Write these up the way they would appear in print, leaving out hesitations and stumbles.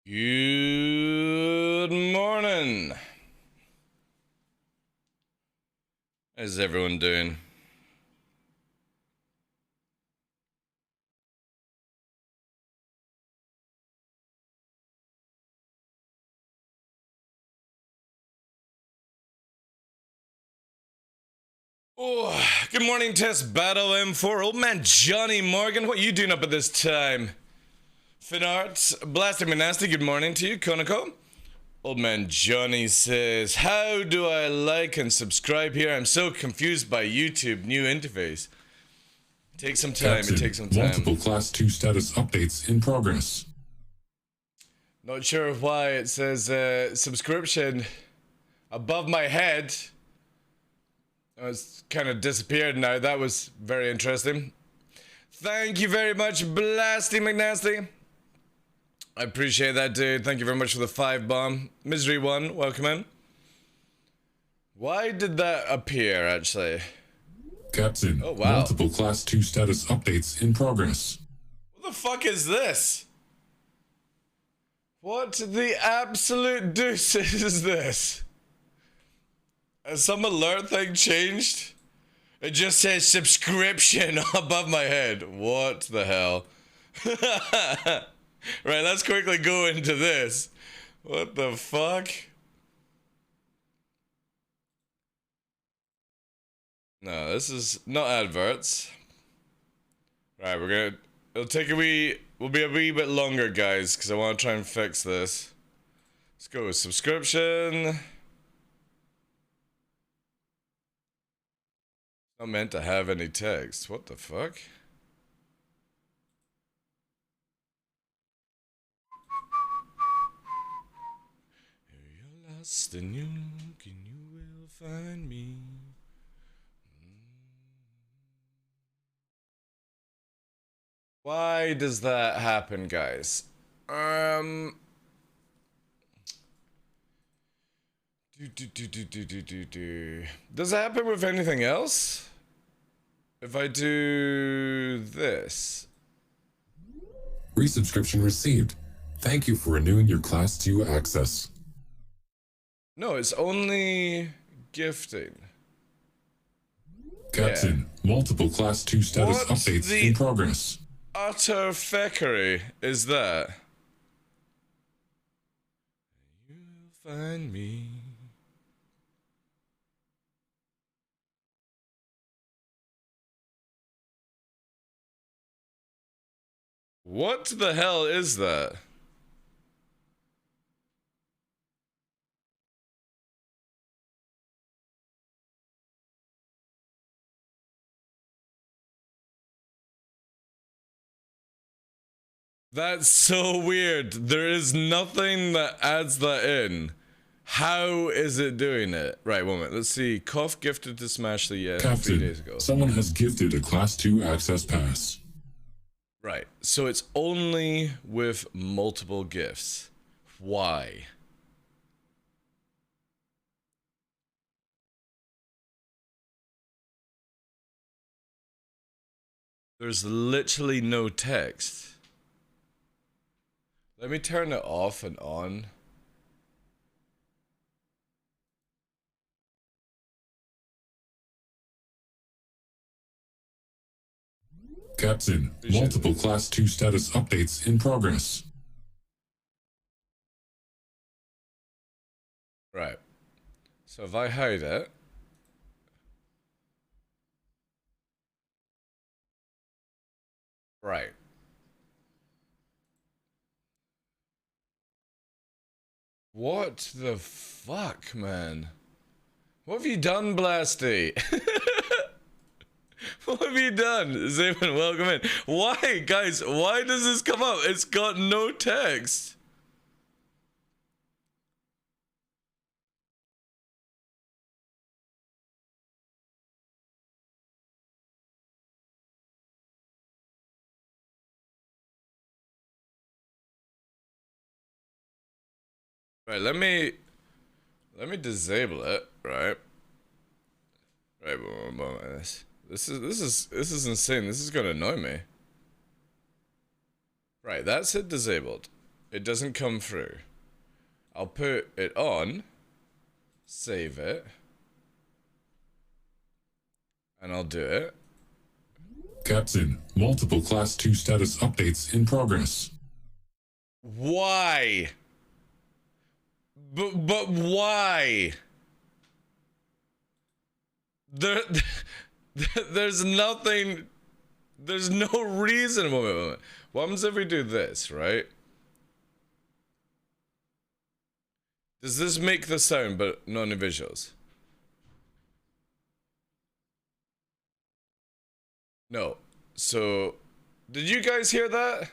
Good morning. How's everyone doing? Oh, good morning, Test Battle M4. Old man Johnny Morgan, what are you doing up at this time? Finarts, Blasting Me Nasty, good morning to you. Konako. Old man Johnny says, how do I like and subscribe here? I'm so confused by YouTube new interface. Take some time, Captain, it takes some time. Multiple Class 2 status updates in progress. Not sure why it says subscription above my head. Oh, it's kind of disappeared now. That was very interesting. Thank you very much, Blasty McNasty. I appreciate that, dude. Thank you very much for the 5 bomb. Misery 1, welcome in. Why did that appear, actually? Captain, oh, wow. Multiple Class 2 status updates in progress. What the fuck is this? What the absolute deuce is this? Has some alert thing changed? It just says subscription above my head. What the hell? Right, let's quickly go into this. What the fuck? No, this is not adverts. Right, it'll take we'll be a wee bit longer, guys, because I want to try and fix this. Let's go with subscription. Not meant to have any text. What the fuck? You're lost and you look and you will find me. Why does that happen, guys? Does it happen with anything else? If I do this. Resubscription received. Thank you for renewing your Class 2 access. No, it's only gifting. Captain, Multiple Class 2 status updates in progress. Utter feckery is that? You'll find me. What the hell is that? That's so weird. There is nothing that adds that in. How is it doing it? Right, 1 minute. Let's see. Cough gifted to Smash the Captain, 3 days ago. Someone has gifted a Class 2 access pass. Right, so it's only with multiple gifts. Why? There's literally no text. Let me turn it off and on. Captain, Multiple Class 2 status updates in progress. Right. So if I hide it. Right. What the fuck, man? What have you done, Blasty? What have you done? Zayman, welcome in. Why, guys? Why does this come up? It's got no text. Right, let me disable it, right? Right, this is insane. This is gonna annoy me. Right, that's it disabled. it doesn't come through. I'll put it on, save it, and I'll do it. Captain, multiple Class 2 status updates in progress. Why? But why? There's nothing, there's no reason. Moment. What happens if we do this, right? Does this make the sound but not any visuals? No. So, did you guys hear that?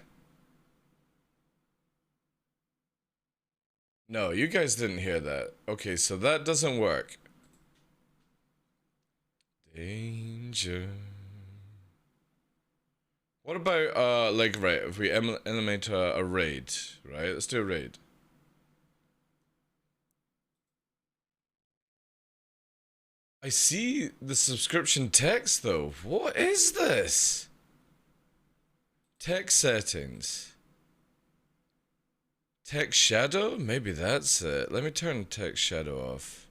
No, you guys didn't hear that. Okay, so that doesn't work. Danger. What about, like, right, if we eliminate a raid, right? Let's do a raid. I see the subscription text, though. What is this? Text settings. Text shadow? Maybe that's it. Let me turn text shadow off.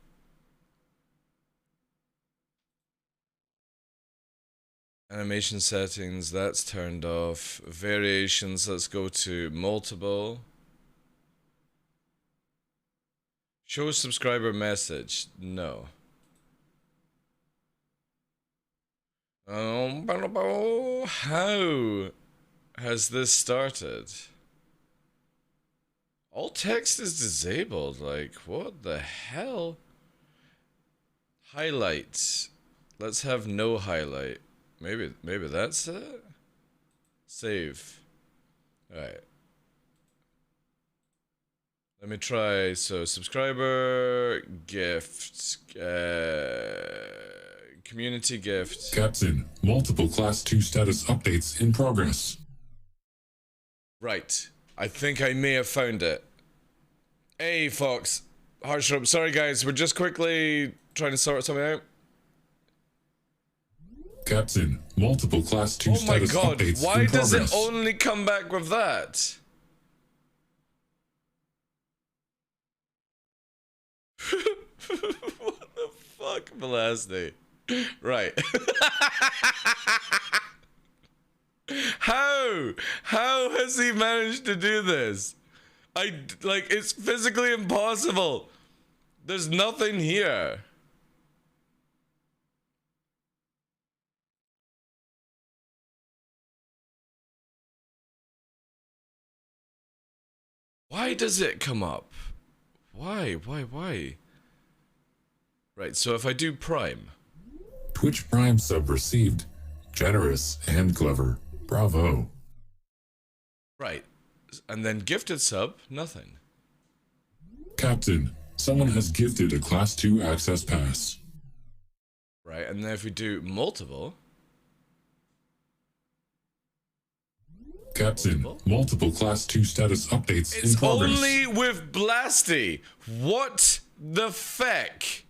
Animation settings, that's turned off. Variations, let's go to multiple. Show subscriber message, no. How has this started? All text is disabled, like, what the hell? Highlights. Let's have no highlight. Maybe that's it? Save. Alright. Let me try, so subscriber, gift, community gift. Captain, multiple Class 2 status updates in progress. Right. I think I may have found it. Hey, Fox. Harshrup. Sorry, guys. We're just quickly trying to sort something out. Captain, multiple Class 2 status updates in progress. Why does it only come back with that? What the fuck, Velasty? Right. How has he managed to do this? Like, it's physically impossible. There's nothing here. Why does it come up? Why? Right, so if I do Prime. Twitch Prime sub received. Generous and clever. Bravo. Right. And then gifted sub, nothing. Captain, someone has gifted a Class 2 access pass. Right, and then if we do multiple. Captain, multiple Class 2 status updates in progress. It's only with Blasty. What the feck?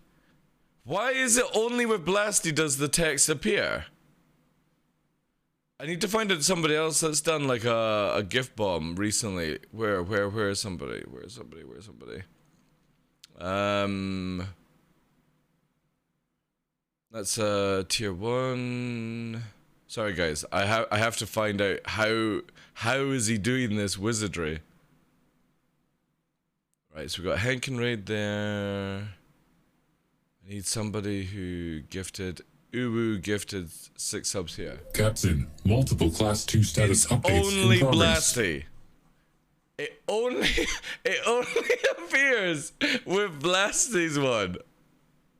Why is it only with Blasty does the text appear? I need to find out somebody else that's done like a gift bomb recently. Where is somebody? Where's somebody? That's tier 1. Sorry guys, I have to find out how is he doing this wizardry. Right, so we got Henkin Raid there. I need somebody who gifted Uwu gifted 6 subs here. Captain, multiple Class 2 status updates Only in progress. Blasty. It only appears with Blasty's one.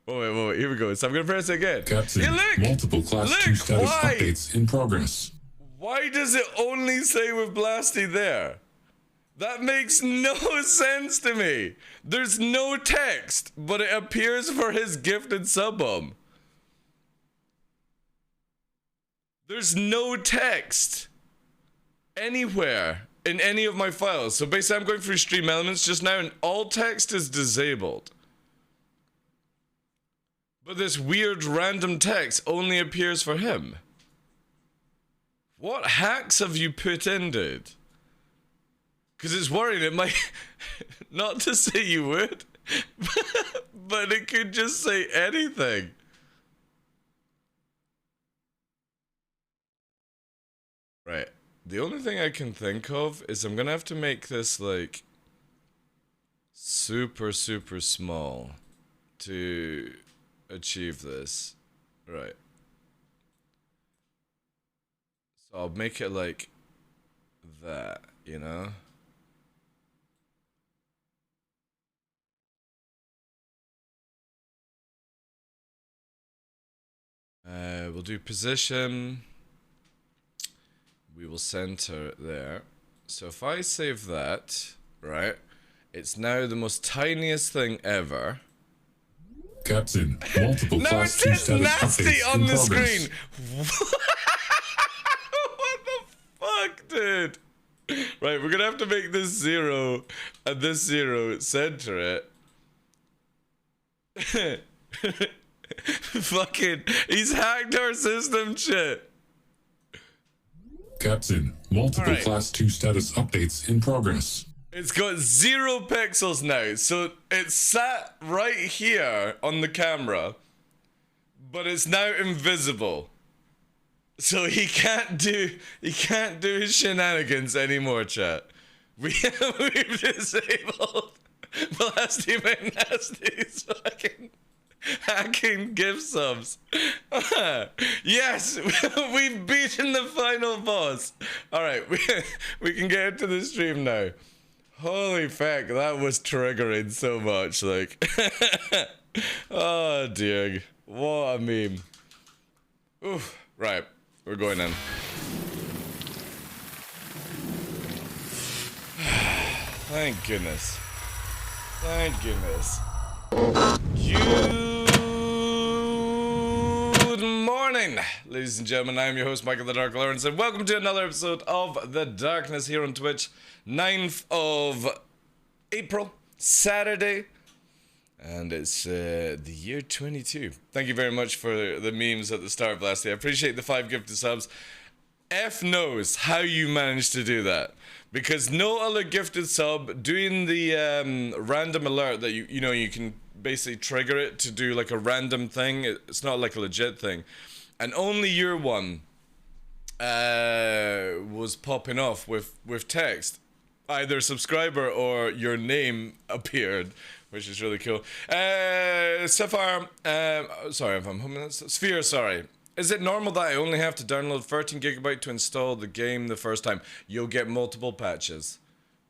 Oh wait, here we go. So I'm gonna press it again. Captain, look, multiple Class 2 status updates in progress. Why does it only say with Blasty there? That makes no sense to me. There's no text, but it appears for his gifted sub-bomb. There's no text anywhere in any of my files. So basically I'm going through stream elements just now and all text is disabled. But this weird random text only appears for him. What hacks have you put in, dude? Because it's worrying. It might, not to say you would, but it could just say anything. Right. The only thing I can think of is I'm gonna have to make this like super small to achieve this. Right. So I'll make it like that, you know? We'll do position. We will center it there. So if I save that, right, it's now the most tiniest thing ever. Captain, multiple No, it class 2 says status nasty updates on in the progress. screen. What the fuck, dude? Right, we're gonna have to make this 0 and this 0, center it. Fucking, he's hacked our system, shit. Captain, multiple class 2 status updates in progress. It's got 0 pixels now, so it's sat right here on the camera, but it's now invisible. So he can't do his shenanigans anymore, chat. We've disabled Blasty McNasty's fucking hacking gift subs. Yes, we've beaten the final boss. Alright, we can get into the stream now. Holy fuck, that was triggering so much, like. Oh dear, what a meme. Oof, right, we're going in. Thank goodness. Thank goodness. Good morning, ladies and gentlemen. I am your host, Michael the Dark Lawrence, and welcome to another episode of The Darkness here on Twitch. 9th of April, Saturday, and it's the year 22. Thank you very much for the memes at the start, Blasty. I appreciate the 5 gifted subs. F knows how you managed to do that, because no other gifted sub doing the random alert that you know you can basically trigger it to do like a random thing. It's not like a legit thing, and only your one was popping off with text. Either subscriber or your name appeared, which is really cool. Sapphire, sorry if I'm humming this. Sphere, sorry. Is it normal that I only have to download 13 gigabyte to install the game the first time? You'll get multiple patches.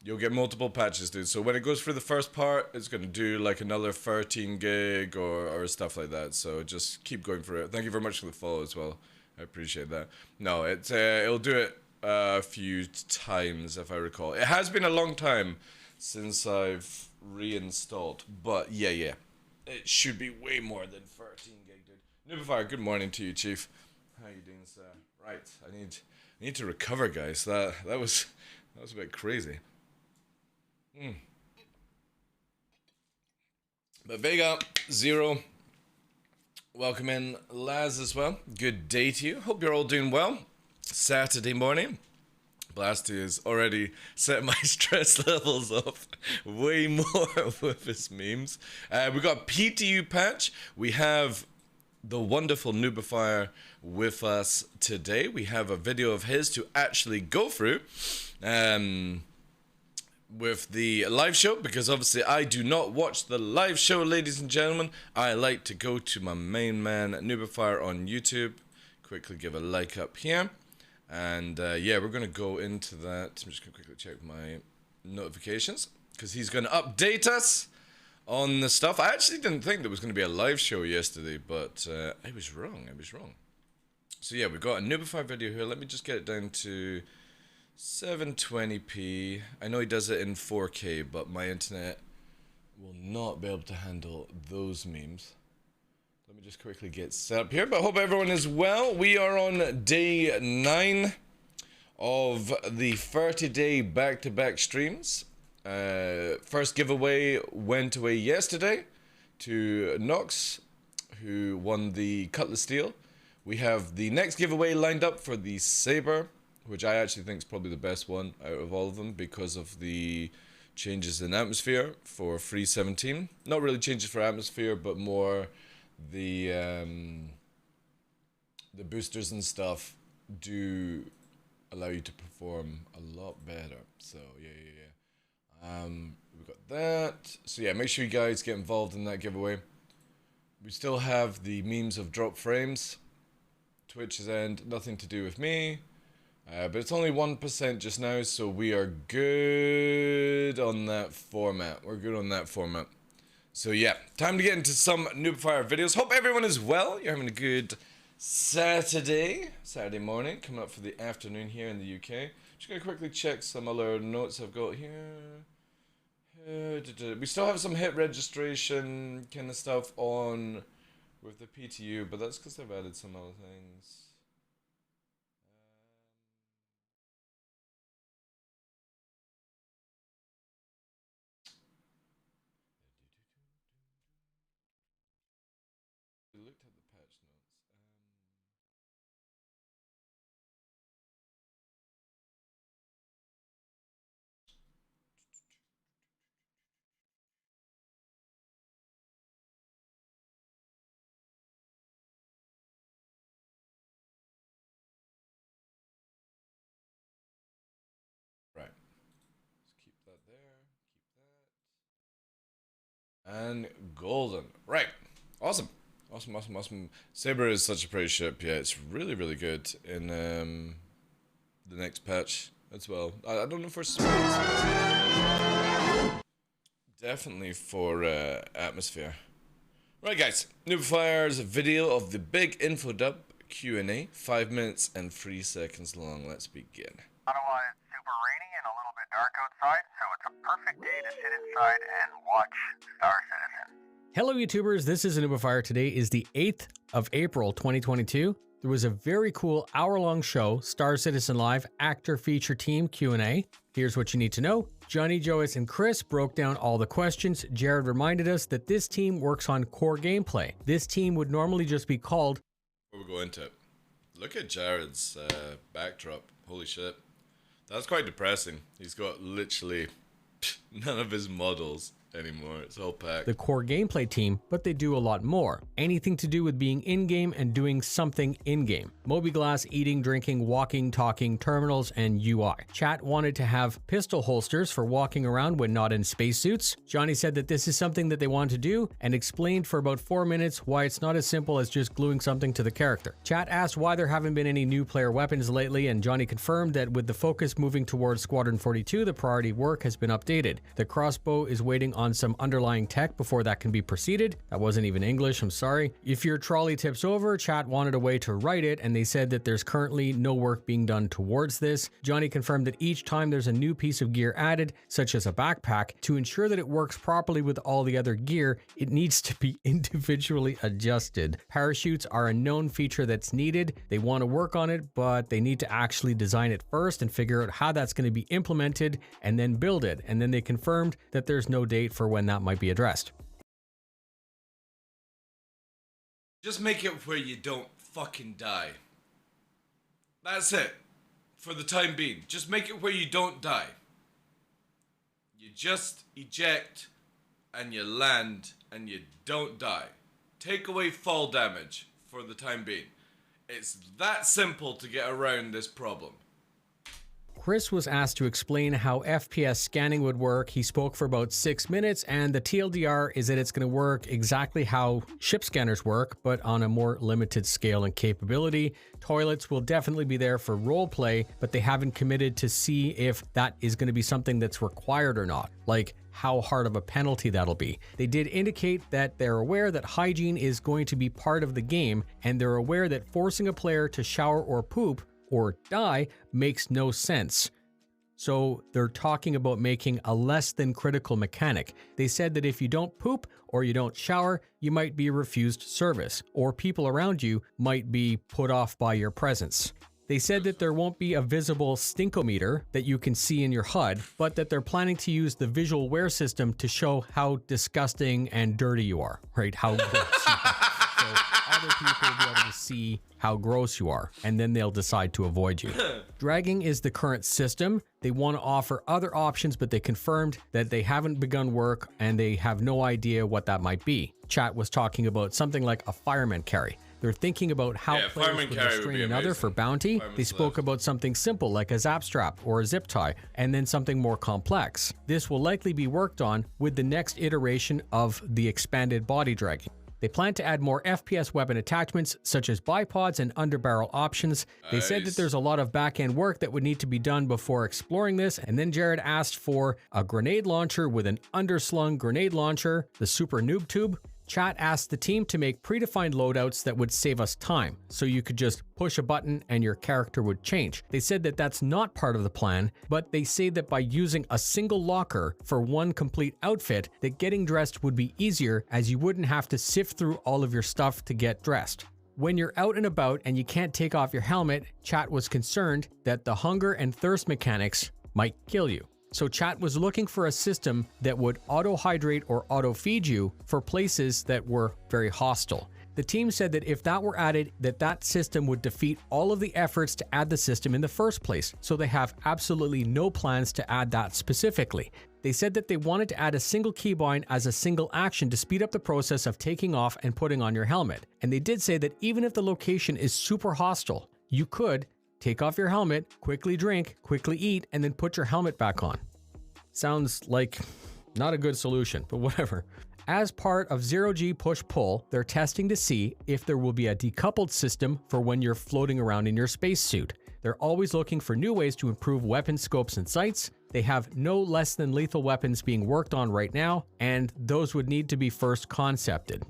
You'll get multiple patches, dude. So when it goes through the first part, it's going to do like another 13 gig or stuff like that. So just keep going through it. Thank you very much for the follow as well. I appreciate that. No, it'll do it a few times if I recall. It has been a long time since I've reinstalled, but yeah, it should be way more than 13 gig, dude. Nubifire, good morning to you, Chief. How you doing, sir? Right, I need to recover, guys. That was a bit crazy. But Vega 0, welcome in, Laz as well. Good day to you. Hope you're all doing well. Saturday morning. Blasty has already set my stress levels up way more with his memes. We got PTU patch. We have the wonderful Nubifier with us today. We have a video of his to actually go through with the live show, because obviously I do not watch the live show, ladies and gentlemen. I like to go to my main man Nubifier on YouTube. Quickly give a like up here. And yeah, we're going to go into that. I'm just going to quickly check my notifications, because he's going to update us on the stuff. I actually didn't think there was going to be a live show yesterday, but I was wrong. So yeah, we've got a Nubifier video here. Let me just get it down to 720p. I know he does it in 4K, but my internet will not be able to handle those memes. Let me just quickly get set up here, but hope everyone is well. We are on day 9 of the 30-day back-to-back streams. First giveaway went away yesterday to Nox, who won the Cutlass Steel. We have the next giveaway lined up for the Saber, which I actually think is probably the best one out of all of them because of the changes in atmosphere for free 17. Not really changes for atmosphere, but more the boosters and stuff do allow you to perform a lot better. So yeah. We've got that. So yeah, make sure you guys get involved in that giveaway. We still have the memes of drop frames. Twitch's end, nothing to do with me. But it's only 1% just now, so we are good on that format. We're good on that format. So yeah, time to get into some Noobfire videos. Hope everyone is well. You're having a good Saturday morning, coming up for the afternoon here in the UK. Just gonna quickly check some other notes I've got here. We still have some hit registration kind of stuff on with the PTU, but that's because they've added some other things. We looked at the patch notes. Right. Let's keep that there. Keep that. And golden. Right. Awesome. Awesome. Saber is such a pretty ship. Yeah, it's really, really good in the next patch as well. I don't know for space. Definitely for atmosphere. Right, guys. Noobfire's video of the big info dump Q&A. 5 minutes and 3 seconds long. Let's begin. Ottawa is super rainy and a little bit dark outside, so it's a perfect day to sit inside and watch Star Citizen. Hello YouTubers, this is Noobfire. Today is the 8th of April 2022. There was a very cool hour-long show, Star Citizen Live Actor Feature Team Q&A. Here's what you need to know. Johnny, Joyce, and Chris broke down all the questions. Jared reminded us that this team works on core gameplay. This team would normally just be called... Before we go into it, look at Jared's backdrop. Holy shit. That's quite depressing. He's got literally none of his models anymore. It's all packed. The core gameplay team, but they do a lot more. Anything to do with being in-game and doing something in-game. Mobiglass, eating, drinking, walking, talking, terminals, and UI. Chat wanted to have pistol holsters for walking around when not in spacesuits. Johnny said that this is something that they want to do and explained for about 4 minutes why it's not as simple as just gluing something to the character. Chat asked why there haven't been any new player weapons lately, and Johnny confirmed that with the focus moving towards Squadron 42, the priority work has been updated. The crossbow is waiting on some underlying tech before that can be proceeded. That wasn't even English, I'm sorry. If your trolley tips over, chat wanted a way to write it, and they said that there's currently no work being done towards this. Johnny confirmed that each time there's a new piece of gear added, such as a backpack, to ensure that it works properly with all the other gear, it needs to be individually adjusted. Parachutes are a known feature that's needed. They want to work on it, but they need to actually design it first and figure out how that's going to be implemented and then build it. And then they confirmed that there's no date for when that might be addressed. Just make it where you don't fucking die. That's it. For the time being. Just make it where you don't die. You just eject and you land and you don't die. Take away fall damage for the time being. It's that simple to get around this problem. Chris was asked to explain how FPS scanning would work. He spoke for about 6 minutes, and the TLDR is that it's going to work exactly how ship scanners work, but on a more limited scale and capability. Toilets will definitely be there for roleplay, but they haven't committed to see if that is going to be something that's required or not, like how hard of a penalty that'll be. They did indicate that they're aware that hygiene is going to be part of the game, and they're aware that forcing a player to shower or poop or die makes no sense. So they're talking about making a less than critical mechanic. They said that if you don't poop or you don't shower, you might be refused service, or people around you might be put off by your presence. They said that there won't be a visible stinkometer that you can see in your HUD, but that they're planning to use the visual wear system to show how disgusting and dirty you are, right? How gross you are. So other people will be able to see how gross you are, and then they'll decide to avoid you. Dragging is the current system. They want to offer other options, but they confirmed that they haven't begun work and they have no idea what that might be. Chat was talking about something like a fireman carry. They're thinking about how players would restrain another for bounty. They spoke about something simple like a zap strap or a zip tie, and then something more complex. This will likely be worked on with the next iteration of the expanded body dragging. They plan to add more FPS weapon attachments, such as bipods and underbarrel options. They said that there's a lot of back-end work that would need to be done before exploring this, and then Jared asked for a grenade launcher with an underslung grenade launcher, the Super Noob Tube. Chat asked the team to make predefined loadouts that would save us time, so you could just push a button and your character would change. They said that that's not part of the plan, but they say that by using a single locker for one complete outfit, that getting dressed would be easier as you wouldn't have to sift through all of your stuff to get dressed. When you're out and about and you can't take off your helmet, Chat was concerned that the hunger and thirst mechanics might kill you. So Chat was looking for a system that would auto-hydrate or auto-feed you for places that were very hostile. The team said that if that were added, that system would defeat all of the efforts to add the system in the first place, so they have absolutely no plans to add that specifically. They said that they wanted to add a single keybind as a single action to speed up the process of taking off and putting on your helmet. And they did say that even if the location is super hostile, you could take off your helmet, quickly drink, quickly eat, and then put your helmet back on. Sounds like not a good solution, but whatever. As part of zero-G push-pull, they're testing to see if there will be a decoupled system for when you're floating around in your spacesuit. They're always looking for new ways to improve weapon scopes and sights. They have no less than lethal weapons being worked on right now, and those would need to be first concepted.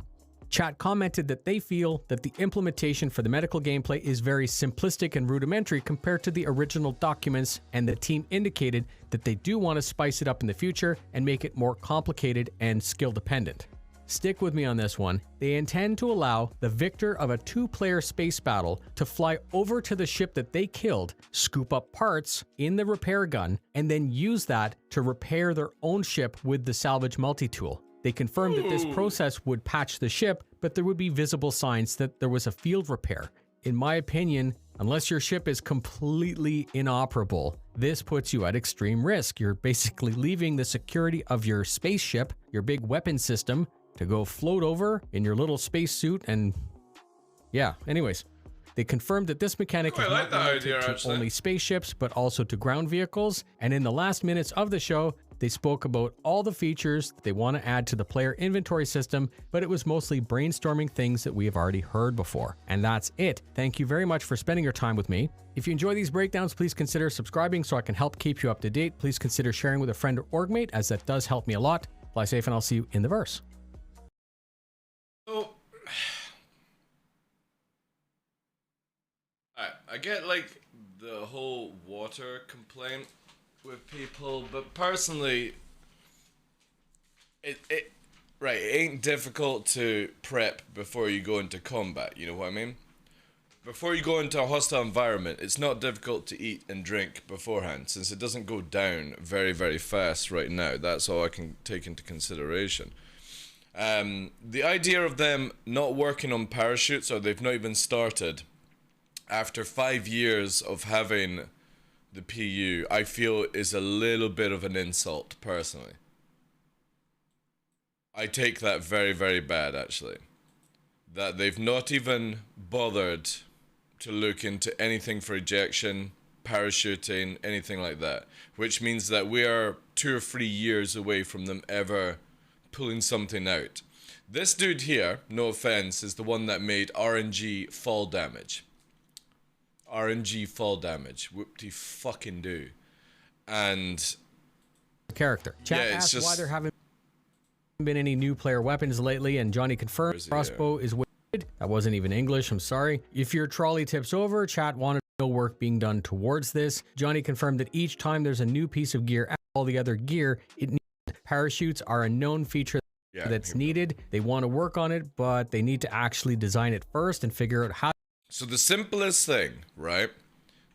Chat commented that they feel that the implementation for the medical gameplay is very simplistic and rudimentary compared to the original documents, and the team indicated that they do want to spice it up in the future and make it more complicated and skill dependent. Stick with me on this one. They intend to allow the victor of a two-player space battle to fly over to the ship that they killed, scoop up parts in the repair gun, and then use that to repair their own ship with the salvage multi-tool. They confirmed that this process would patch the ship, but there would be visible signs that there was a field repair. In my opinion, unless your ship is completely inoperable, this puts you at extreme risk. You're basically leaving the security of your spaceship, your big weapon system, to go float over in your little spacesuit and yeah, anyways. They confirmed that this mechanic is not limited to only spaceships, but also to ground vehicles. And in the last minutes of the show, they spoke about all the features that they want to add to the player inventory system, but it was mostly brainstorming things that we have already heard before. And that's it. Thank you very much for spending your time with me. If you enjoy these breakdowns, please consider subscribing so I can help keep you up to date. Please consider sharing with a friend or orgmate, as that does help me a lot. Fly safe, and I'll see you in the verse. So, I get like the whole water complaint with people, but personally, it ain't difficult to prep before you go into combat, you know what I mean? Before you go into a hostile environment, it's not difficult to eat and drink beforehand, since it doesn't go down very, very fast right now. That's all I can take into consideration. The idea of them not working on parachutes, or they've not even started, after 5 years of having the PU, I feel is a little bit of an insult, personally. I take that very, very bad, actually. That they've not even bothered to look into anything for ejection, parachuting, anything like that. Which means that we are 2 or 3 years away from them ever pulling something out. This dude here, no offense, is the one that made RNG fall damage. RNG fall damage. Whoop-de-fucking-do. And character. Chat yeah, asked why there haven't been any new player weapons lately, and Johnny confirmed crossbow is weighted. That wasn't even English, I'm sorry. If your trolley tips over, chat wanted no work being done towards this. Johnny confirmed that each time there's a new piece of gear, all the other gear, it needs. Parachutes are a known feature that's needed. They want to work on it, but they need to actually design it first and figure out how. So the simplest thing, right?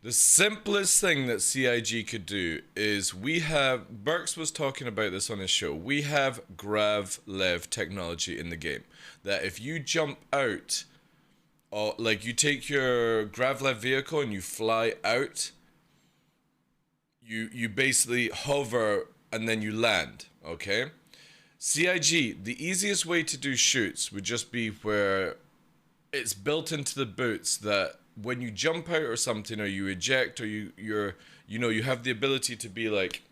The simplest thing that CIG could do is we have, Burks was talking about this on his show, we have grav-lev technology in the game. That if you jump out, or like you take your grav-lev vehicle and you fly out, you basically hover and then you land, okay? CIG, the easiest way to do shoots would just be where it's built into the boots that when you jump out or something, or you eject, or you have the ability to be like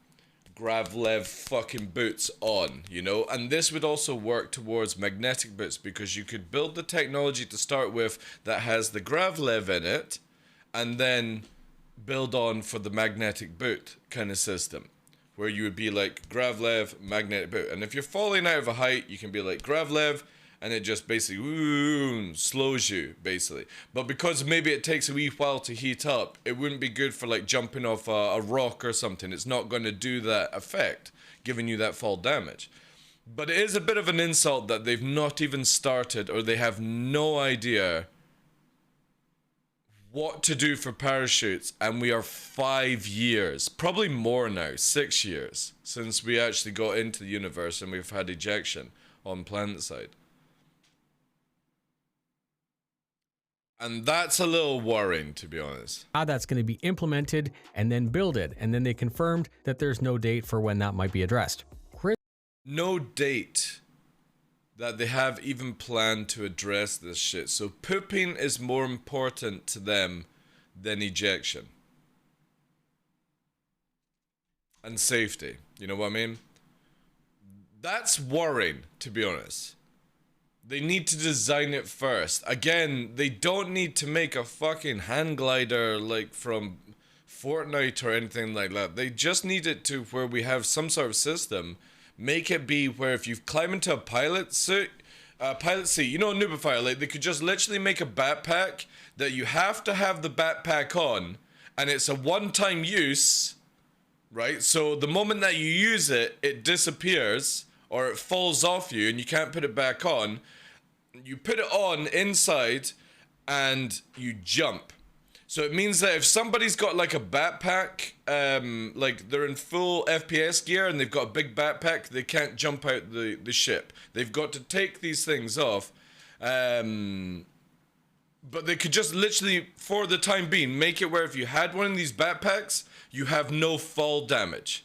Gravlev fucking boots on, you know? And this would also work towards magnetic boots, because you could build the technology to start with that has the Gravlev in it, and then build on for the magnetic boot kind of system, where you would be like Gravlev, magnetic boot. And if you're falling out of a height, you can be like Gravlev, and it just basically slows you, basically. But because maybe it takes a wee while to heat up, it wouldn't be good for like jumping off a rock or something. It's not going to do that effect, giving you that fall damage. But it is a bit of an insult that they've not even started, or they have no idea what to do for parachutes, and we are 5 years, probably more now, 6 years, since we actually got into the universe and we've had ejection on planet side. And that's a little worrying, to be honest. How that's going to be implemented and then build it. And then they confirmed that there's no date for when that might be addressed. No date that they have even planned to address this shit. So pooping is more important to them than ejection. And safety. You know what I mean? That's worrying, to be honest. They need to design it first. Again, they don't need to make a fucking hang glider like from Fortnite or anything like that. They just need it to where we have some sort of system. Make it be where if you climb into a pilot seat, you know, Nubifier, like they could just literally make a backpack that you have to have the backpack on, and it's a one-time use, right? So the moment that you use it, it disappears or it falls off you and you can't put it back on. You put it on inside and you jump. So it means that if somebody's got like a backpack, like they're in full FPS gear and they've got a big backpack, they can't jump out the ship. They've got to take these things off. But they could just literally, for the time being, make it where if you had one of these backpacks, you have no fall damage.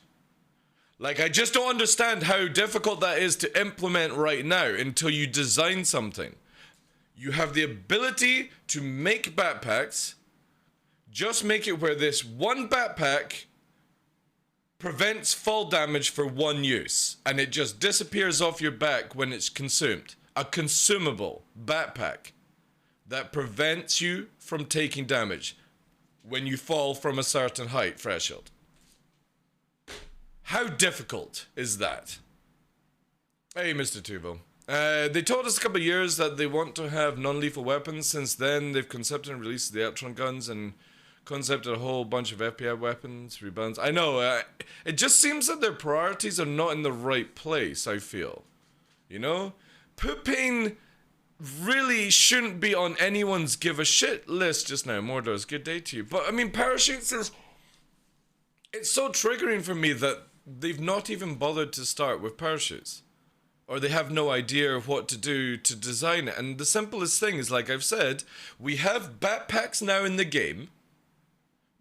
Like, I just don't understand how difficult that is to implement right now until you design something. You have the ability to make backpacks. Just make it where this one backpack prevents fall damage for one use, and it just disappears off your back when it's consumed. A consumable backpack that prevents you from taking damage when you fall from a certain height threshold. How difficult is that? Hey, Mr. Tuvo. They told us a couple of years that they want to have non-lethal weapons. Since then, they've concepted and released the Electron guns and concepted a whole bunch of FPI weapons, rebounds. I know, it just seems that their priorities are not in the right place, I feel. You know? Pooping really shouldn't be on anyone's give a shit list just now. Mordor's, good day to you. But, I mean, parachutes is... It's so triggering for me that they've not even bothered to start with parachutes. Or they have no idea of what to do to design it. And the simplest thing is, like I've said, we have backpacks now in the game.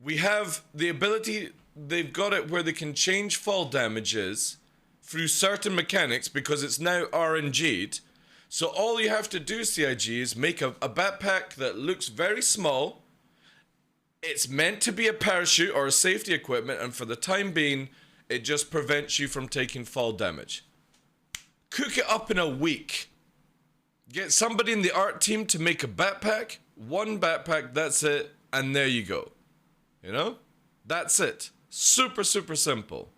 We have the ability, they've got it where they can change fall damages through certain mechanics because it's now RNG'd. So all you have to do, CIG, is make a backpack that looks very small. It's meant to be a parachute or a safety equipment, and for the time being, it just prevents you from taking fall damage. Cook it up in a week. Get somebody in the art team to make a backpack. One backpack, that's it, and there you go. You know? That's it. Super, super simple.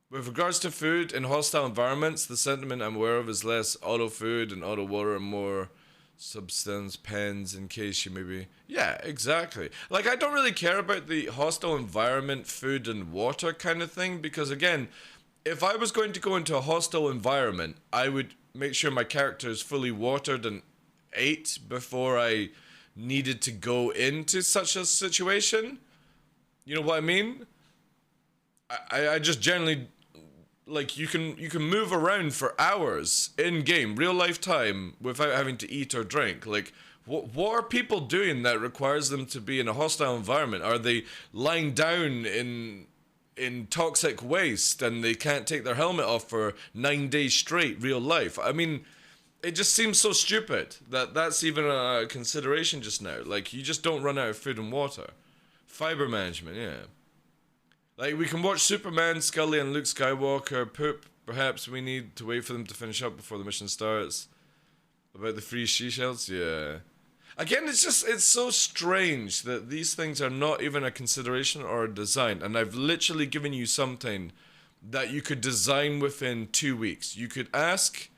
With regards to food in hostile environments, the sentiment I'm aware of is less auto food and auto water and more substance pens in case you maybe... Yeah, exactly. Like, I don't really care about the hostile environment, food and water kind of thing, because again, if I was going to go into a hostile environment, I would make sure my character is fully watered and ate before I needed to go into such a situation. You know what I mean? I just generally like you can move around for hours in game, real life time, without having to eat or drink. Like, what are people doing that requires them to be in a hostile environment? Are they lying down in toxic waste and they can't take their helmet off for 9 days straight, real life? I mean, it just seems so stupid that that's even a consideration just now. Like, you just don't run out of food and water. Fiber management, yeah. Like, we can watch Superman, Scully, and Luke Skywalker poop. Perhaps we need to wait for them to finish up before the mission starts. About the free seashells, yeah. Again, it's so strange that these things are not even a consideration or a design. And I've literally given you something that you could design within 2 weeks. You could ask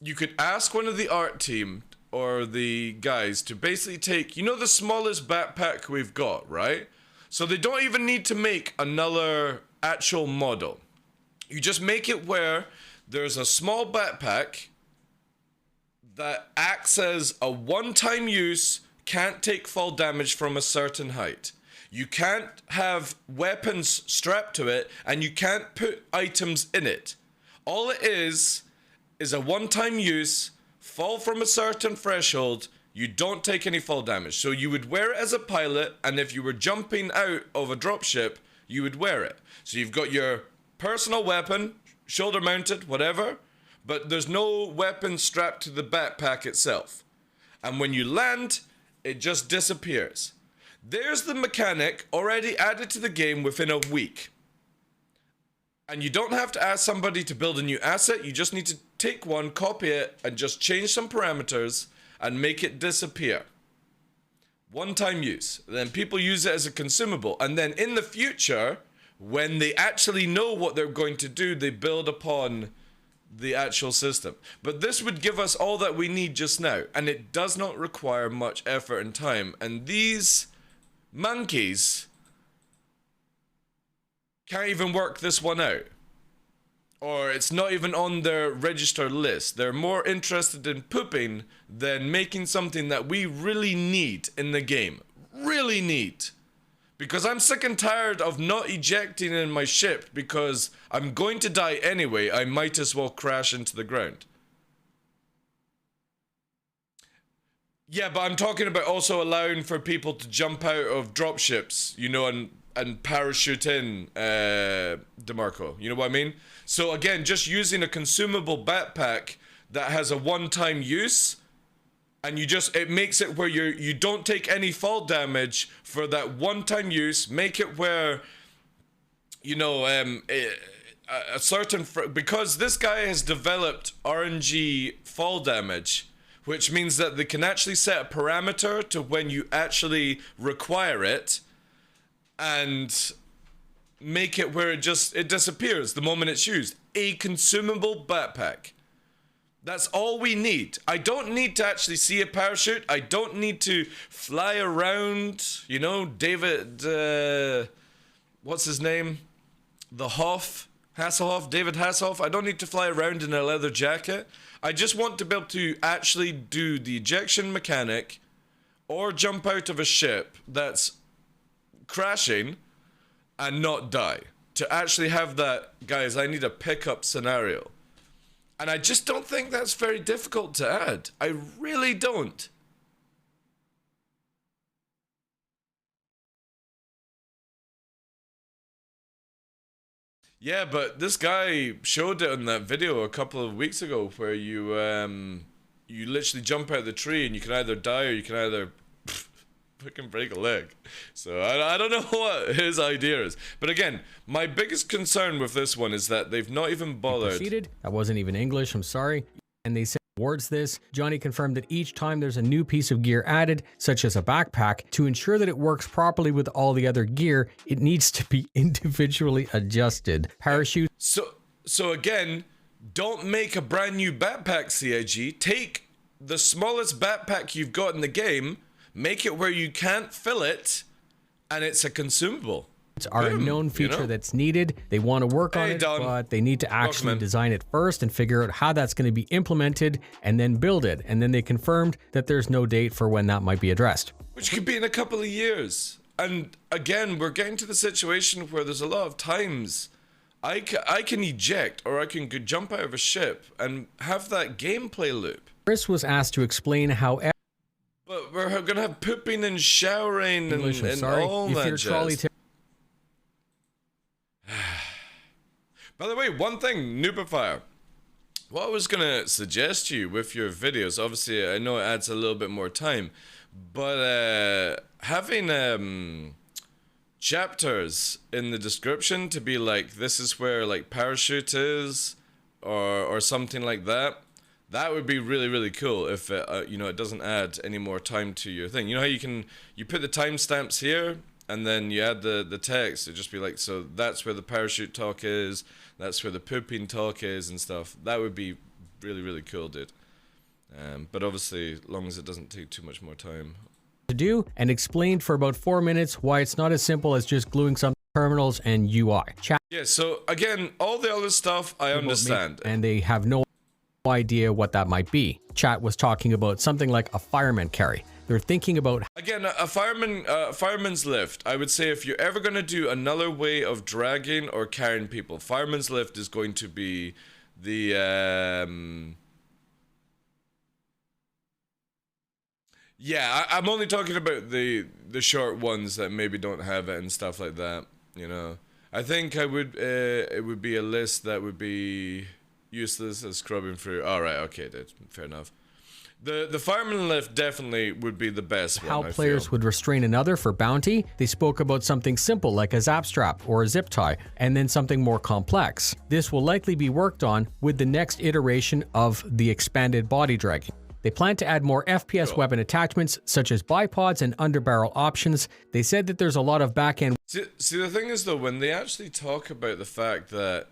one of the art team or the guys to basically take, you know, the smallest backpack we've got, right? So they don't even need to make another actual model. You just make it where there's a small backpack that acts as a one-time use, can't take fall damage from a certain height. You can't have weapons strapped to it, and you can't put items in it. All it is a one-time use, fall from a certain threshold, you don't take any fall damage. So you would wear it as a pilot, and if you were jumping out of a dropship, you would wear it. So you've got your personal weapon, shoulder mounted, whatever, but there's no weapon strapped to the backpack itself. And when you land, it just disappears. There's the mechanic already added to the game within a week. And you don't have to ask somebody to build a new asset, you just need to take one, copy it, and just change some parameters and make it disappear. One-time use. Then people use it as a consumable. And then in the future, when they actually know what they're going to do, they build upon the actual system. But this would give us all that we need just now, and it does not require much effort and time. And these monkeys can't even work this one out, or it's not even on their registered list. They're more interested in pooping than making something that we really need in the game. Really need. Because I'm sick and tired of not ejecting in my ship because I'm going to die anyway. I might as well crash into the ground. Yeah, but I'm talking about also allowing for people to jump out of dropships, you know, and parachute in, DeMarco. You know what I mean? So again, just using a consumable backpack that has a one-time use, and it makes it where you don't take any fall damage for that one-time use. Make it where, you know, a certain, because this guy has developed RNG fall damage, which means that they can actually set a parameter to when you actually require it, and make it where it disappears the moment it's used. A consumable backpack. That's all we need. I don't need to actually see a parachute. I don't need to fly around, you know, David, what's his name? David Hasselhoff. I don't need to fly around in a leather jacket. I just want to be able to actually do the ejection mechanic or jump out of a ship that's crashing and not die. To actually have that, guys, I need a pickup scenario. And I just don't think that's very difficult to add. I really don't. Yeah, but this guy showed it in that video a couple of weeks ago where you literally jump out of the tree and you can either die or you can either fucking break a leg. So I don't know what his idea is. But again, my biggest concern with this one is that they've not even bothered. Proceeded. That wasn't even English, I'm sorry. And they said towards this, Johnny confirmed that each time there's a new piece of gear added, such as a backpack, to ensure that it works properly with all the other gear, it needs to be individually adjusted. Parachute. So again, don't make a brand new backpack, CIG. Take the smallest backpack you've got in the game, make it where you can't fill it, and it's a consumable. Are a known feature that's needed. They want to work on it, but they need to actually design it first and figure out how that's going to be implemented and then build it. And then they confirmed that there's no date for when that might be addressed. Which could be in a couple of years. And again, we're getting to the situation where there's a lot of times I can eject, or I can jump out of a ship and have that gameplay loop. Chris was asked to explain how But we're gonna have pooping and showering and all that jazz. By the way, one thing, Noobifier. What I was gonna suggest to you with your videos, obviously I know it adds a little bit more time, but having chapters in the description to be like, this is where like parachute is, or something like that. That would be really, really cool if it, you know, it doesn't add any more time to your thing. You know how you put the timestamps here and then you add the text. It'd just be like, so that's where the parachute talk is, that's where the pooping talk is and stuff. That would be really, really cool, dude. But obviously, as long as it doesn't take too much more time. To do, and explained for about 4 minutes why it's not as simple as just gluing some terminals and UI. Yeah, so again, all the other stuff I understand. And they have no idea what that might be. Chat was talking about something like a fireman carry. They're thinking about again a fireman's lift. I would say if you're ever gonna do another way of dragging or carrying people, fireman's lift is going to be the yeah, I'm only talking about the short ones that maybe don't have it and stuff like that. You know, I think I would it would be a list that would be useless as scrubbing through. All right, okay, dude, fair enough. The fireman lift definitely would be the best one. How players would restrain another for bounty. They spoke about something simple like a zap strap or a zip tie, and then something more complex. This will likely be worked on with the next iteration of the expanded body dragging. They plan to add more FPS weapon attachments such as bipods and underbarrel options. They said that there's a lot of back-end. See, the thing is though, when they actually talk about the fact that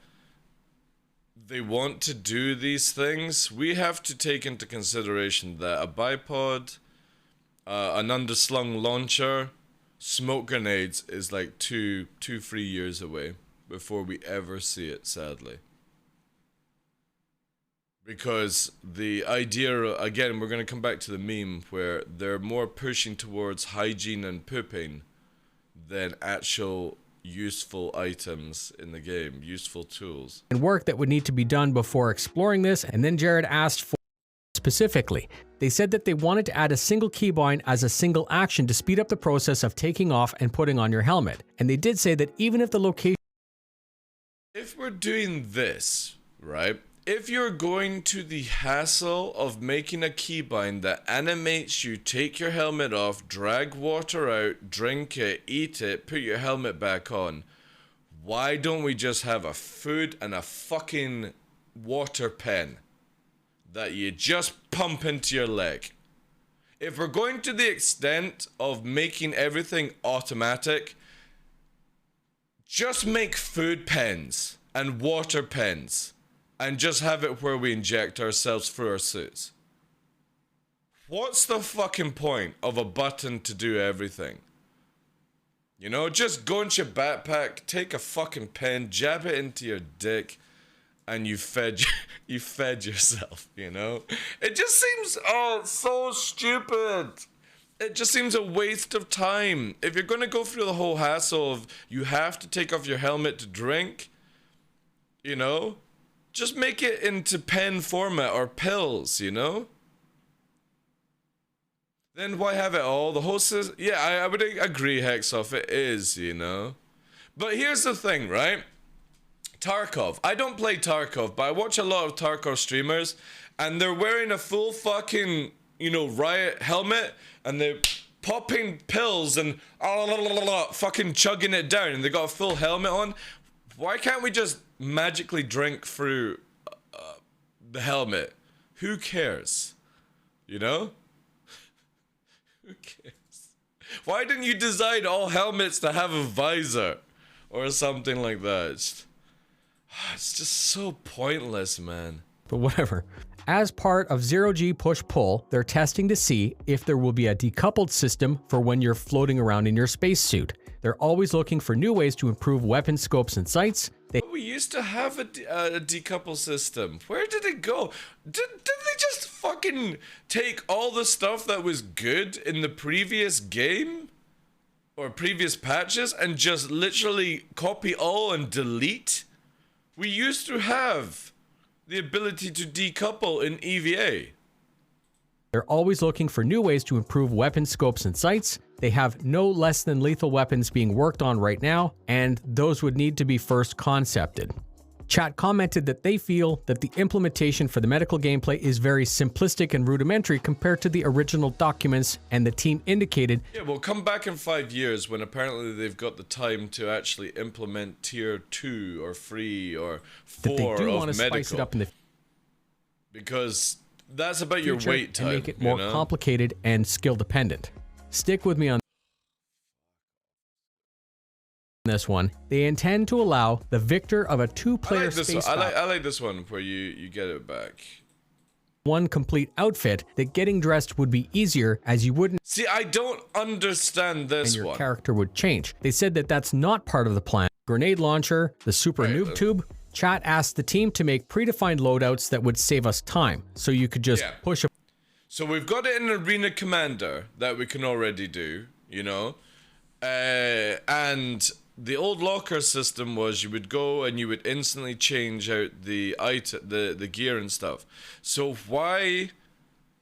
they want to do these things, we have to take into consideration that a bipod, an underslung launcher, smoke grenades is like 2-3 years away before we ever see it, sadly. Because the idea, again, we're going to come back to the meme where they're more pushing towards hygiene and pooping than actual useful items in the game, useful tools. And work that would need to be done before exploring this, and then Jared asked for specifically. They said that they wanted to add a single keybind as a single action to speed up the process of taking off and putting on your helmet. And they did say that even if the location... If we're doing this, right? If you're going to the hassle of making a keybind that animates you take your helmet off, drag water out, drink it, eat it, put your helmet back on, why don't we just have a food and a fucking water pen that you just pump into your leg? If we're going to the extent of making everything automatic, just make food pens and water pens. And just have it where we inject ourselves through our suits. What's the fucking point of a button to do everything? You know, just go into your backpack, take a fucking pen, jab it into your dick, and you fed yourself, you know? It just seems, oh, so stupid. It just seems a waste of time. If you're gonna go through the whole hassle of you have to take off your helmet to drink, you know? Just make it into pen format or pills, you know? Then why have it all? The whole system... Yeah, I would agree, Hexoff, it is, you know? But here's the thing, right? Tarkov. I don't play Tarkov, but I watch a lot of Tarkov streamers, and they're wearing a full fucking, you know, riot helmet, and they're popping pills and fucking chugging it down, and they got a full helmet on. Why can't we just magically drink through the helmet? Who cares? You know? Who cares? Why didn't you design all helmets to have a visor or something like that? It's just so pointless, man. But whatever. As part of zero-G push-pull, they're testing to see if there will be a decoupled system for when you're floating around in your spacesuit. They're always looking for new ways to improve weapon scopes and sights. We used to have a decouple system. Where did it go? Did they just fucking take all the stuff that was good in the previous game? Or previous patches and just literally copy all and delete We used to have the ability to decouple in EVA. They're always looking for new ways to improve weapon scopes and sights. They have no less than lethal weapons being worked on right now, and those would need to be first concepted. Chat commented that they feel that the implementation for the medical gameplay is very simplistic and rudimentary compared to the original documents, and the team indicated, yeah, we'll come back in 5 years when apparently they've got the time to actually implement tier 2 or 3 or 4 that they do of want to medical. spice it up in the Because that's about your future wait time. and make it more complicated and skill dependent. Stick with me on this one. They intend to allow the victor of a two-player space battle, I like this one where you get it back. one complete outfit, that getting dressed would be easier as you wouldn't See, I don't understand this and your one. character would change. They said that that's not part of the plan. Grenade launcher, the super noob tube. Chat asked the team to make predefined loadouts that would save us time, so you could just push a So we've got it in Arena Commander that we can already do, you know, and the old locker system was you would go and you would instantly change out the item, the gear and stuff. So why,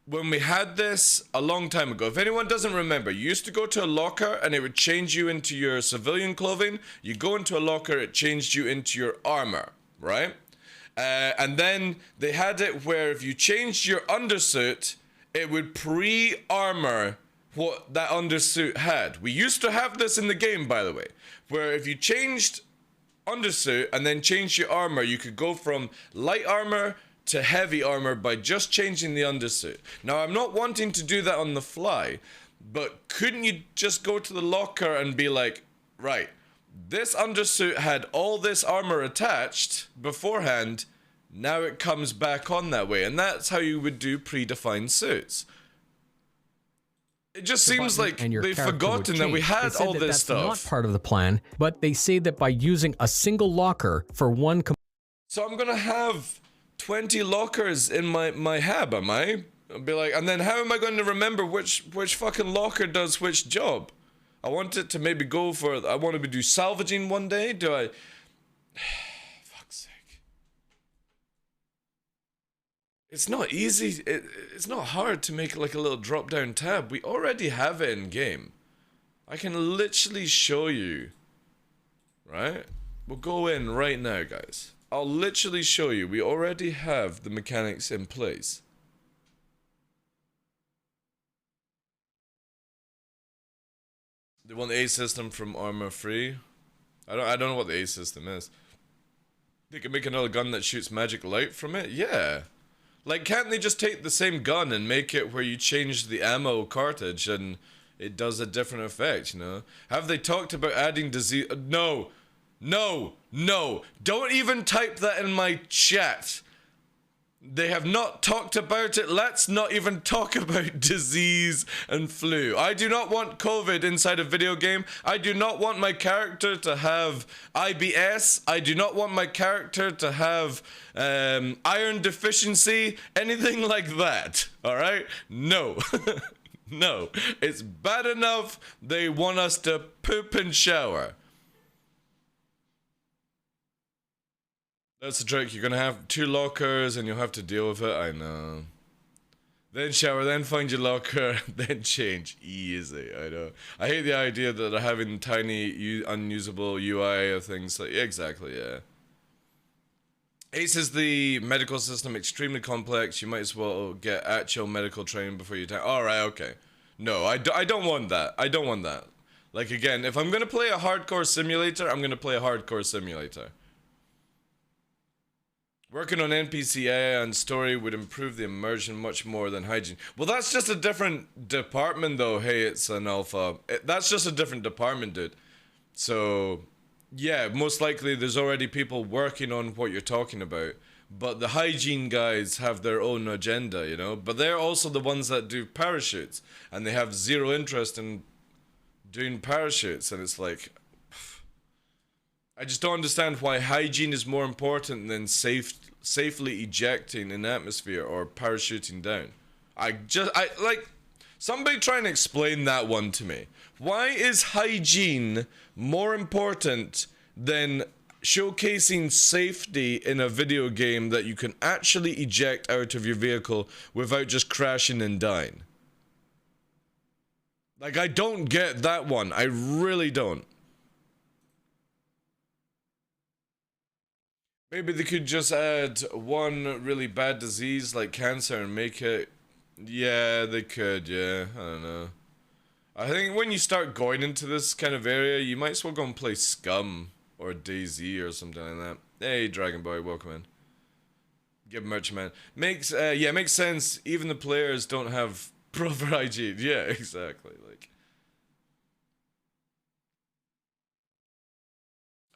when we had this a long time ago, if anyone doesn't remember, you used to go to a locker and it would change you into your civilian clothing. You go into a locker, it changed you into your armor, right? And then they had it where if you changed your undersuit, it would pre-armor what that undersuit had. We used to have this in the game, by the way, where if you changed undersuit and then changed your armor, you could go from light armor to heavy armor by just changing the undersuit. Now, I'm not wanting to do that on the fly, but couldn't you just go to the locker and be like, right, this undersuit had all this armor attached beforehand, now it comes back on that way. And that's how you would do predefined suits. It just seems like they've forgotten that we had all this stuff. That's not part of the plan, but they say that by using a single locker for one. So I'm gonna have 20 lockers in my hab, am I? I'll be like, and then how am I going to remember which fucking locker does which job? I want it to maybe go for. I want to do salvaging one day. Do I? Fuck's sake. It's not easy. It's not hard to make like a little drop down tab. We already have it in game. I can literally show you. Right? We'll go in right now, guys. I'll literally show you. We already have the mechanics in place. They want the A system from Armor Free. I don't know what the A system is. They can make another gun that shoots magic light from it? Yeah. Like, can't they just take the same gun and make it where you change the ammo cartridge and it does a different effect, you know? Have they talked about adding disease? No. No. No. Don't even type that in my chat. They have not talked about it. Let's not even talk about disease and flu. I do not want COVID inside a video game. I do not want my character to have IBS. I do not want my character to have iron deficiency. Anything like that. All right? No. No. It's bad enough they want us to poop and shower. That's the trick. You're gonna have 2 lockers and you'll have to deal with it. I know. Then shower, then find your locker, then change. Easy, I know. I hate the idea that they're having tiny, unusable UI of things like. Exactly, yeah. Ace is the medical system extremely complex. You might as well get actual medical training before you. Alright, okay. No, I don't want that. I don't want that. Like, again, if I'm gonna play a hardcore simulator, I'm gonna play a hardcore simulator. Working on NPC AI and story would improve the immersion much more than hygiene. Well, that's just a different department, though. Hey, it's an alpha. That's just a different department, dude. So, yeah, most likely there's already people working on what you're talking about. But the hygiene guys have their own agenda, you know? But they're also the ones that do parachutes. And they have zero interest in doing parachutes. And it's like... I just don't understand why hygiene is more important than safely ejecting an atmosphere or parachuting down. Like, somebody try and explain that one to me. Why is hygiene more important than showcasing safety in a video game that you can actually eject out of your vehicle without just crashing and dying. Like, I don't get that one. I really don't. Maybe they could just add one really bad disease like cancer and make it... Yeah, they could, yeah. I don't know. I think when you start going into this kind of area, you might as well go and play Scum or DayZ or something like that. Hey, Dragon Boy, welcome in. Give merch, man. Makes sense. Even the players don't have proper hygiene. Yeah, exactly. Like,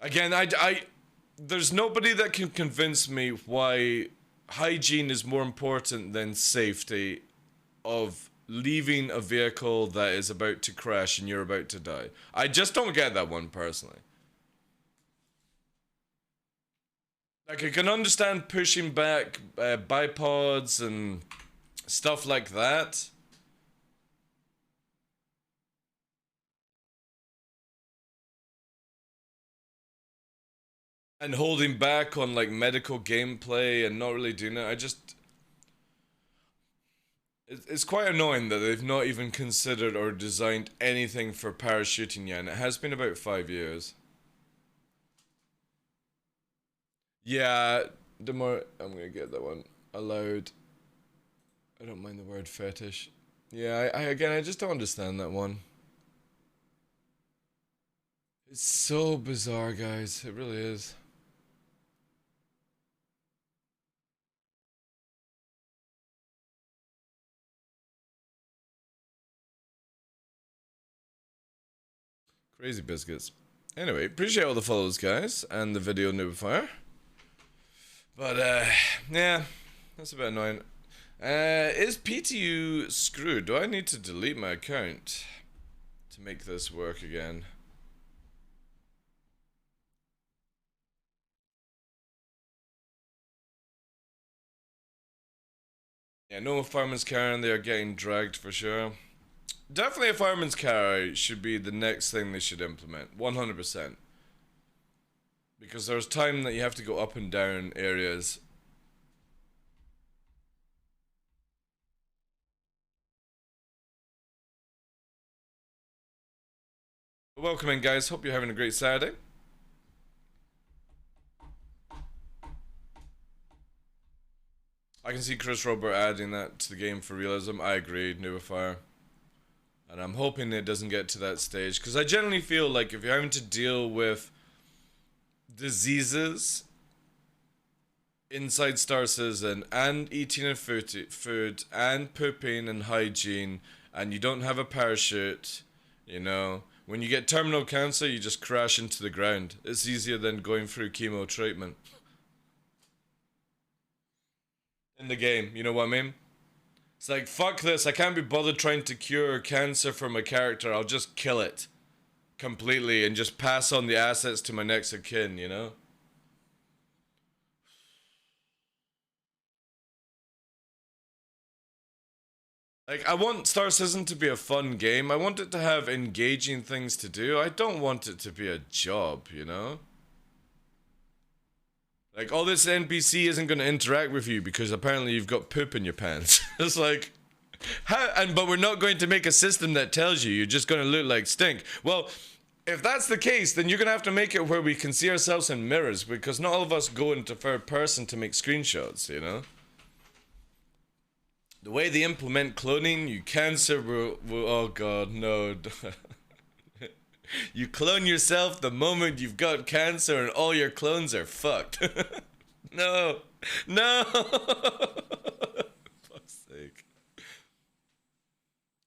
again, there's nobody that can convince me why hygiene is more important than safety of leaving a vehicle that is about to crash and you're about to die. I just don't get that one personally. Like, I can understand pushing back bipods and stuff like that. And holding back on, like, medical gameplay and not really doing it. It's quite annoying that they've not even considered or designed anything for parachuting yet, and it has been about 5 years. Yeah, the more... I'm gonna get that one. Allowed. I don't mind the word fetish. Yeah, I just don't understand that one. It's so bizarre, guys. It really is. Crazy biscuits. Anyway, appreciate all the follows, guys, and the video notifier. But, yeah, that's a bit annoying. Is PTU screwed? Do I need to delete my account to make this work again? Yeah, no fireman's car, and they are getting dragged for sure. Definitely a fireman's car should be the next thing they should implement. 100%. Because there's time that you have to go up and down areas. Welcome in, guys. Hope you're having a great Saturday. I can see Chris Robert adding that to the game for realism. I agree, Nubifier. And I'm hoping it doesn't get to that stage. Because I generally feel like if you're having to deal with diseases inside Star Citizen and eating a food and pooping and hygiene and you don't have a parachute, you know, when you get terminal cancer, you just crash into the ground. It's easier than going through chemo treatment. In the game, you know what I mean? It's like, fuck this, I can't be bothered trying to cure cancer for my character, I'll just kill it completely and just pass on the assets to my next of kin, you know? Like, I want Star Citizen to be a fun game, I want it to have engaging things to do, I don't want it to be a job, you know? Like, oh, this NPC isn't going to interact with you because apparently you've got poop in your pants. It's like, how? But we're not going to make a system that tells you you're just going to look like stink. Well, if that's the case, then you're going to have to make it where we can see ourselves in mirrors because not all of us go into third person to make screenshots, you know? The way they implement cloning, you cancer will oh god, no. You clone yourself the moment you've got cancer and all your clones are fucked. No. No. Fuck's sake.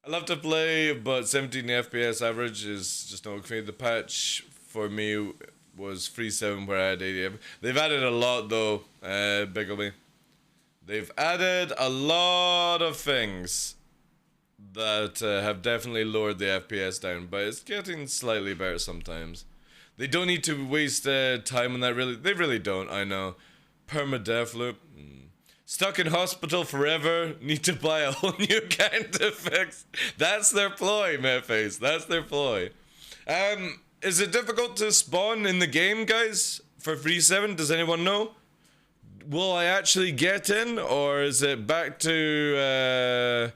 I love to play, but 17 FPS average is just not okay. The patch for me was 3.7 where I had 80. They've added a lot though, Biggleby. They've added a lot of things that have definitely lowered the FPS down, but it's getting slightly better sometimes. They don't need to waste time on that, really. They really don't, I know. Permadeath loop. Stuck in hospital forever, need to buy a whole new kind to fix. That's their ploy, Mayface. That's their ploy. Is it difficult to spawn in the game, guys? for Free 7? Does anyone know? Will I actually get in, or is it back to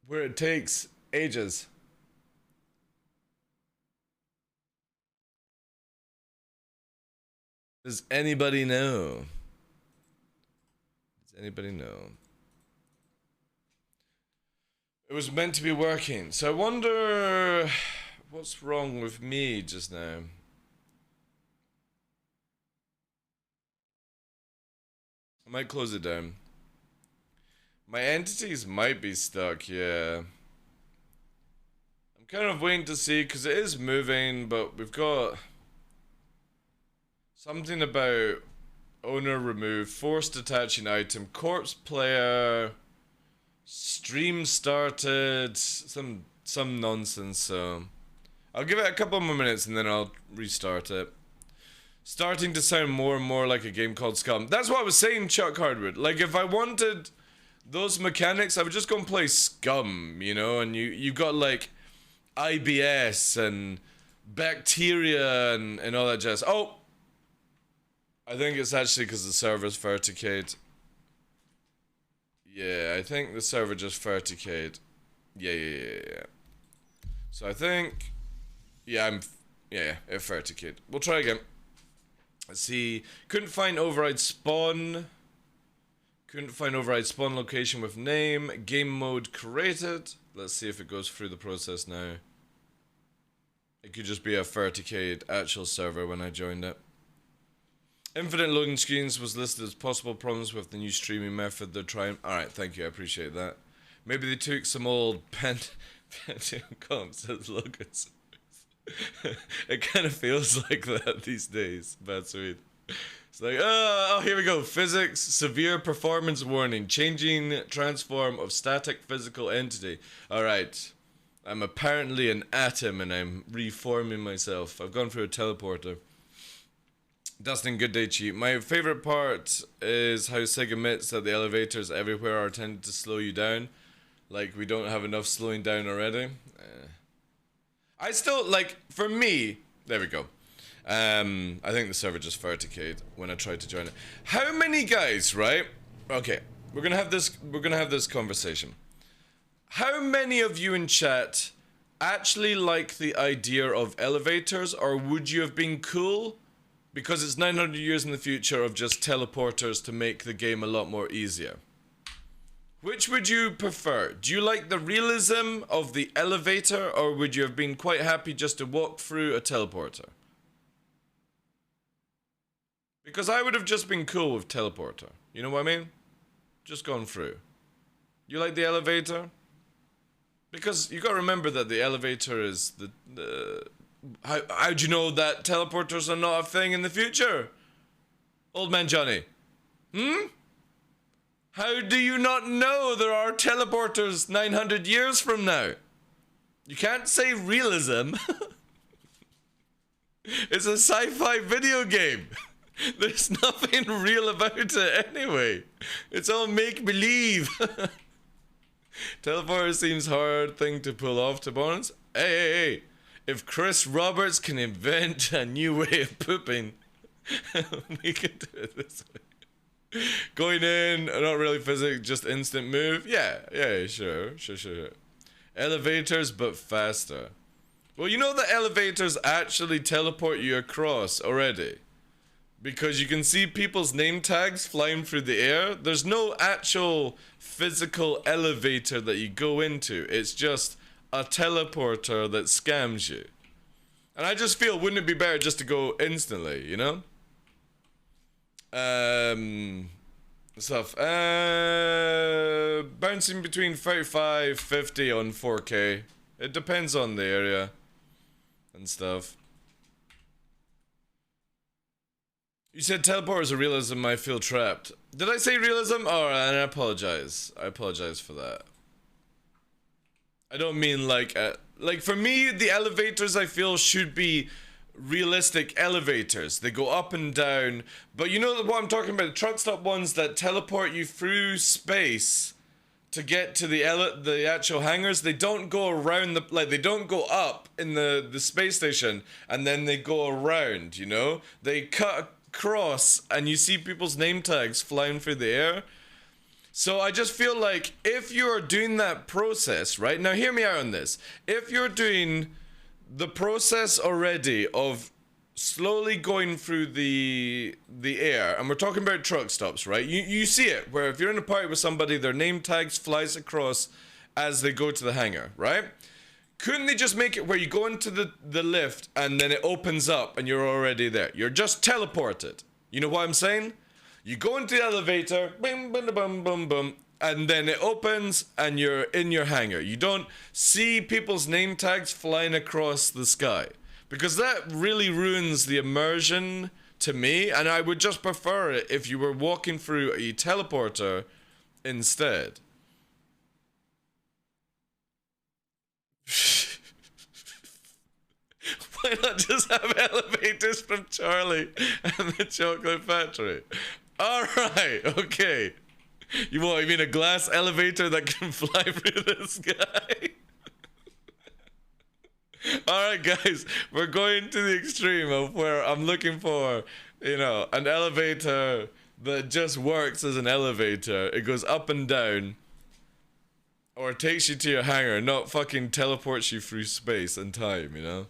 where it takes ages? Does anybody know? Does anybody know? It was meant to be working, so I wonder what's wrong with me just now. I might close it down. My entities might be stuck, yeah. I'm kind of waiting to see, because it is moving, but we've got something about owner removed, forced attaching item, corpse player, stream started, some nonsense, so I'll give it a couple more minutes and then I'll restart it. Starting to sound more and more like a game called Scum. That's what I was saying, Chuck Hardwood. Like, if I wanted those mechanics, I would just go and play Scum, you know? And you got, like, IBS and bacteria and all that jazz. Oh! I think it's actually because the server's verticate. Yeah, I think the server just verticate. Yeah. So I think... Yeah, it verticate. We'll try again. Let's see. Couldn't find override spawn. Couldn't find override spawn location with name. Game mode created. Let's see if it goes through the process now. It could just be a verticate actual server when I joined it. Infinite loading screens was listed as possible problems with the new streaming method they're trying. Alright, thank you, I appreciate that. Maybe they took some old Pentium comps as logos. It kind of feels like that these days. Bad sweet. It's like, oh, here we go. Physics, severe performance warning. Changing transform of static physical entity. Alright. I'm apparently an atom and I'm reforming myself. I've gone through a teleporter. Dustin, good day, cheat. My favorite part is how Sig admits that the elevators everywhere are tending to slow you down. Like, we don't have enough slowing down already. I still, like, for me, there we go. I think the server just verticate when I tried to join it. How many guys, right? Okay, we're gonna have this conversation. How many of you in chat actually like the idea of elevators, or would you have been cool? Because it's 900 years in the future of just teleporters to make the game a lot more easier. Which would you prefer? Do you like the realism of the elevator, or would you have been quite happy just to walk through a teleporter? Because I would have just been cool with teleporter. You know what I mean? Just gone through. You like the elevator? Because you gotta remember that the elevator is the how'd you know that teleporters are not a thing in the future? Old man Johnny. How do you not know there are teleporters 900 years from now? You can't say realism. It's a sci-fi video game. There's nothing real about it anyway. It's all make-believe. Teleporter seems hard thing to pull off, to be honest. Hey. If Chris Roberts can invent a new way of pooping, we can do it this way. Going in, not really physics, just instant move. Yeah, sure. Elevators, but faster. Well, you know the elevators actually teleport you across already. Because you can see people's name tags flying through the air. There's no actual physical elevator that you go into. It's just a teleporter that scams you. And I just feel, wouldn't it be better just to go instantly, you know? Stuff. Bouncing between 35, 50 on 4K. It depends on the area and stuff. You said teleporters are realism, I feel trapped. Did I say realism? Oh, and I apologize. I apologize for that. I don't mean like for me, the elevators I feel should be realistic elevators. They go up and down. But you know what I'm talking about? The truck stop ones that teleport you through space to get to the actual hangars. They don't go around they don't go up in the space station and then they go around, you know? They cut across and you see people's name tags flying through the air. So I just feel like if you're doing that process, right? Now hear me out on this. If you're doing the process already of slowly going through the air, and we're talking about truck stops, right? You see it, where if you're in a party with somebody, their name tags flies across as they go to the hangar, right? Couldn't they just make it where you go into the lift and then it opens up and you're already there? You're just teleported. You know what I'm saying? You go into the elevator, boom, boom, boom, boom, boom, and then it opens and you're in your hangar. You don't see people's name tags flying across the sky. Because that really ruins the immersion to me, and I would just prefer it if you were walking through a teleporter instead. Why not just have elevators from Charlie and the Chocolate Factory? Alright, okay. You mean a glass elevator that can fly through the sky? Alright guys, we're going to the extreme of where I'm looking for, you know, an elevator that just works as an elevator. It goes up and down, or it takes you to your hangar, not fucking teleports you through space and time, you know?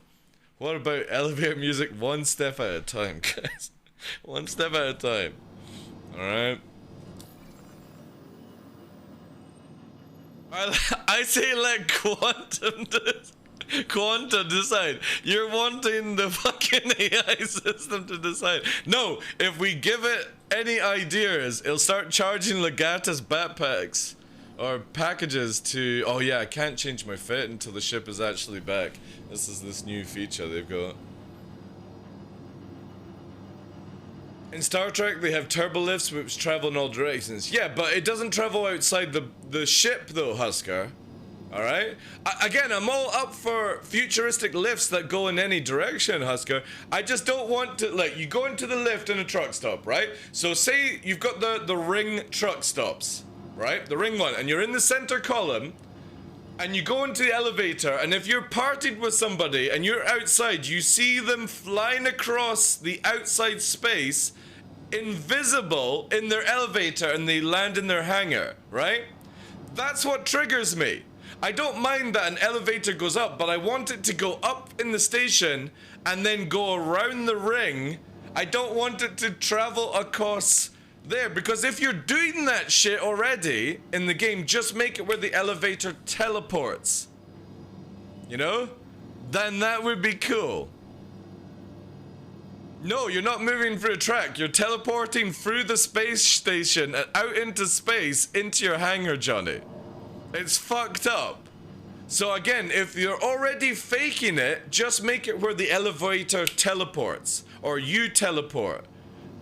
What about elevator music one step at a time, guys? One step at a time. Alright? I say let Quantum decide. You're wanting the fucking AI system to decide. No, if we give it any ideas, it'll start charging Legatus backpacks or packages to... Oh yeah, I can't change my fit until the ship is actually back. This is this new feature they've got. In Star Trek, they have turbo lifts which travel in all directions. Yeah, but it doesn't travel outside the ship though, Husker. Alright? Again, I'm all up for futuristic lifts that go in any direction, Husker. I just don't want to, like, you go into the lift in a truck stop, right? So say you've got the ring truck stops, right? The ring one, and you're in the center column, and you go into the elevator, and if you're partied with somebody and you're outside, you see them flying across the outside space, invisible in their elevator, and they land in their hangar, right? That's what triggers me. I don't mind that an elevator goes up, but I want it to go up in the station and then go around the ring. I don't want it to travel across there, because if you're doing that shit already in the game, just make it where the elevator teleports. You know? Then that would be cool. No, you're not moving through a track. You're teleporting through the space station and out into space into your hangar, Johnny. It's fucked up. So again, if you're already faking it, just make it where the elevator teleports, or you teleport,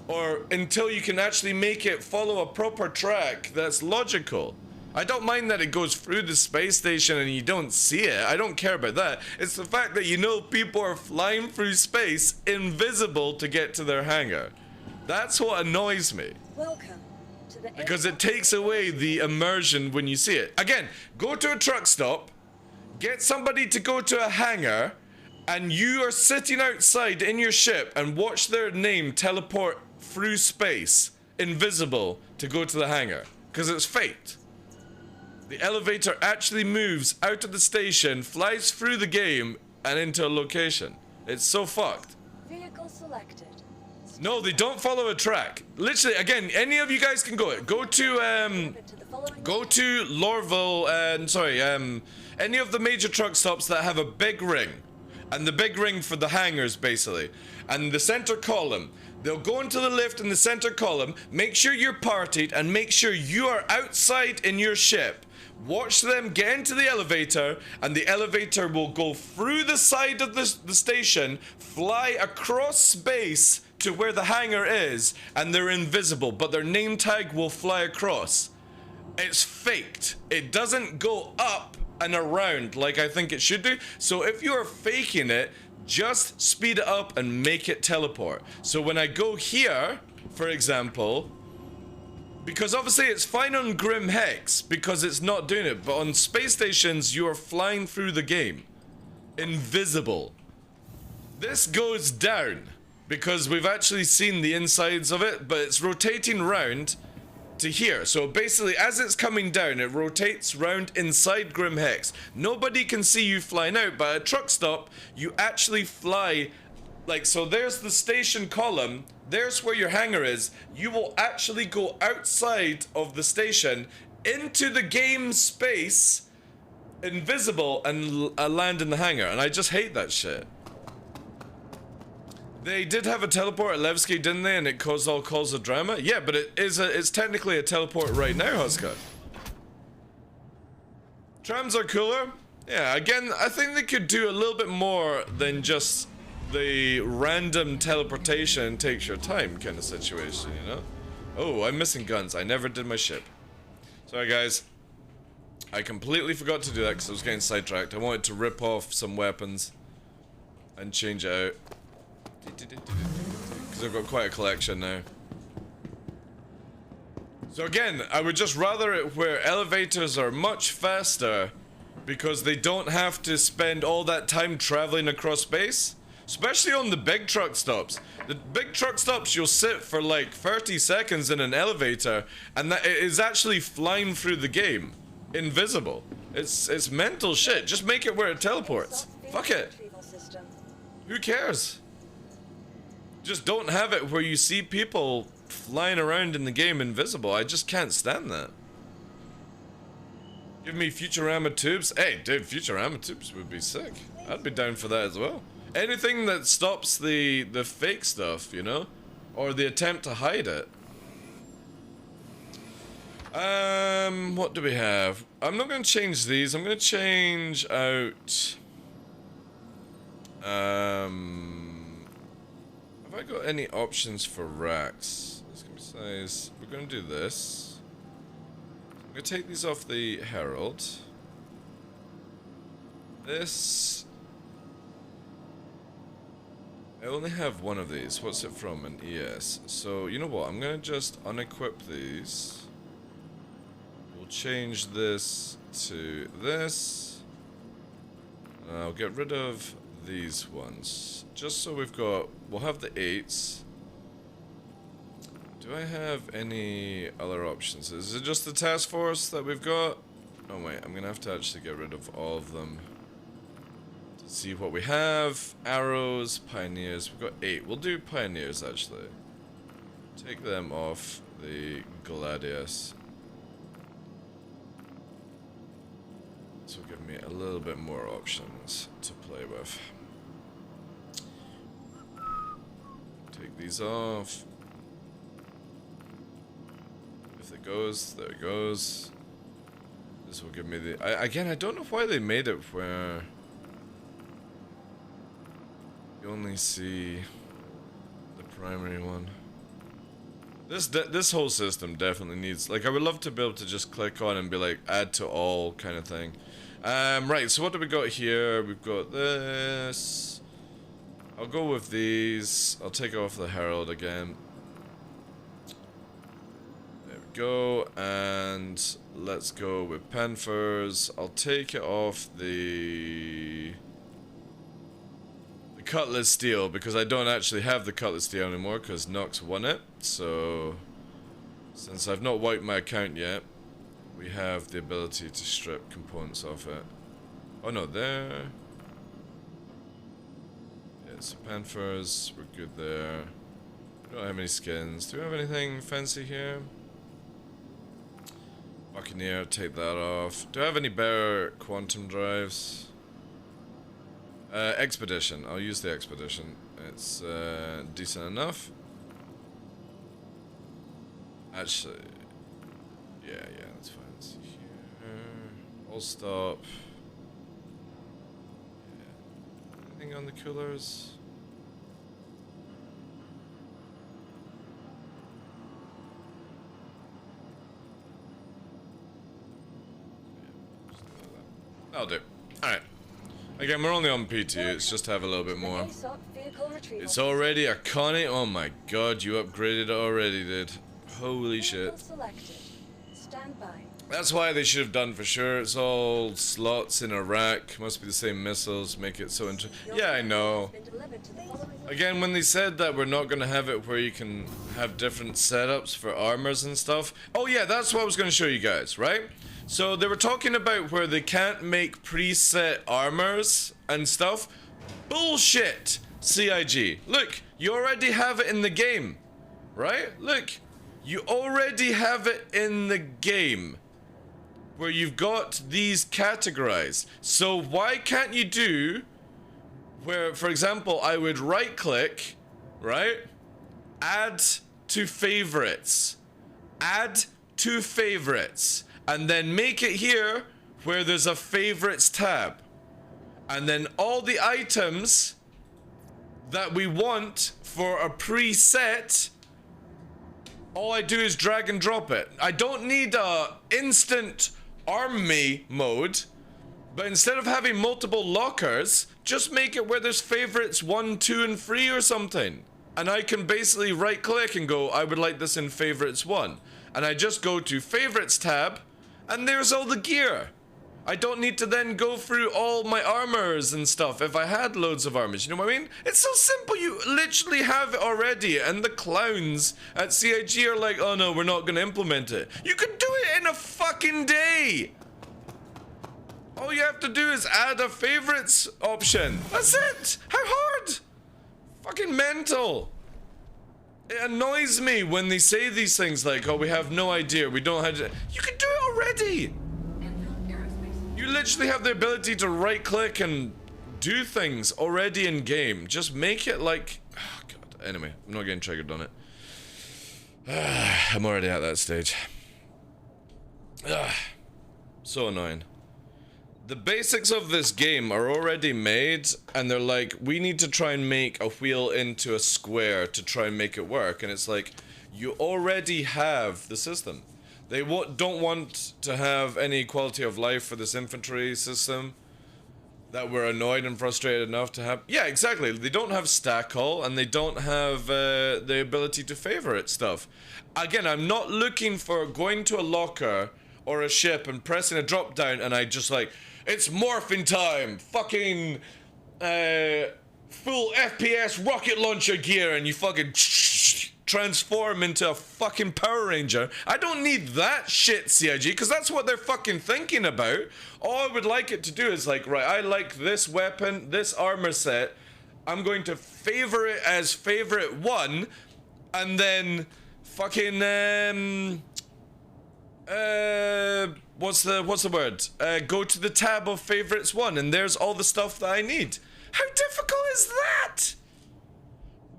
or until you can actually make it follow a proper track that's logical. I don't mind that it goes through the space station and you don't see it. I don't care about that. It's the fact that you know people are flying through space invisible to get to their hangar. That's what annoys me. Welcome. Because it takes away the immersion when you see it. Again, go to a truck stop, get somebody to go to a hangar, and you are sitting outside in your ship and watch their name teleport through space, invisible, to go to the hangar. Because it's faked. The elevator actually moves out of the station, flies through the game, and into a location. It's so fucked. Vehicle selected. No, they don't follow a track. Literally, again, any of you guys can go. Go to Lorville and any of the major truck stops that have a big ring. And the big ring for the hangars, basically. And the center column. They'll go into the lift in the center column, make sure you're partied, and make sure you are outside in your ship. Watch them get into the elevator, and the elevator will go through the side of the station, fly across space to where the hangar is, and they're invisible, but their name tag will fly across. It's faked. It doesn't go up and around like I think it should do. So if you are faking it, just speed it up and make it teleport. So when I go here, for example, Because obviously it's fine on Grim Hex because it's not doing it, but on space stations you are flying through the game. Invisible. This goes down because we've actually seen the insides of it, but it's rotating round to here. So basically as it's coming down, it rotates round inside Grim Hex. Nobody can see you flying out, but at a truck stop, you actually fly. Like, so there's the station column, there's where your hangar is. You will actually go outside of the station into the game space, invisible, and land in the hangar. And I just hate that shit. They did have a teleport at Levski, didn't they? And it caused all calls of drama? Yeah, but it's technically a teleport right now, Huska. Trams are cooler. Yeah, again, I think they could do a little bit more than just the random teleportation takes your time kind of situation, you know? Oh, I'm missing guns. I never did my ship. Sorry, guys. I completely forgot to do that because I was getting sidetracked. I wanted to rip off some weapons and change it out. Because I've got quite a collection now. So again, I would just rather it where elevators are much faster because they don't have to spend all that time traveling across space. Especially on the big truck stops. The big truck stops, you'll sit for like 30 seconds in an elevator and that it is actually flying through the game. Invisible. It's mental shit. Just make it where it teleports. Fuck it. Who cares? Just don't have it where you see people flying around in the game invisible. I just can't stand that. Give me Futurama tubes. Hey, dude, Futurama tubes would be sick. I'd be down for that as well. Anything that stops the fake stuff, you know? Or the attempt to hide it. What do we have? I'm not going to change these. I'm going to change out... have I got any options for racks? Let's give me size. We're going to do this. I'm going to take these off the Herald. This... I only have one of these. What's it from? An ES. So, you know what? I'm going to just unequip these. We'll change this to this. And I'll get rid of these ones. Just so we've got... We'll have the 8s. Do I have any other options? Is it just the task force that we've got? Oh wait, I'm going to have to actually get rid of all of them. See what we have. Arrows, pioneers. We've got 8. We'll do pioneers actually. Take them off the Gladius. This will give me a little bit more options to play with. Take these off. If it goes, there it goes. This will give me the... Again, I don't know why they made it where... You only see the primary one. This whole system definitely needs, like, I would love to be able to just click on and be like add to all kind of thing. Right, so what do we got here? We've got this. I'll go with these. I'll take off the Herald again. There we go, and let's go with Panthers. I'll take it off the Cutlass Steel, because I don't actually have the Cutlass Steel anymore, because Nox won it. So, since I've not wiped my account yet, we have the ability to strip components off it. Oh no, there. Yeah, so Panthers, we're good there. We don't have any skins. Do we have anything fancy here? Buccaneer, take that off. Do I have any better quantum drives? Expedition. I'll use the Expedition. It's decent enough. Actually, yeah, that's fine. Let's see here. I'll stop. Yeah. Anything on the coolers? Yeah, just do that. That'll do. Alright. Again, we're only on PT, it's just to have a little bit more. It's already a Connie? Oh my god, you upgraded it already, dude. Holy shit. Selected. Stand by. That's why they should have done for sure. It's all slots in a rack. Must be the same missiles. Make it so yeah, I know. Again, when they said that we're not going to have it where you can have different setups for armors and stuff. Oh yeah, that's what I was going to show you guys, right? So they were talking about where they can't make preset armors and stuff. Bullshit, CIG. Look, you already have it in the game, right? Look, you already have it in the game where you've got these categorized. So why can't you do where, for example, I would right click, right? Add to favorites. Add to favorites. And then make it here where there's a favorites tab. And then all the items that we want for a preset, all I do is drag and drop it. I don't need a instant army mode, but instead of having multiple lockers, just make it where there's favorites 1, 2, and 3 or something. And I can basically right click and go, I would like this in favorites 1. And I just go to favorites tab, and there's all the gear. I don't need to then go through all my armors and stuff if I had loads of armors, you know what I mean? It's so simple, you literally have it already, and the clowns at CIG are like, oh no, we're not gonna implement it. You could do it in a fucking day! All you have to do is add a favorites option. That's it! How hard? Fucking mental. It annoys me when they say these things like, oh, we have no idea, we don't have to. You can do it already! You literally have the ability to right click and do things already in game. Just make it like, oh god. Anyway, I'm not getting triggered on it. I'm already at that stage. So annoying. The basics of this game are already made, and they're like, we need to try and make a wheel into a square to try and make it work. And it's like, you already have the system. They don't want to have any quality of life for this infantry system that we're annoyed and frustrated enough to have. Yeah, exactly. They don't have stack haul, and they don't have the ability to favorite stuff. Again, I'm not looking for going to a locker or a ship and pressing a drop down and I just like, it's morphin time, fucking full FPS rocket launcher gear, and you fucking transform into a fucking Power Ranger. I don't need that shit, CIG, because that's what they're fucking thinking about. All I would like it to do is like, right, I like this weapon, this armor set, I'm going to favor it as favorite 1, and then fucking what's the word? Go to the tab of favorites 1, and there's all the stuff that I need. How difficult is that?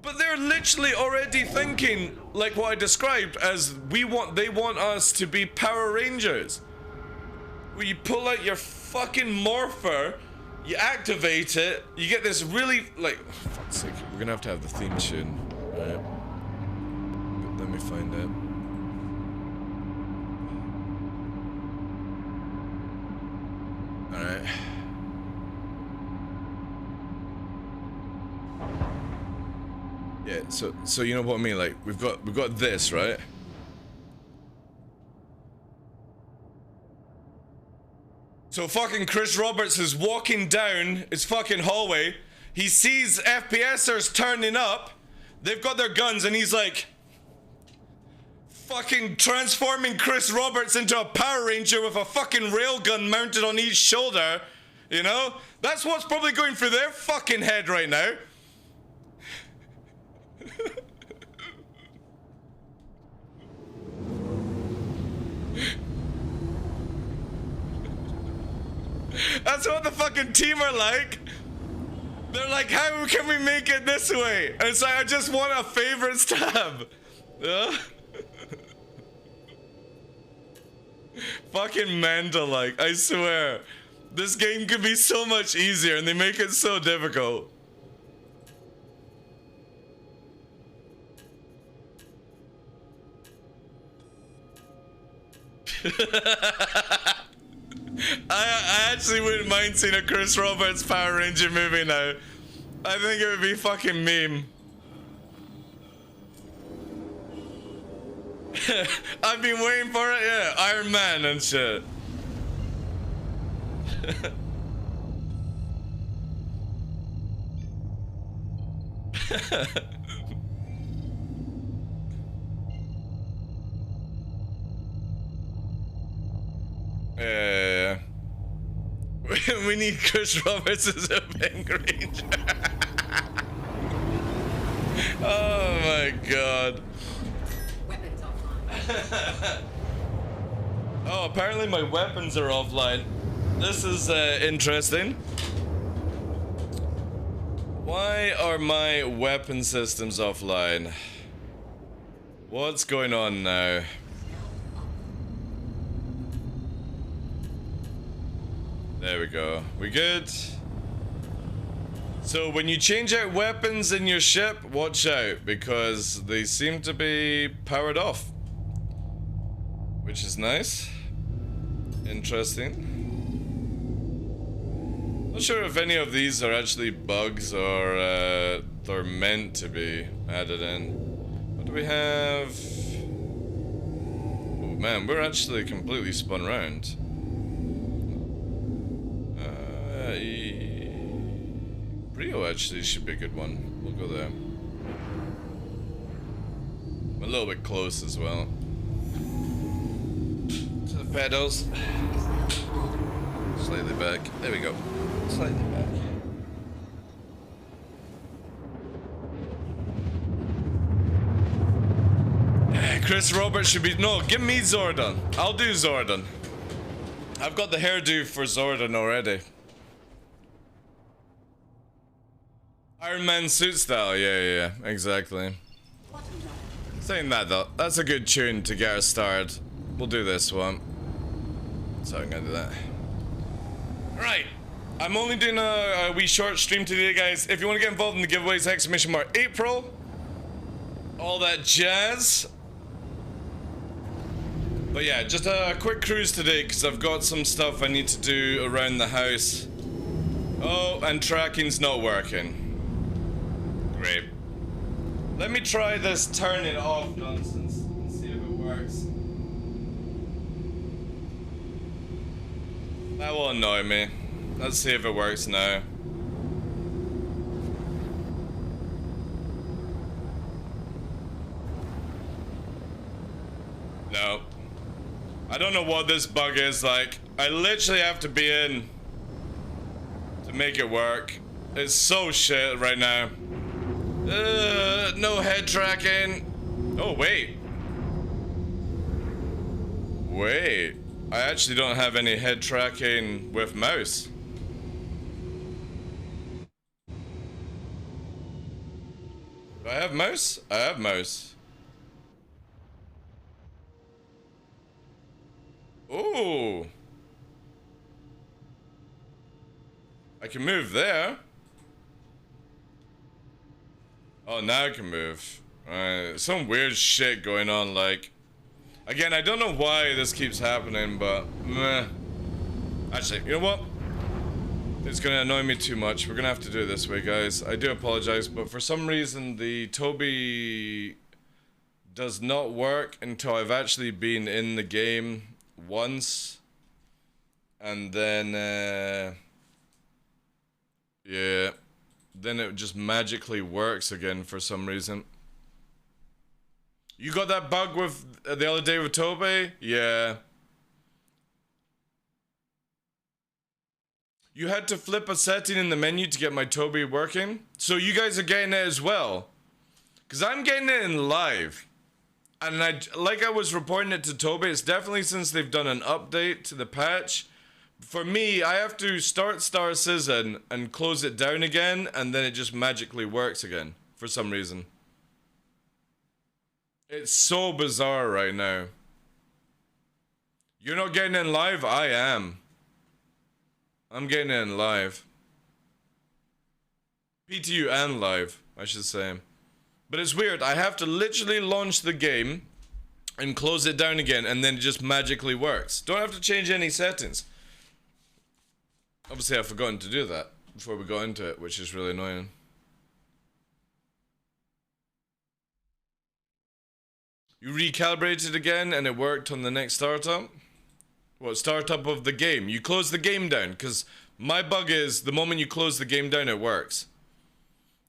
But they're literally already thinking like what I described as they want us to be Power Rangers. Where you pull out your fucking morpher, you activate it, you get this really like, for fuck's sake, we're gonna have to have the theme tune, right? But let me find it. Alright. Yeah, so you know what I mean, like we've got this, right? So fucking Chris Roberts is walking down his fucking hallway. He sees FPSers turning up. They've got their guns and he's like fucking transforming Chris Roberts into a Power Ranger with a fucking railgun mounted on each shoulder. You know? That's what's probably going through their fucking head right now. That's what the fucking team are like. They're like, how can we make it this way? And it's like, I just want a favorites tab. Fucking mental, like, I swear. This game could be so much easier and they make it so difficult. I actually wouldn't mind seeing a Chris Roberts Power Ranger movie now. I think it would be fucking meme. I've been waiting for it, yeah. Iron Man and shit. We need Chris Roberts as a Pink Ranger. Oh my god. Weapons offline. Oh, apparently my weapons are offline. This is interesting. Why are my weapon systems offline? What's going on now? There we go. We good? So when you change out weapons in your ship, watch out, because they seem to be powered off. Which is nice. Interesting. Not sure if any of these are actually bugs or they're meant to be added in. What do we have? Oh man, we're actually completely spun round. Brio actually should be a good one. We'll go there. I'm a little bit close as well. To the pedals. Slightly back. There we go. Slightly back. Chris Roberts should be... No, give me Zordon. I'll do Zordon. I've got the hairdo for Zordon already. Iron Man suit style, yeah, exactly. Saying that though, that's a good tune to get us started. We'll do this one. So I'm gonna do that. Right, I'm only doing a wee short stream today, guys. If you want to get involved in the giveaways, !April. All that jazz. But yeah, just a quick cruise today because I've got some stuff I need to do around the house. Oh, and tracking's not working. Great. Let me try this turn it off nonsense and see if it works. That will annoy me. Let's see if it works now. No. I don't know what this bug is like. I literally have to be in to make it work. It's so shit right now. No head tracking. Oh, wait. Wait. I actually don't have any head tracking with mouse. Do I have mouse? I have mouse. Ooh. I can move there. Oh, now I can move. Some weird shit going on, like... Again, I don't know why this keeps happening, but... Meh. Actually, you know what? It's gonna annoy me too much. We're gonna have to do it this way, guys. I do apologize, but for some reason, the Toby does not work until I've actually been in the game once. And then, yeah. Then it just magically works again for some reason. You got that bug with the other day with Toby? Yeah. You had to flip a setting in the menu to get my Toby working? So you guys are getting it as well? Because I'm getting it in live. And like I was reporting it to Toby, it's definitely since they've done an update to the patch. For me, I have to start Star Citizen and close it down again, and then it just magically works again, for some reason. It's so bizarre right now. You're not getting in live? I am. I'm getting in live. PTU and live, I should say. But it's weird, I have to literally launch the game and close it down again, and then it just magically works. Don't have to change any settings. Obviously, I've forgotten to do that before we got into it, which is really annoying. You recalibrated again and it worked on the next startup? What, startup of the game? You close the game down, because my bug is the moment you close the game down it works.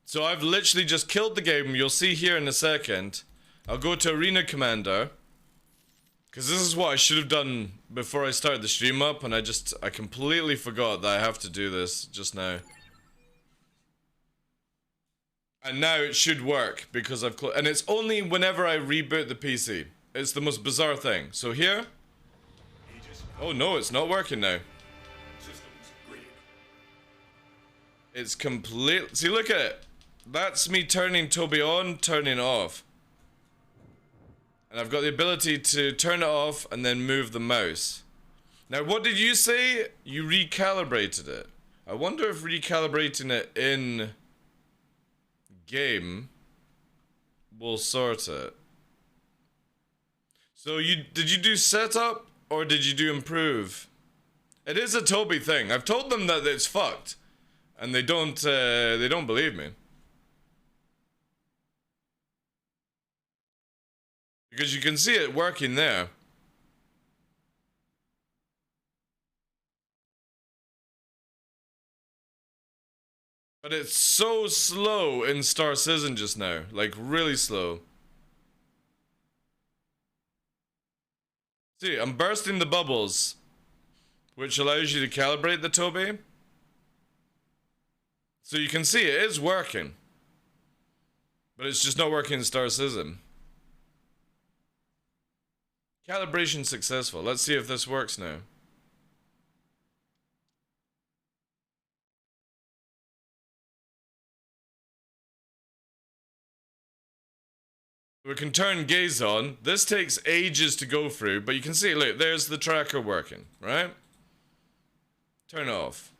So I've literally just killed the game. You'll see here in a second. I'll go to Arena Commander, because this is what I should have done before I started the stream up, and I completely forgot that I have to do this just now. And now it should work because I've and it's only whenever I reboot the PC. It's the most bizarre thing. So here. Oh no, it's not working now. It's complete. See, look at it. That's me turning Toby on, turning off. And I've got the ability to turn it off and then move the mouse. Now, what did you say? You recalibrated it. I wonder if recalibrating it in game will sort it. So did you do setup or did you do improve? It is a Toby thing. I've told them that it's fucked, and they don't believe me. Because you can see it working there. But it's so slow in Star Citizen just now. Like, really slow. See, I'm bursting the bubbles, which allows you to calibrate the Toby. So you can see it is working. But it's just not working in Star Citizen. Calibration successful. Let's see if this works now. We can turn gaze on. This takes ages to go through, but you can see, look, there's the tracker working, right? Turn it off.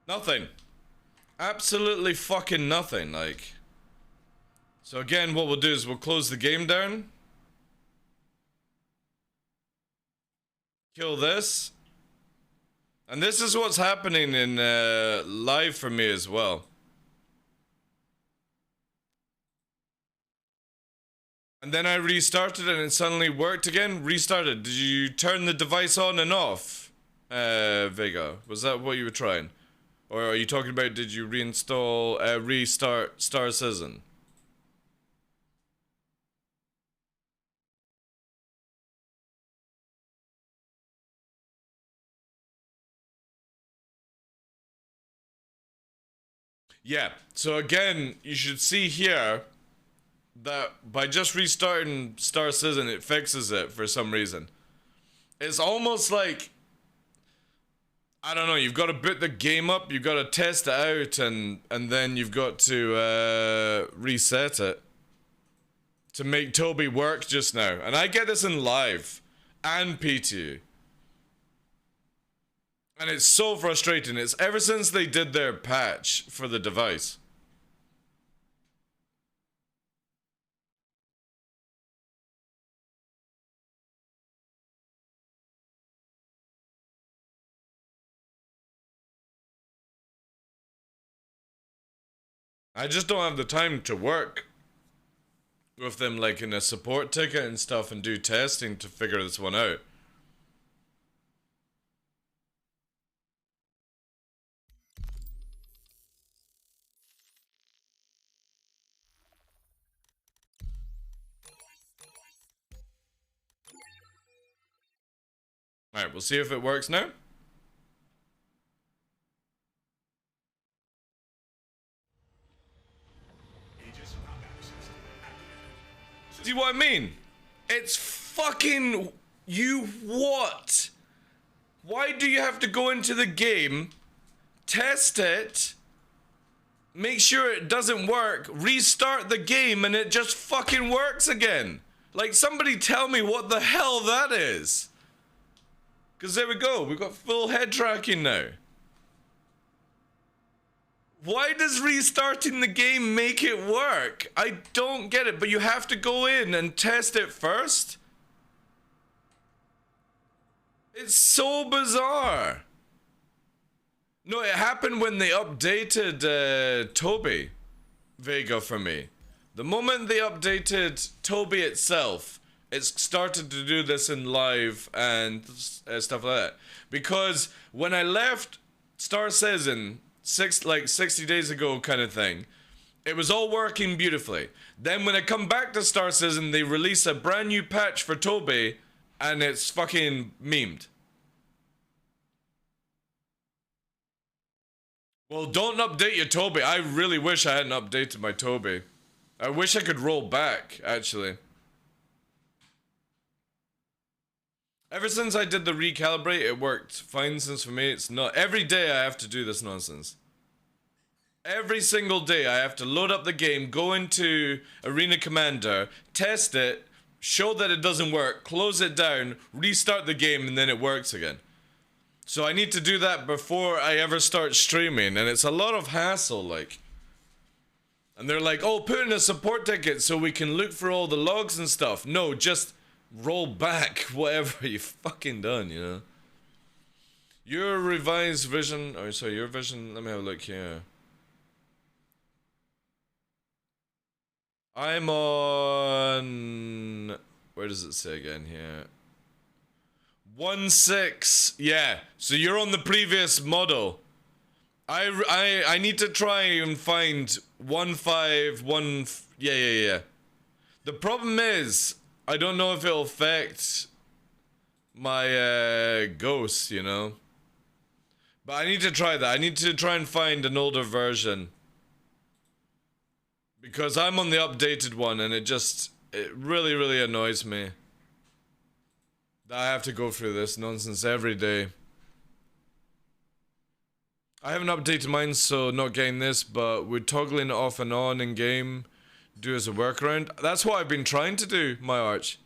Nothing. Absolutely fucking nothing, like. So again, what we'll do is we'll close the game down. Kill this. And this is what's happening in live for me as well. And then I restarted and it suddenly worked again. Restarted. Did you turn the device on and off, Vega? Was that what you were trying? Or are you talking about did you reinstall, restart Star Citizen? Yeah, so again, you should see here that by just restarting Star Citizen, it fixes it for some reason. It's almost like, I don't know, you've got to boot the game up, you've got to test it out, and then you've got to reset it to make Toby work just now. And I get this in live and PTU. And it's so frustrating. It's ever since they did their patch for the device. I just don't have the time to work with them like in a support ticket and stuff and do testing to figure this one out. Alright, we'll see if it works now. See what I mean? It's fucking... You what? Why do you have to go into the game, test it, make sure it doesn't work, restart the game, and it just fucking works again? Like, somebody tell me what the hell that is. Because there we go, we've got full head tracking now. Why does restarting the game make it work? I don't get it, but you have to go in and test it first? It's so bizarre. No, it happened when they updated Toby. Vega for me. The moment they updated Toby itself, it's started to do this in live and stuff like that. Because when I left Star Citizen 60 days ago kind of thing, it was all working beautifully. Then when I come back to Star Citizen, they release a brand new patch for Toby, and it's fucking memed. Well, don't update your Toby. I really wish I hadn't updated my Toby. I wish I could roll back, actually. Ever since I did the recalibrate, it worked fine. Since for me, it's not. Every day I have to do this nonsense. Every single day I have to load up the game, go into Arena Commander, test it, show that it doesn't work, close it down, restart the game, and then it works again. So I need to do that before I ever start streaming, and it's a lot of hassle, like. And they're like, oh, put in a support ticket so we can look for all the logs and stuff. No, just roll back whatever you've fucking done, you know. Your revised vision, oh sorry, your vision, let me have a look here. I'm on, where does it say again here? 1.6, yeah. So you're on the previous model. I need to try and find 1.5, yeah. The problem is, I don't know if it'll affect my ghost, you know. But I need to try that. I need to try and find an older version. Because I'm on the updated one and it really, really annoys me that I have to go through this nonsense every day. I haven't updated mine, so not getting this, but we're toggling it off and on in game, do as a workaround. That's what I've been trying to do, my arch.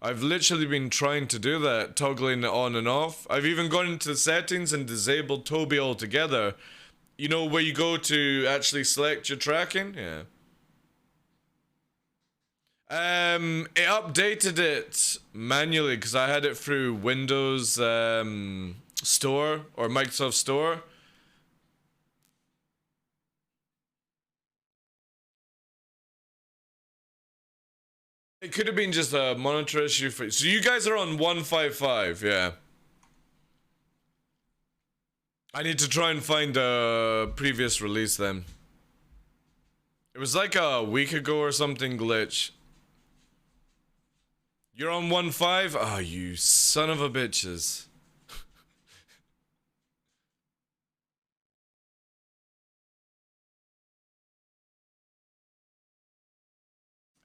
I've literally been trying to do that, toggling it on and off. I've even gone into the settings and disabled Toby altogether. You know, where you go to actually select your tracking? Yeah. It updated it manually because I had it through Windows Store or Microsoft Store. It could have been just a monitor issue for. So you guys are on 1.5.5, yeah. I need to try and find a previous release then. It was like a week ago or something glitch. You're on 1.5? Oh, you son of a bitches.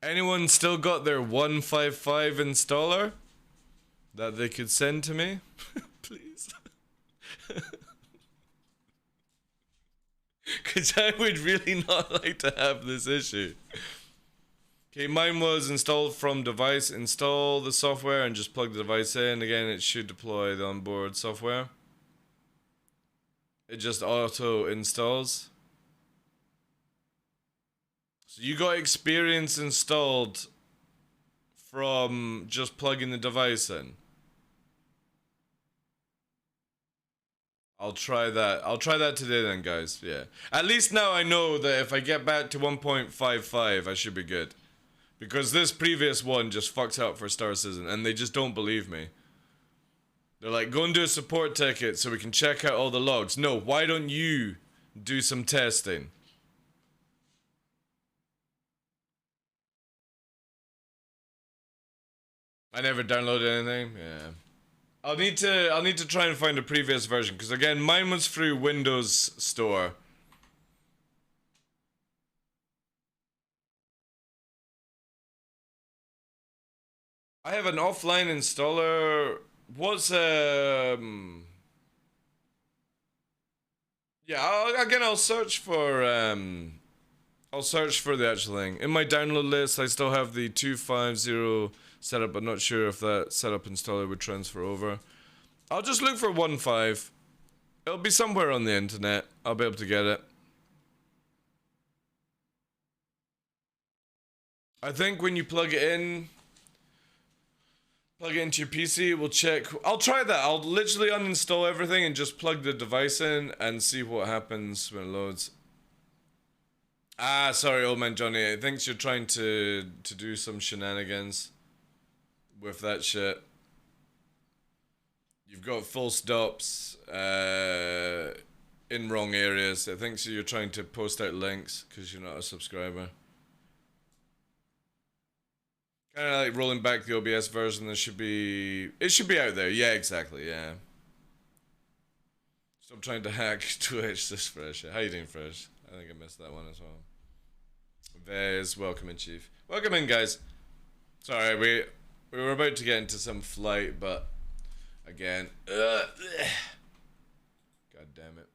Anyone still got their 1.5.5 installer that they could send to me? Please. Because I would really not like to have this issue. Okay, mine was installed from device. Install the software and just plug the device in. Again, it should deploy the onboard software. It just auto installs. So you got experience installed from just plugging the device in. I'll try that. I'll try that today then, guys. Yeah. At least now I know that if I get back to 1.55, I should be good. Because this previous one just fucked up for Star Citizen, and they just don't believe me. They're like, go and do a support ticket so we can check out all the logs. No, why don't you do some testing? I never downloaded anything. Yeah. I'll need to try and find a previous version, because again, mine was through Windows Store. I have an offline installer. What's yeah, I'll search for the actual thing. In my download list, I still have the 250 setup, but not sure if that setup installer would transfer over. I'll just look for 1.5. It'll be somewhere on the internet. I'll be able to get it. I think when you plug it into your PC, we'll check. I'll try that. I'll literally uninstall everything and just plug the device in and see what happens when it loads. Ah, sorry, old man Johnny. I think you're trying to do some shenanigans with that shit. You've got full stops in wrong areas. I think so you're trying to post out links because you're not a subscriber. Kind of like rolling back the OBS version. It should be out there. Yeah, exactly. Yeah. Stop trying to hack Twitch. This Fresh. How you doing, Fresh? I think I missed that one as well. Vez, welcome in, Chief. Welcome in, guys. Sorry, we were about to get into some flight, but again, god damn it.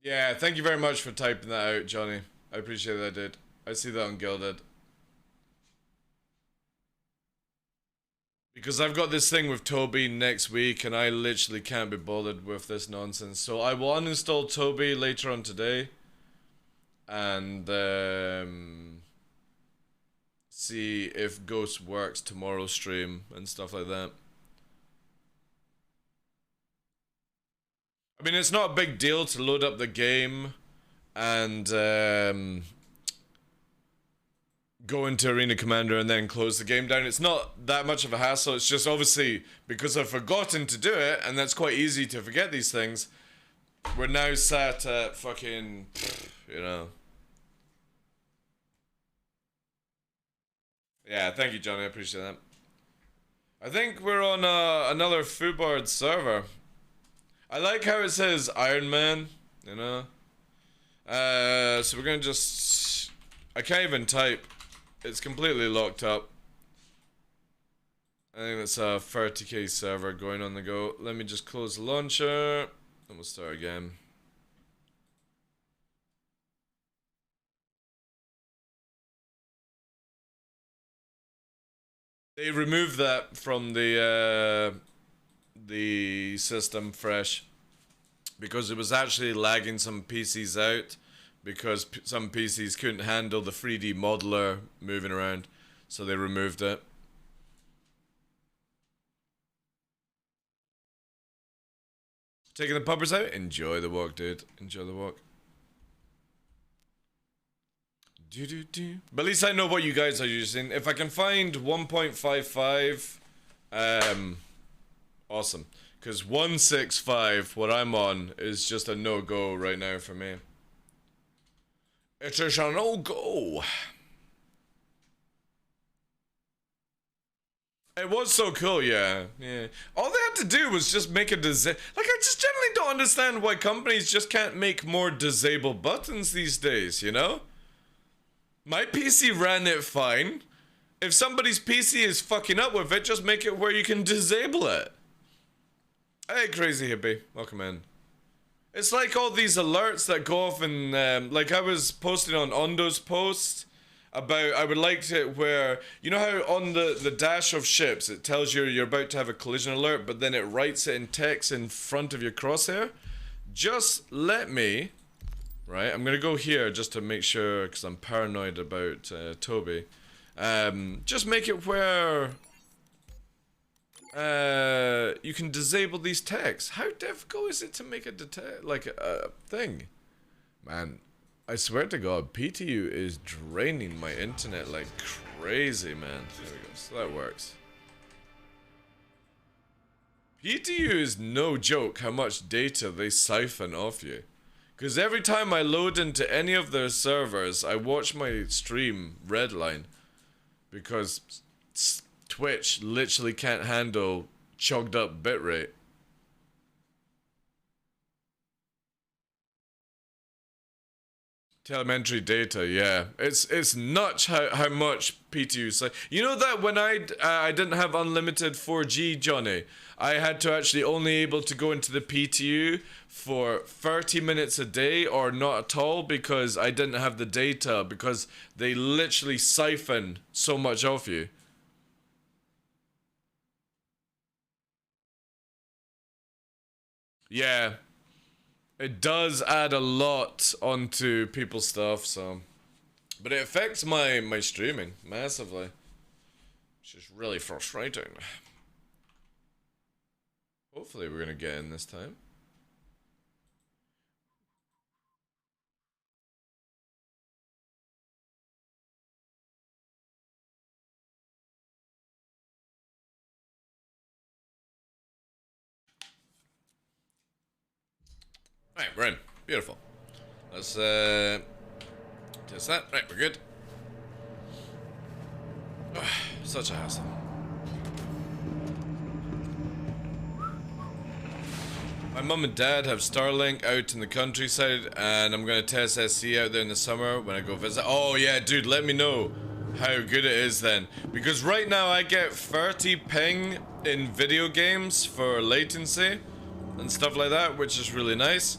Yeah, thank you very much for typing that out, Johnny. I appreciate that, dude. I see that on Gilded. Because I've got this thing with Toby next week, and I literally can't be bothered with this nonsense. So I will uninstall Toby later on today. And see if Ghost works tomorrow's stream and stuff like that. I mean, it's not a big deal to load up the game and go into Arena Commander and then close the game down. It's not that much of a hassle. It's just obviously because I've forgotten to do it, and that's quite easy to forget these things. We're now sat at fucking, you know. Yeah, thank you, Johnny. I appreciate that. I think we're on another Foodboard server. I like how it says Iron Man, you know. So we're gonna just. I can't even type. It's completely locked up. I think that's a 30k server going on the go. Let me just close the launcher, and we'll start again. They removed that from the system fresh because it was actually lagging some PCs out because some PCs couldn't handle the 3D modeler moving around, so they removed it. Taking the puppers out? Enjoy the walk, dude. Enjoy the walk. But at least I know what you guys are using. If I can find 1.55, awesome. Because 165, what I'm on, is just a no-go right now for me. It is a no-go. It was so cool, yeah. All they had to do was just make a like, I just generally don't understand why companies just can't make more disable buttons these days, you know? My PC ran it fine. If somebody's PC is fucking up with it, just make it where you can disable it. Hey, Crazy Hippie. Welcome in. It's like all these alerts that go off and, like I was posting on Ondo's post about, I would like it where, you know how on the dash of ships, it tells you you're about to have a collision alert, but then it writes it in text in front of your crosshair? Just let me... Right, I'm gonna go here just to make sure, because I'm paranoid about Toby. Just make it where you can disable these texts. How difficult is it to make a thing? Man, I swear to God, PTU is draining my internet like crazy, man. There we go, so that works. PTU is no joke how much data they siphon off you. Because every time I load into any of their servers, I watch my stream redline. Because Twitch literally can't handle chugged up bitrate. Telemetry data, yeah. It's nuts how much PTU say. You know that when I didn't have unlimited 4G, Johnny, I had to actually only able to go into the PTU for 30 minutes a day or not at all because I didn't have the data because they literally siphon so much off you. Yeah. It does add a lot onto people's stuff, so... But it affects my streaming massively. Which is really frustrating. Hopefully we're gonna get in this time. Right, we're in. Beautiful. Let's test that. Right, we're good. Such a hassle. My mum and dad have Starlink out in the countryside, and I'm gonna test SC out there in the summer when I go visit. Oh yeah, dude, let me know how good it is then. Because right now I get 30 ping in video games for latency and stuff like that, which is really nice.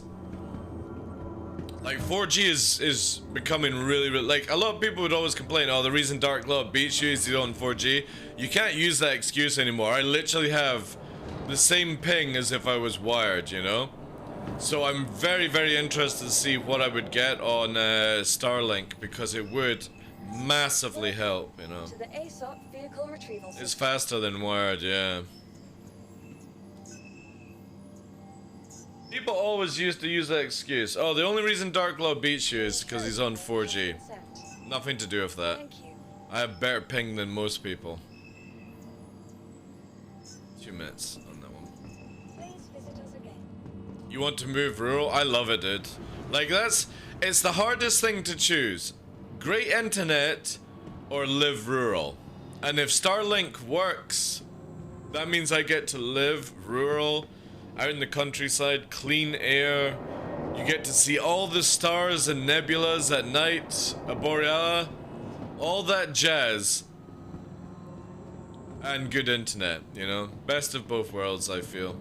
Like 4G is becoming really, like a lot of people would always complain, oh, the reason DarkLaw beats you is you on 4G. You can't use that excuse anymore. I literally have the same ping as if I was wired, you know? So I'm very, very interested to see what I would get on Starlink, because it would massively help, you know? To the ASOC vehicle retrieval system. It's faster than wired, yeah. People always used to use that excuse. Oh, the only reason DarkLaw beats you is because he's on 4G. Nothing to do with that. Thank you. I have better ping than most people. 2 minutes on that one. Please visit us again. You want to move rural? I love it, dude. Like it's the hardest thing to choose. Great internet or live rural. And if Starlink works, that means I get to live rural, out in the countryside, clean air. You get to see all the stars and nebulas at night, Borealis, all that jazz. And good internet, you know? Best of both worlds, I feel.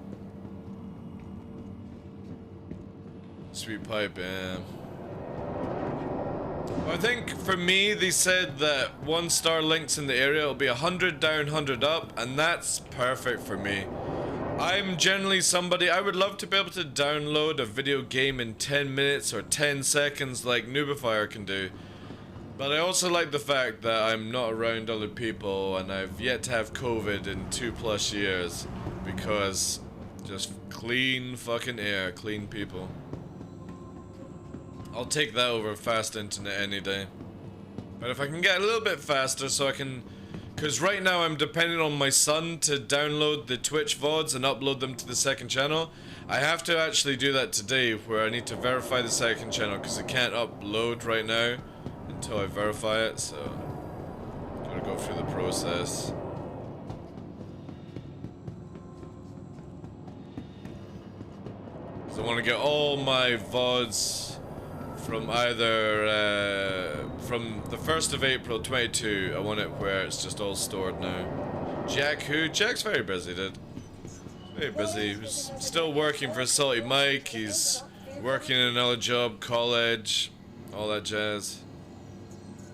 Sweet pipe, yeah. I think for me, they said that 1 Starlink's in the area, it'll be 100 down, 100 up, and that's perfect for me. I'm generally somebody, I would love to be able to download a video game in 10 minutes or 10 seconds like Noobifier can do. But I also like the fact that I'm not around other people and I've yet to have COVID in 2+ years. Because just clean fucking air, clean people. I'll take that over fast internet any day. But if I can get a little bit faster so I can... Because right now I'm dependent on my son to download the Twitch VODs and upload them to the second channel. I have to actually do that today, where I need to verify the second channel because it can't upload right now until I verify it, so gotta go through the process. So I want to get all my VODs from either, from the 1st of April 22, I want it where it's just all stored now. Jack who? Jack's very busy, dude. Very busy. He's still working for Salty Mike, he's working in another job, college, all that jazz.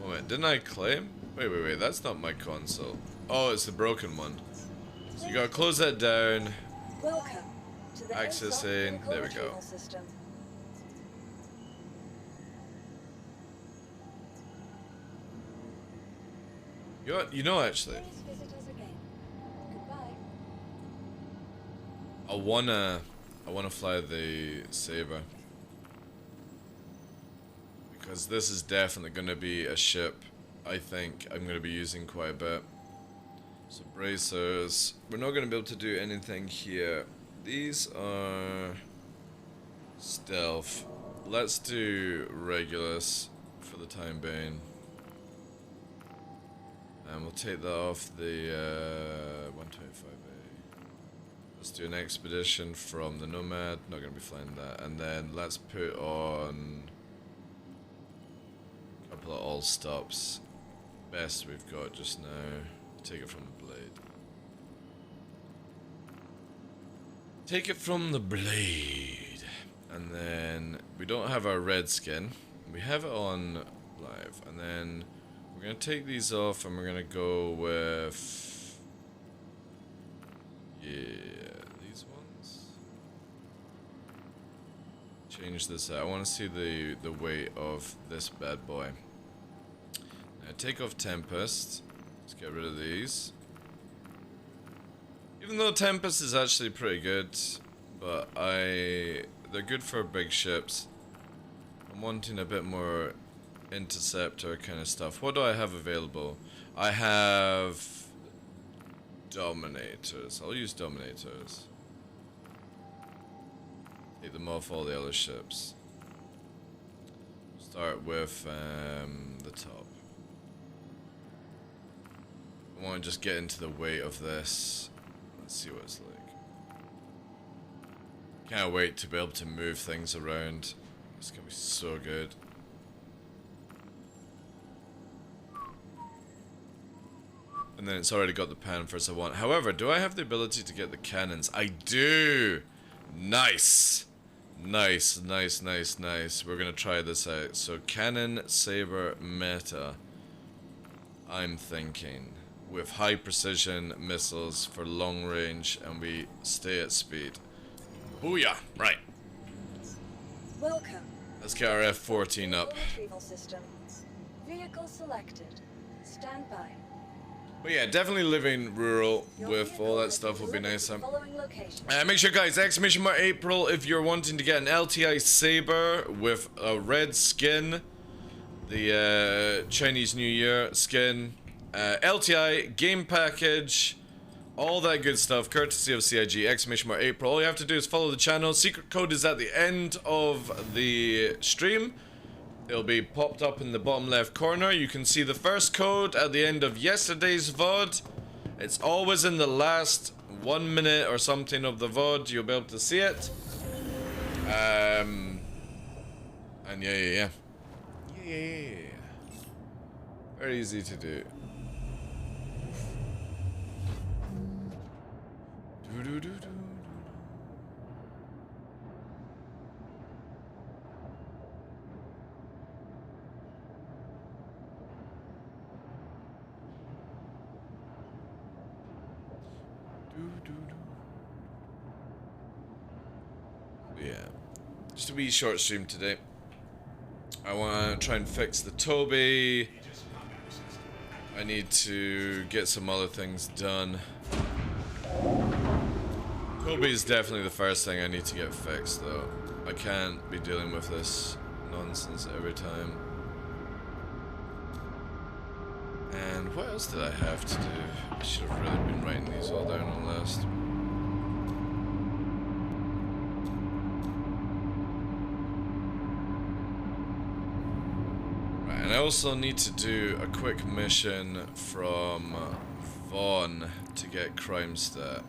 Oh wait, didn't I claim? Wait, that's not my console. Oh, it's the broken one. So you gotta close that down. Welcome to the Accessing, there we go. System. You know actually, Please visit us again. Goodbye. I wanna fly the Saber. Because this is definitely gonna be a ship I think I'm gonna be using quite a bit. So bracers, we're not gonna be able to do anything here. These are stealth. Let's do Regulus for the time being. And we'll take that off the 125A. Let's do an expedition from the Nomad, not going to be flying that. And then let's put on a couple of all stops. Best we've got just now. Take it from the blade. Take it from the blade. And then we don't have our red skin. We have it on live. And then we're going to take these off and we're going to go with, yeah, these ones. Change this out. I want to see the weight of this bad boy. Now take off Tempest. Let's get rid of these. Even though Tempest is actually pretty good, but they're good for big ships. I'm wanting a bit more interceptor kind of stuff. What do I have available? I have Dominators. I'll use Dominators. Take them off all the other ships. Start with the top. I want to just get into the weight of this. Let's see what it's like. Can't wait to be able to move things around. It's gonna be so good. And then it's already got the panthers I want. However, do I have the ability to get the cannons? I do! Nice! Nice, nice, nice, nice. We're gonna try this out. So, cannon, saber, meta. I'm thinking. With high precision missiles for long range, and we stay at speed. Booyah! Right. Welcome. Let's get our F-14 up. Retrieval system. Vehicle selected. Stand by. But yeah, definitely living rural with all that stuff will be nice. Following location. Make sure, guys, exclamation mark April if you're wanting to get an LTI Saber with a red skin, the Chinese New Year skin, LTI game package, all that good stuff, courtesy of CIG, exclamation mark April. All you have to do is follow the channel. Secret code is at the end of the stream. It'll be popped up in the bottom left corner. You can see the first code at the end of yesterday's VOD. It's always in the last 1 minute or something of the VOD. You'll be able to see it. And yeah. Very easy to do. Yeah, just a wee short stream today. I want to try and fix the Toby. I need to get some other things done. Toby is definitely the first thing I need to get fixed, though. I can't be dealing with this nonsense every time. And what else did I have to do? I should have really been writing these all down on the list. Right, and I also need to do a quick mission from Vaughn to get crime stat.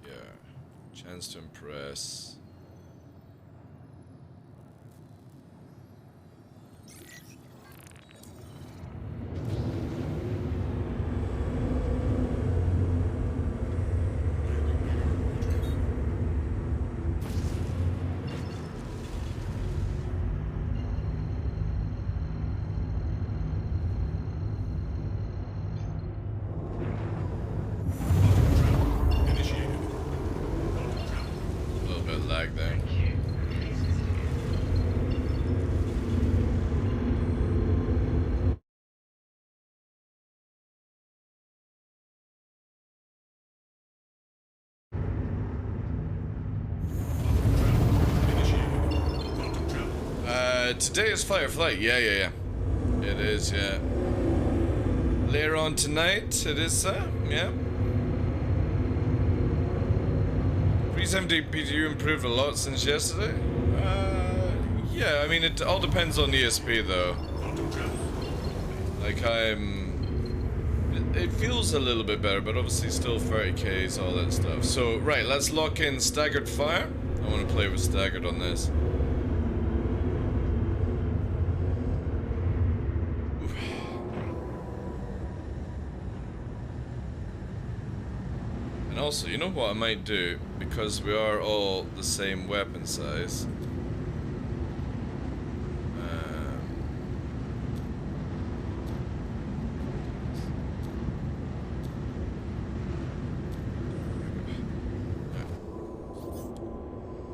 Yeah, chance to impress. Today is Fireflight. Yeah. It is, yeah. Later on tonight, it is, yeah. 370 PTU improved a lot since yesterday. Yeah, I mean, it all depends on ESP, though. Like, it feels a little bit better, but obviously still 30Ks, all that stuff. So, right, let's lock in Staggered Fire. I want to play with Staggered on this. And also, you know what I might do? Because we are all the same weapon size.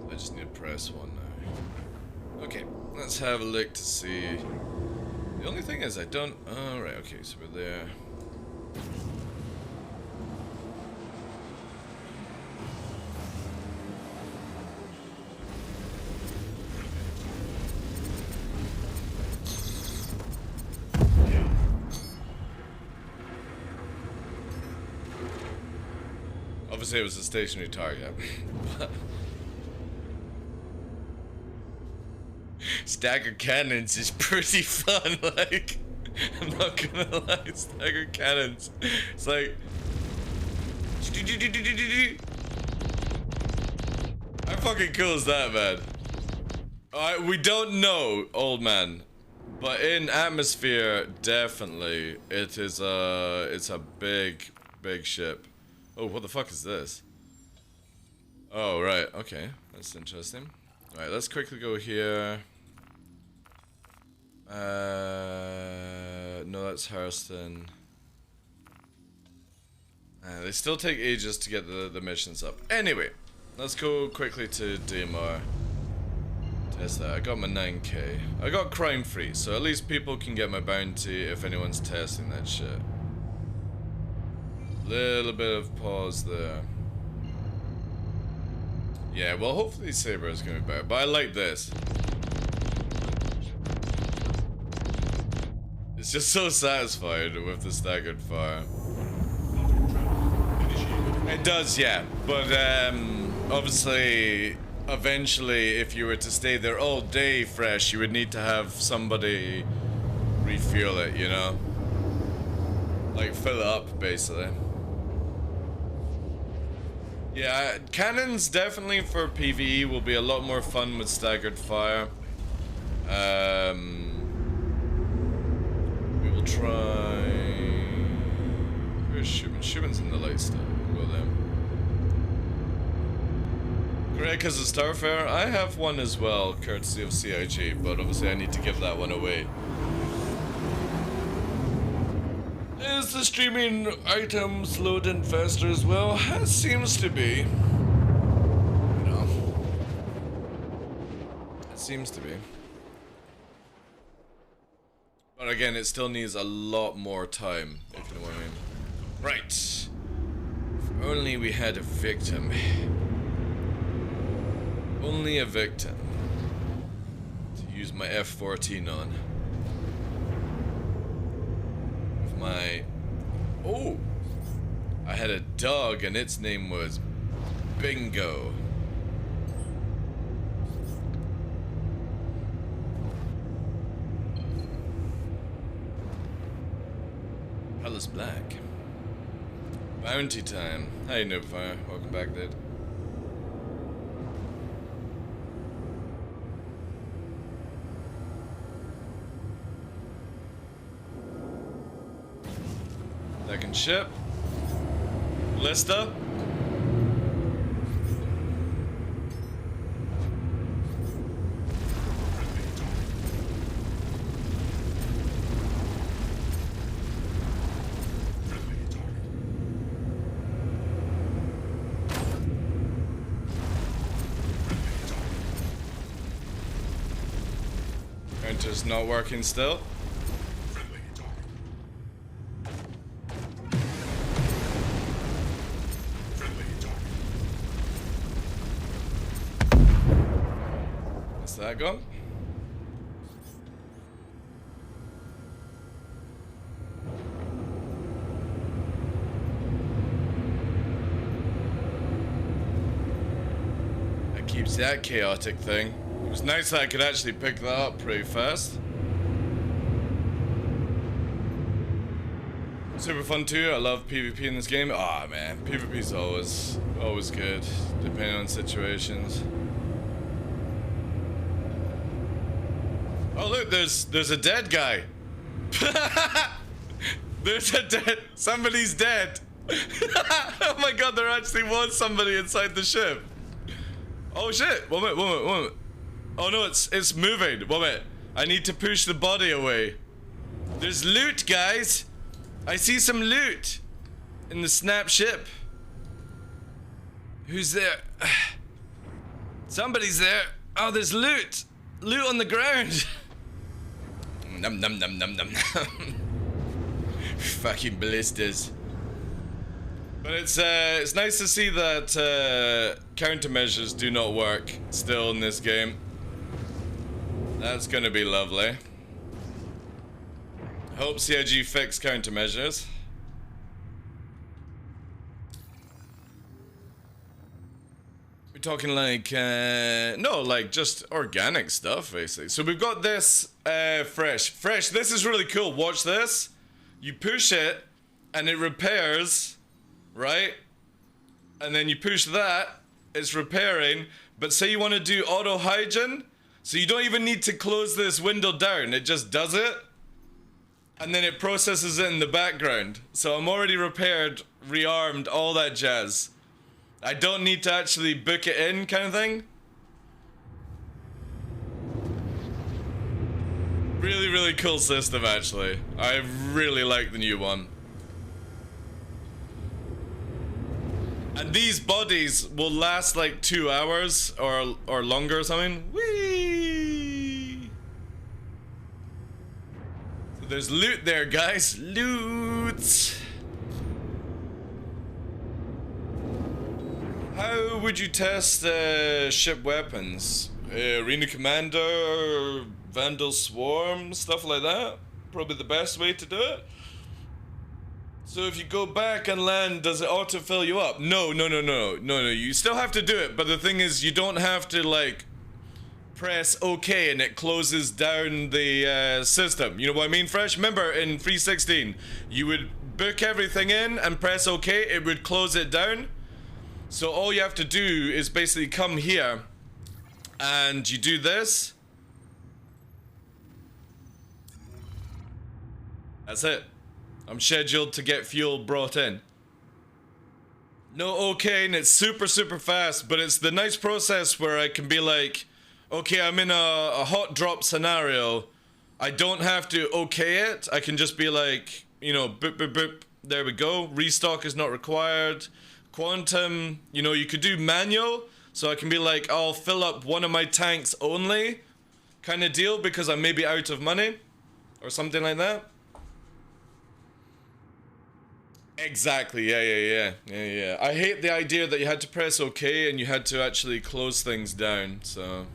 I just need to press one now. Okay, let's have a look to see. The only thing is I don't... Oh, right, okay, so we're there. Obviously, it was a stationary target. Staggered cannons is pretty fun, like, I'm not gonna lie, staggered cannons. It's like... How fucking cool is that, man? We don't know, old man. But in atmosphere, definitely, it's a big, big ship. Oh, what the fuck is this? Oh, right, okay. That's interesting. Alright, let's quickly go here. No, that's Hurston. They still take ages to get the missions up. Anyway, let's go quickly to DMR. Test that. I got my 9k. I got crime free, so at least people can get my bounty if anyone's testing that shit. Little bit of pause there. Yeah, well, hopefully Saber is gonna be better, but I like this. It's just so satisfying with the staggered fire. It does, yeah, but obviously, eventually, if you were to stay there all day fresh, you would need to have somebody refuel it, you know? Like, fill it up, basically. Yeah, cannons definitely for PvE will be a lot more fun with staggered fire. We will try... Where's Schubin? Schubin's in the light still. We'll go there. Greg has a Starfare. I have one as well, courtesy of CIG, but obviously I need to give that one away. Is the streaming items loading faster as well? It seems to be. You know. It seems to be. But again, it still needs a lot more time, if you know what I mean. Right. If only we had a victim. Only a victim. To use my F-14 on. My... Oh! I had a dog and its name was Bingo. Palace Black. Bounty time. Hey Noobfire, welcome back, dude. Second ship. Lister. Counter's not working still. That gone? That keeps that chaotic thing. It was nice that I could actually pick that up pretty fast. Super fun too. I love PvP in this game. Ah, man, PvP's always good, depending on situations. Oh look, there's a dead guy. There's a dead... Somebody's dead. Oh my god, there actually was somebody inside the ship. Oh shit, one minute. Oh no, it's moving. 1 minute. I need to push the body away. There's loot, guys. I see some loot in the snap ship. Who's there? Somebody's there. Oh, there's loot. Loot on the ground. Num num num num num num. Fucking ballistas. But it's nice to see that countermeasures do not work still in this game. That's gonna be lovely. Hope CIG fix countermeasures. We're talking like, no, like just organic stuff, basically. So we've got this fresh. Fresh, this is really cool. Watch this. You push it, and it repairs, right? And then you push that, it's repairing. But say you want to do auto hygiene, so you don't even need to close this window down. It just does it. And then it processes it in the background. So I'm already repaired, rearmed, all that jazz. I don't need to actually book it in, kind of thing. Really, really cool system, actually. I really like the new one. And these bodies will last like 2 hours or longer or something. Whee! So there's loot there, guys. Loot! How would you test ship weapons? Arena Commander, Vandal Swarm, stuff like that? Probably the best way to do it. So if you go back and land, does it auto-fill you up? No. You still have to do it, but the thing is, you don't have to, like, press OK and it closes down the system. You know what I mean, Fresh? Remember, in 3.16, you would book everything in and press OK, it would close it down. So all you have to do is basically come here and you do this. That's it. I'm scheduled to get fuel brought in. No okay, and it's super fast, but it's the nice process where I can be like, okay, I'm in a hot drop scenario. I don't have to okay it. I can just be like, you know, boop, boop, boop. There we go. Restock is not required. Quantum, you know, you could do manual, so I can be like, I'll fill up one of my tanks only, kind of deal, because I may be out of money, or something like that. Exactly, yeah. I hate the idea that you had to press OK and you had to actually close things down, so.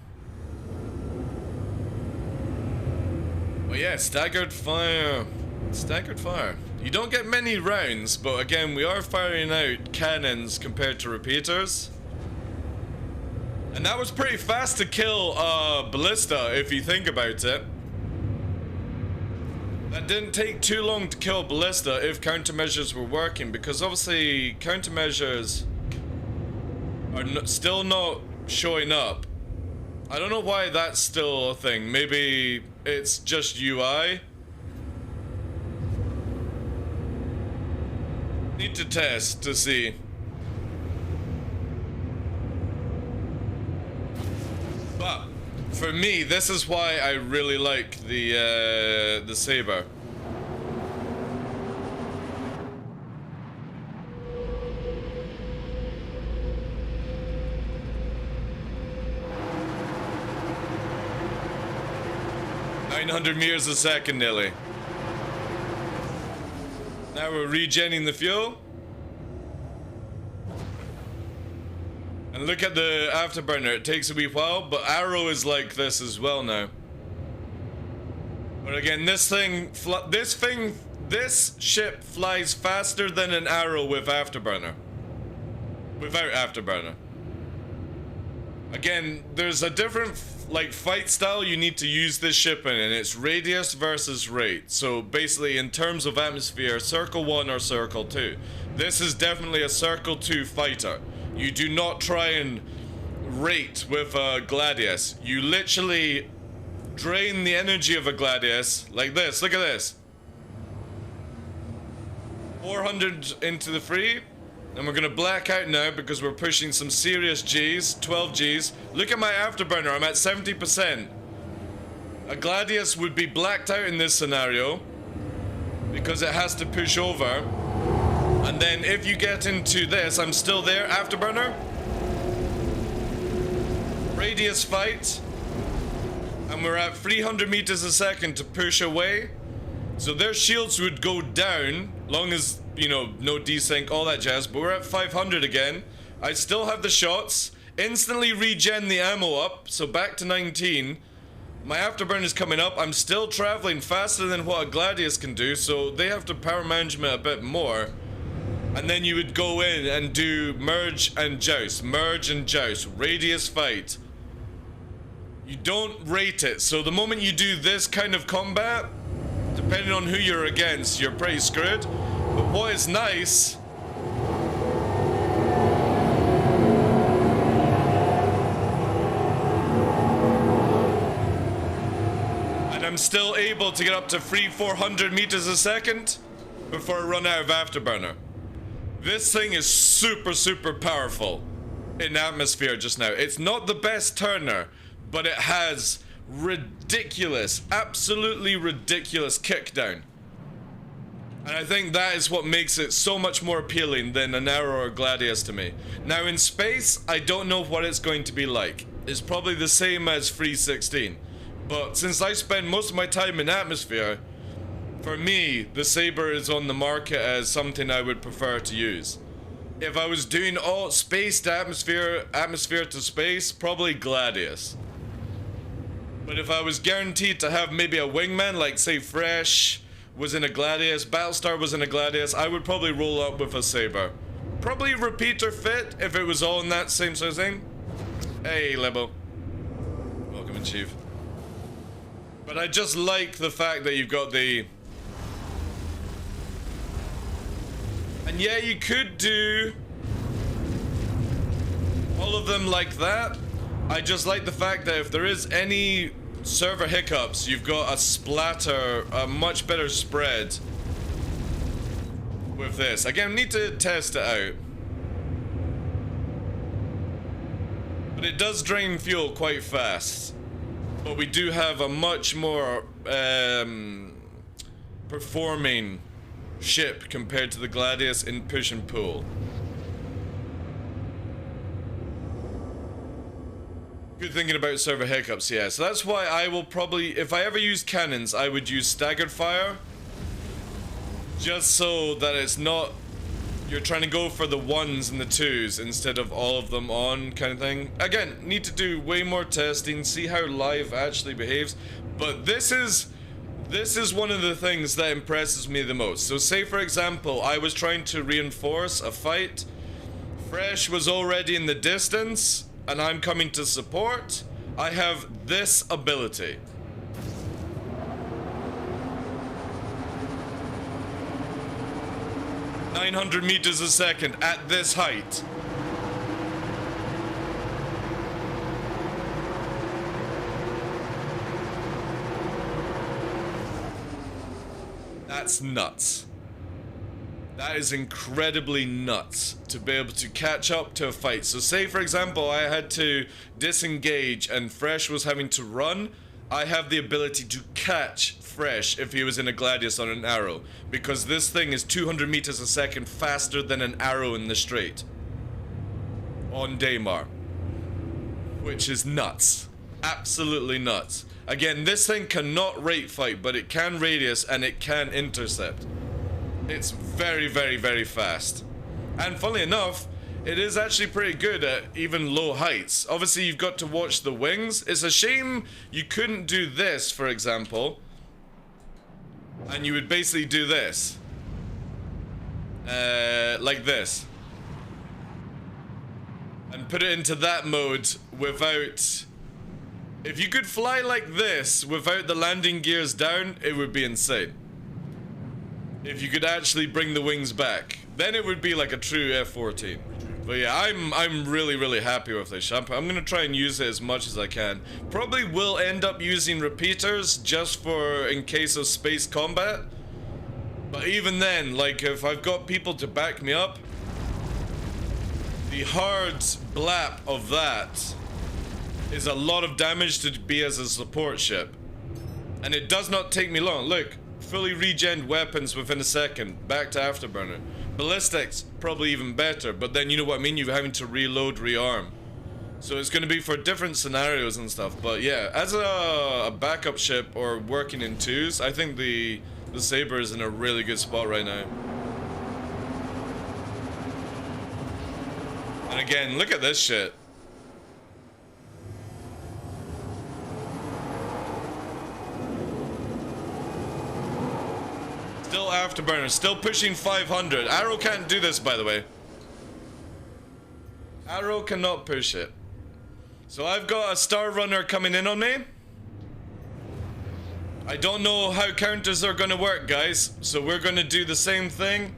Well, yeah, staggered fire. Staggered fire. You don't get many rounds, but again, we are firing out cannons compared to repeaters. And that was pretty fast to kill Ballista, if you think about it. That didn't take too long to kill Ballista if countermeasures were working, because obviously countermeasures are still not showing up. I don't know why that's still a thing. Maybe it's just UI. Need to test to see. But for me, this is why I really like the Saber. .900 meters a second, nearly. Now we're regenning the fuel. And look at the afterburner, it takes a wee while, but Arrow is like this as well now. But again, this ship flies faster than an Arrow with afterburner. Without afterburner. Again, there's a different like fight style you need to use this ship in, and it's radius versus rate. So basically, in terms of atmosphere, circle 1 or circle 2. This is definitely a circle 2 fighter. You do not try and rate with a Gladius. You literally drain the energy of a Gladius like this. Look at this. 400 into the free. And we're gonna black out now because we're pushing some serious Gs, 12 Gs. Look at my afterburner, I'm at 70%. A Gladius would be blacked out in this scenario because it has to push over. And then if you get into this, I'm still there, afterburner. Radius fight. And we're at 300 meters a second to push away. So their shields would go down, long as, you know, no desync, all that jazz. But we're at 500 again. I still have the shots. Instantly regen the ammo up, so back to 19. My afterburn is coming up. I'm still traveling faster than what a Gladius can do, so they have to power management a bit more. And then you would go in and do merge and joust, radius fight. You don't rate it, so the moment you do this kind of combat, depending on who you're against, you're pretty screwed. But what is nice... and I'm still able to get up to 400 meters a second before I run out of afterburner. This thing is super powerful in atmosphere just now. It's not the best turner, but it has ridiculous, absolutely ridiculous kickdown. And I think that is what makes it so much more appealing than an Arrow or Gladius to me. Now in space, I don't know what it's going to be like. It's probably the same as 316. But since I spend most of my time in atmosphere, for me, the Saber is on the market as something I would prefer to use. If I was doing all space to atmosphere, atmosphere to space, probably Gladius. But if I was guaranteed to have maybe a wingman, like say Fresh was in a Gladius, Battlestar was in a Gladius, I would probably roll up with a Saber. Probably repeater fit if it was all in that same sort of thing. Hey, Lebo. Welcome in, Chief. But I just like the fact that you've got the... And yeah, you could do all of them like that. I just like the fact that if there is any server hiccups, you've got a splatter, a much better spread with this. Again, need to test it out. But it does drain fuel quite fast. But we do have a much more performing ship compared to the Gladius in push and pull. Good thinking about server hiccups, yeah. So that's why I will probably, if I ever use cannons, I would use staggered fire. Just so that it's not, you're trying to go for the 1s and the 2s instead of all of them on kind of thing. Again, need to do way more testing, see how live actually behaves. But this is one of the things that impresses me the most. So say for example, I was trying to reinforce a fight. Fresh was already in the distance, and I'm coming to support. I have this ability. "900 meters a second at this height." That's nuts. That is incredibly nuts to be able to catch up to a fight. So say for example I had to disengage and Fresh was having to run, I have the ability to catch Fresh if he was in a Gladius on an arrow, because this thing is 200 meters a second faster than an arrow in the straight on Daymar, which is nuts. Absolutely nuts. Again, this thing cannot rate fight, but it can radius and it can intercept. It's very, very, very fast. And funnily enough, it is actually pretty good at even low heights. Obviously, you've got to watch the wings. It's a shame you couldn't do this, for example. And you would basically do this. Like this. And put it into that mode without... If you could fly like this without the landing gears down, it would be insane. If you could actually bring the wings back, then it would be like a true F-14. But yeah, I'm really, really happy with this ship. I'm gonna try and use it as much as I can. Probably will end up using repeaters just for in case of space combat. But even then, like if I've got people to back me up, the hard blap of that is a lot of damage to be as a support ship. And it does not take me long. Look, fully regen weapons within a second, back to afterburner. Ballistics, probably even better, but then you know what I mean, you're having to reload, rearm. So it's going to be for different scenarios and stuff, but yeah, as a backup ship or working in twos, I think the Saber is in a really good spot right now. And again, look at this shit. Still afterburner. Still pushing 500. Arrow can't do this, by the way. Arrow cannot push it. So I've got a Star Runner coming in on me. I don't know how counters are gonna work, guys. So we're gonna do the same thing.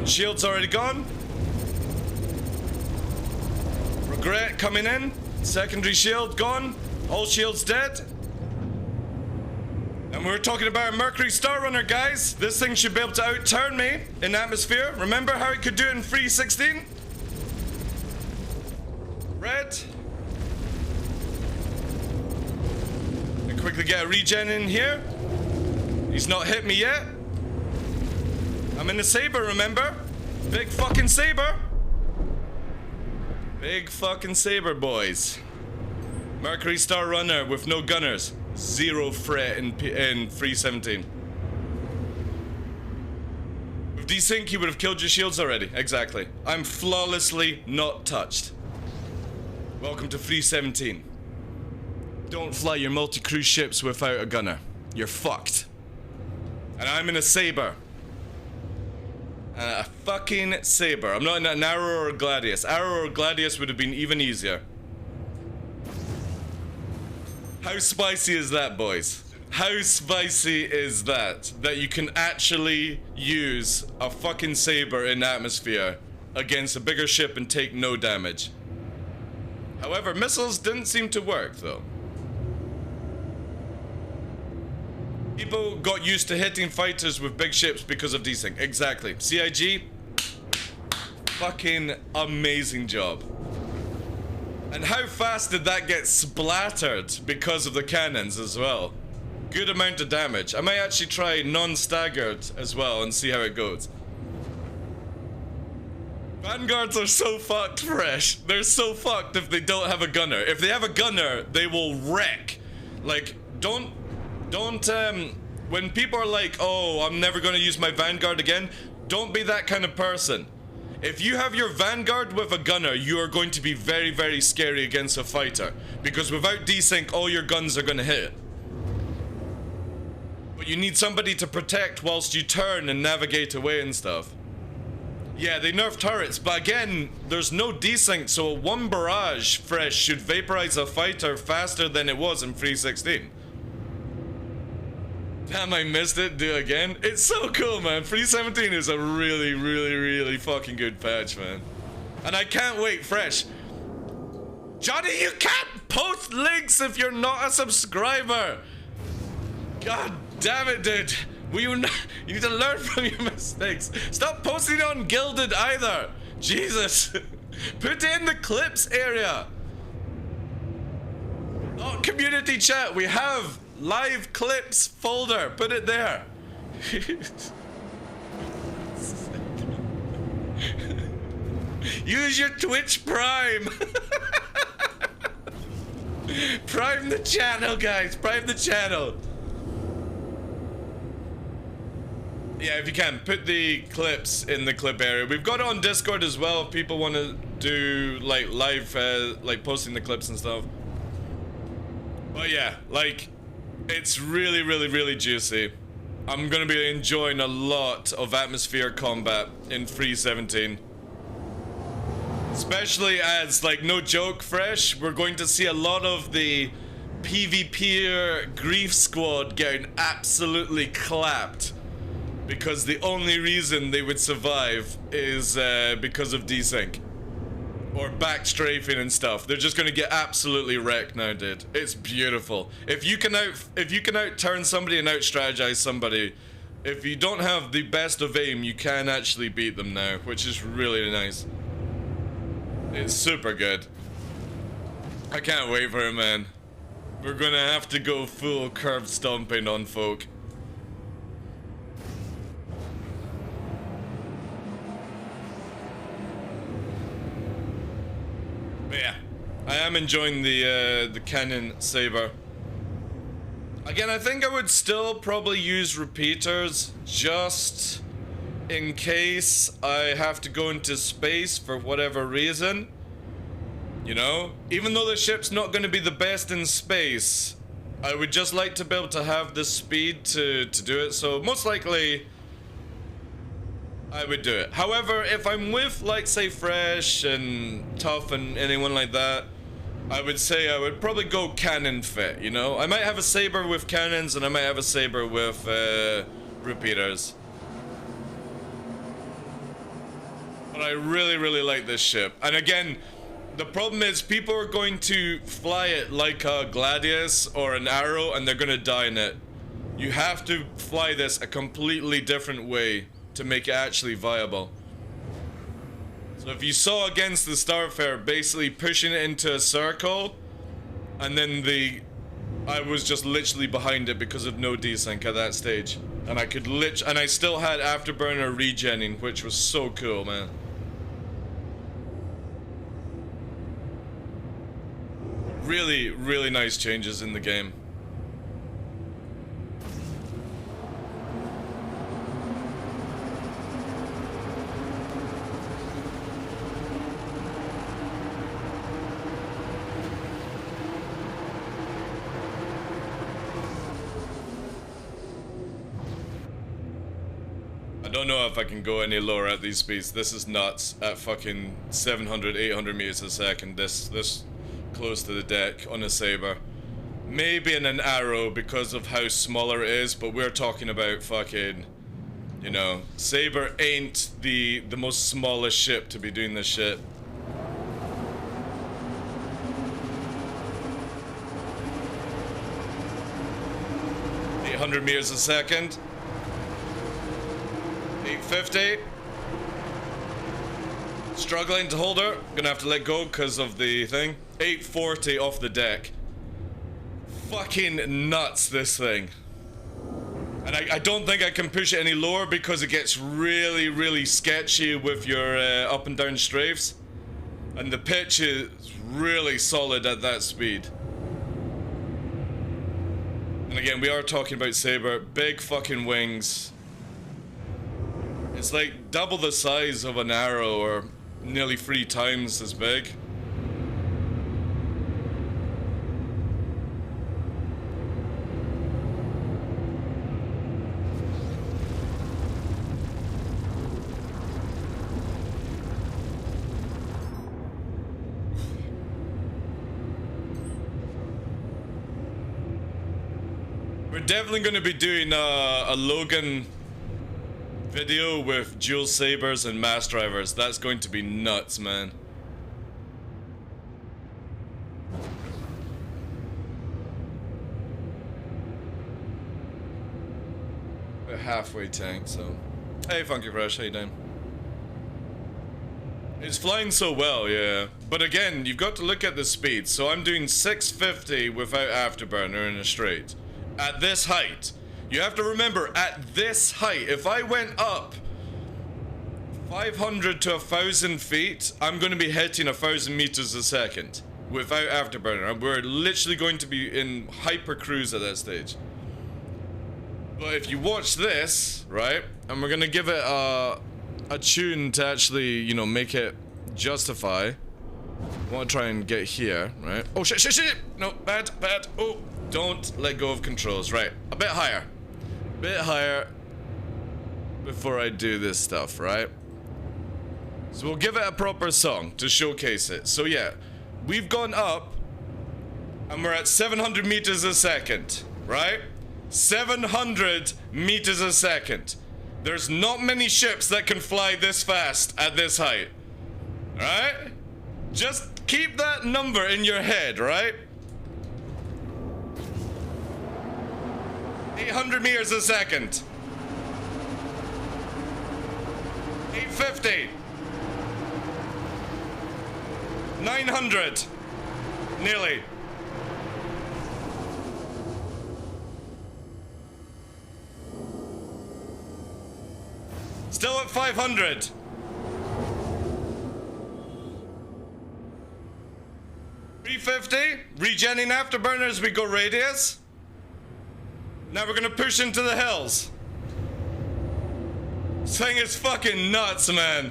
Shield's already gone. Regret coming in. Secondary shield gone. All shields dead. And we're talking about a Mercury Star Runner, guys. This thing should be able to outturn me in atmosphere. Remember how it could do it in 316? Red. And quickly get a regen in here. He's not hit me yet. I'm in the Saber, remember? Big fucking Saber. Big fucking Saber, boys. Mercury Star Runner with no gunners. 0 fret in 317. With desync, he would have killed your shields already. Exactly. I'm flawlessly not touched. Welcome to 317. Don't fly your multi-cruise ships without a gunner. You're fucked. And I'm in a Saber. A fucking Saber. I'm not in an Arrow or a Gladius. Arrow or Gladius would have been even easier. How spicy is that, boys? How spicy is that? That you can actually use a fucking Saber in atmosphere against a bigger ship and take no damage. However, missiles didn't seem to work, though. People got used to hitting fighters with big ships because of desync. Exactly. CIG, fucking amazing job. And how fast did that get splattered because of the cannons as well? Good amount of damage. I might actually try non-staggered as well and see how it goes. Vanguards are so fucked, Fresh. They're so fucked if they don't have a gunner. If they have a gunner, they will wreck. Like, don't, when people are like, oh, I'm never gonna use my Vanguard again, don't be that kind of person. If you have your Vanguard with a gunner, you are going to be very, very scary against a fighter. Because without desync, all your guns are gonna hit. But you need somebody to protect whilst you turn and navigate away and stuff. Yeah, they nerfed turrets, but again, there's no desync, so one barrage, Fresh, should vaporize a fighter faster than it was in 316. Damn, I missed it. Do it again. It's so cool, man. 317 is a really, really, really fucking good patch, man. And I can't wait, Fresh. Johnny, you can't post links if you're not a subscriber. God damn it, dude. You need to learn from your mistakes. Stop posting on Gilded either. Jesus. Put it in the clips area. Oh, community chat. We have live clips folder. Put it there. Use your Twitch Prime. Prime the channel, guys. Prime the channel. Yeah, if you can, put the clips in the clip area. We've got it on Discord as well if people want to do, like, live, like, posting the clips and stuff. But yeah, like, it's really, really, really juicy. I'm gonna be enjoying a lot of atmosphere combat in 317. Especially as, like, no joke, Fresh, we're going to see a lot of the PvPer Grief Squad getting absolutely clapped. Because the only reason they would survive is because of desync. Or backstrafing and stuff. They're just gonna get absolutely wrecked now, dude. It's beautiful. If you can outturn somebody and out-strategize somebody, if you don't have the best of aim, you can actually beat them now, which is really nice. It's super good. I can't wait for it, man. We're gonna have to go full curb stomping on folk. But yeah, I am enjoying the cannon saber. Again, I think I would still probably use repeaters just in case I have to go into space for whatever reason. You know, even though the ship's not going to be the best in space, I would just like to be able to have the speed to do it. So most likely, I would do it. However, if I'm with, like, say, Fresh and Tough and anyone like that, I would say I would probably go cannon fit, you know? I might have a saber with cannons and I might have a saber with repeaters. But I really, really like this ship. And again, the problem is people are going to fly it like a Gladius or an Arrow and they're going to die in it. You have to fly this a completely different way to make it actually viable. So if you saw against the Starfare basically pushing it into a circle, and then I was just literally behind it because of no desync at that stage. And I could and I still had afterburner regenning, which was so cool, man. Really, really nice changes in the game. I don't know if I can go any lower at these speeds. This is nuts. At fucking 700, 800 meters a second. This close to the deck on a saber. Maybe in an Arrow because of how smaller it is, but we're talking about fucking, you know, saber ain't the most smallest ship to be doing this shit. $800 a second. 850. Struggling to hold her. Gonna have to let go because of the thing. 840 off the deck. Fucking nuts, this thing. And I don't think I can push it any lower because it gets really, really sketchy with your up and down strafes. And the pitch is really solid at that speed. And again, we are talking about Saber. Big fucking wings. It's like double the size of an Arrow, or nearly 3 times as big. We're definitely going to be doing a Logan video with dual sabers and mass drivers. That's going to be nuts, man. We're halfway tank, so. Hey, Funky Fresh, how you doing? It's flying so well, yeah. But again, you've got to look at the speed. So I'm doing 650 without afterburner in a straight. At this height. You have to remember, at this height, if I went up 500 to 1,000 feet, I'm going to be hitting 1,000 meters a second without afterburner. We're literally going to be in hyper cruise at that stage. But if you watch this, right, and we're going to give it a tune to actually, you know, make it justify. I want to try and get here, right? Oh, shit. No, bad. Oh, don't let go of controls. Right, a bit higher. Bit higher before I do this stuff, right? So we'll give it a proper song to showcase it. So yeah, we've gone up and we're at 700 meters a second, right? 700 meters a second. There's not many ships that can fly this fast at this height, right? Just keep that number in your head, right? 800 meters a second. 850. 900. Nearly. Still at 500. $350. Regenning afterburners, we go radius. Now we're gonna push into the hills. This thing is fucking nuts, man.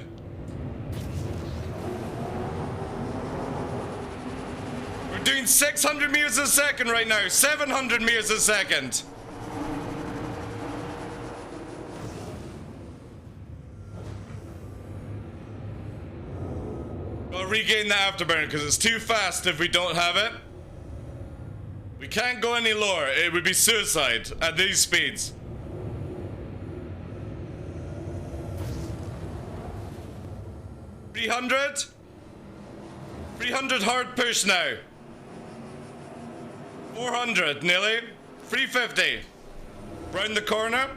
We're doing 600 meters a second right now. 700 meters a second. Gotta regain the afterburner because it's too fast if we don't have it. We can't go any lower. It would be suicide at these speeds. $300 hard push now. 400 nearly. 350. Round the corner.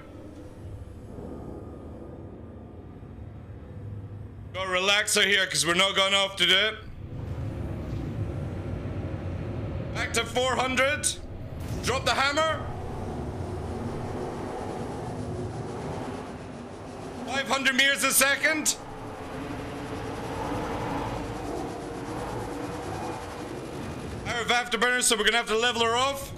Got a relaxer here because we're not going off to do it. Back to 400. Drop the hammer. 500 meters a second. Out of afterburner, so we're gonna have to level her off.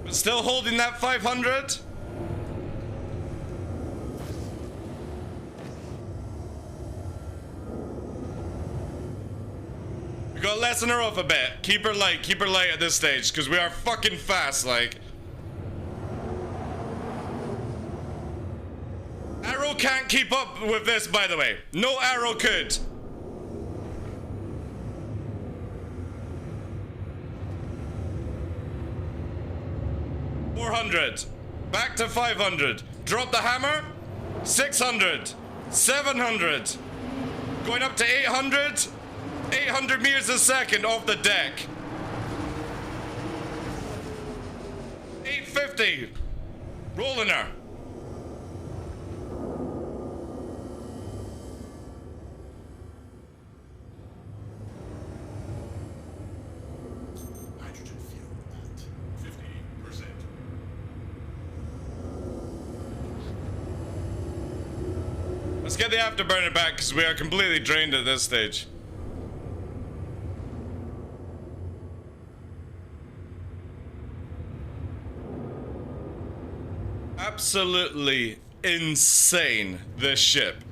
But still holding that 500. We gotta lessen her off a bit. Keep her light at this stage, because we are fucking fast, like. Arrow can't keep up with this, by the way. No arrow could. $400. Back to 500. Drop the hammer. 600. 700. Going up to 800. 800 meters a second off the deck. 850. Rolling her. Hydrogen fuel at 50%. Let's get the afterburner back because we are completely drained at this stage. Absolutely insane, this ship.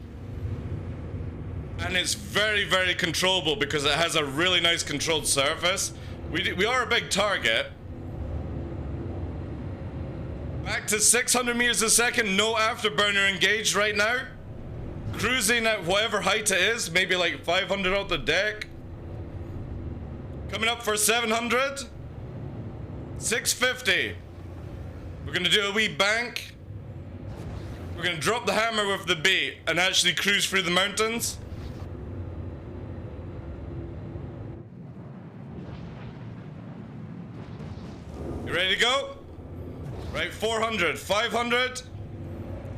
And it's very, very controllable because it has a really nice controlled surface. We are a big target. Back to 600 meters a second, no afterburner engaged right now. Cruising at whatever height it is, maybe like 500 out the deck. Coming up for 700. 650. We're gonna do a wee bank. We're gonna drop the hammer with the bait and actually cruise through the mountains. You ready to go? Right, 400, 500,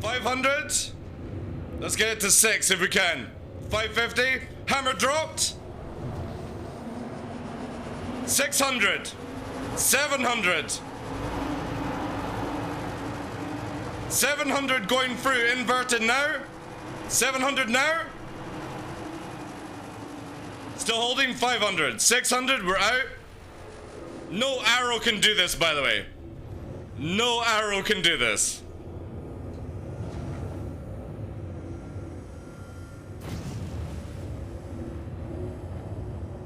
500. Let's get it to 6 if we can. 550. Hammer dropped. 600. 700. 700 going through. Inverted now. 700 now. Still holding 500. 600. We're out. No arrow can do this, by the way. No arrow can do this.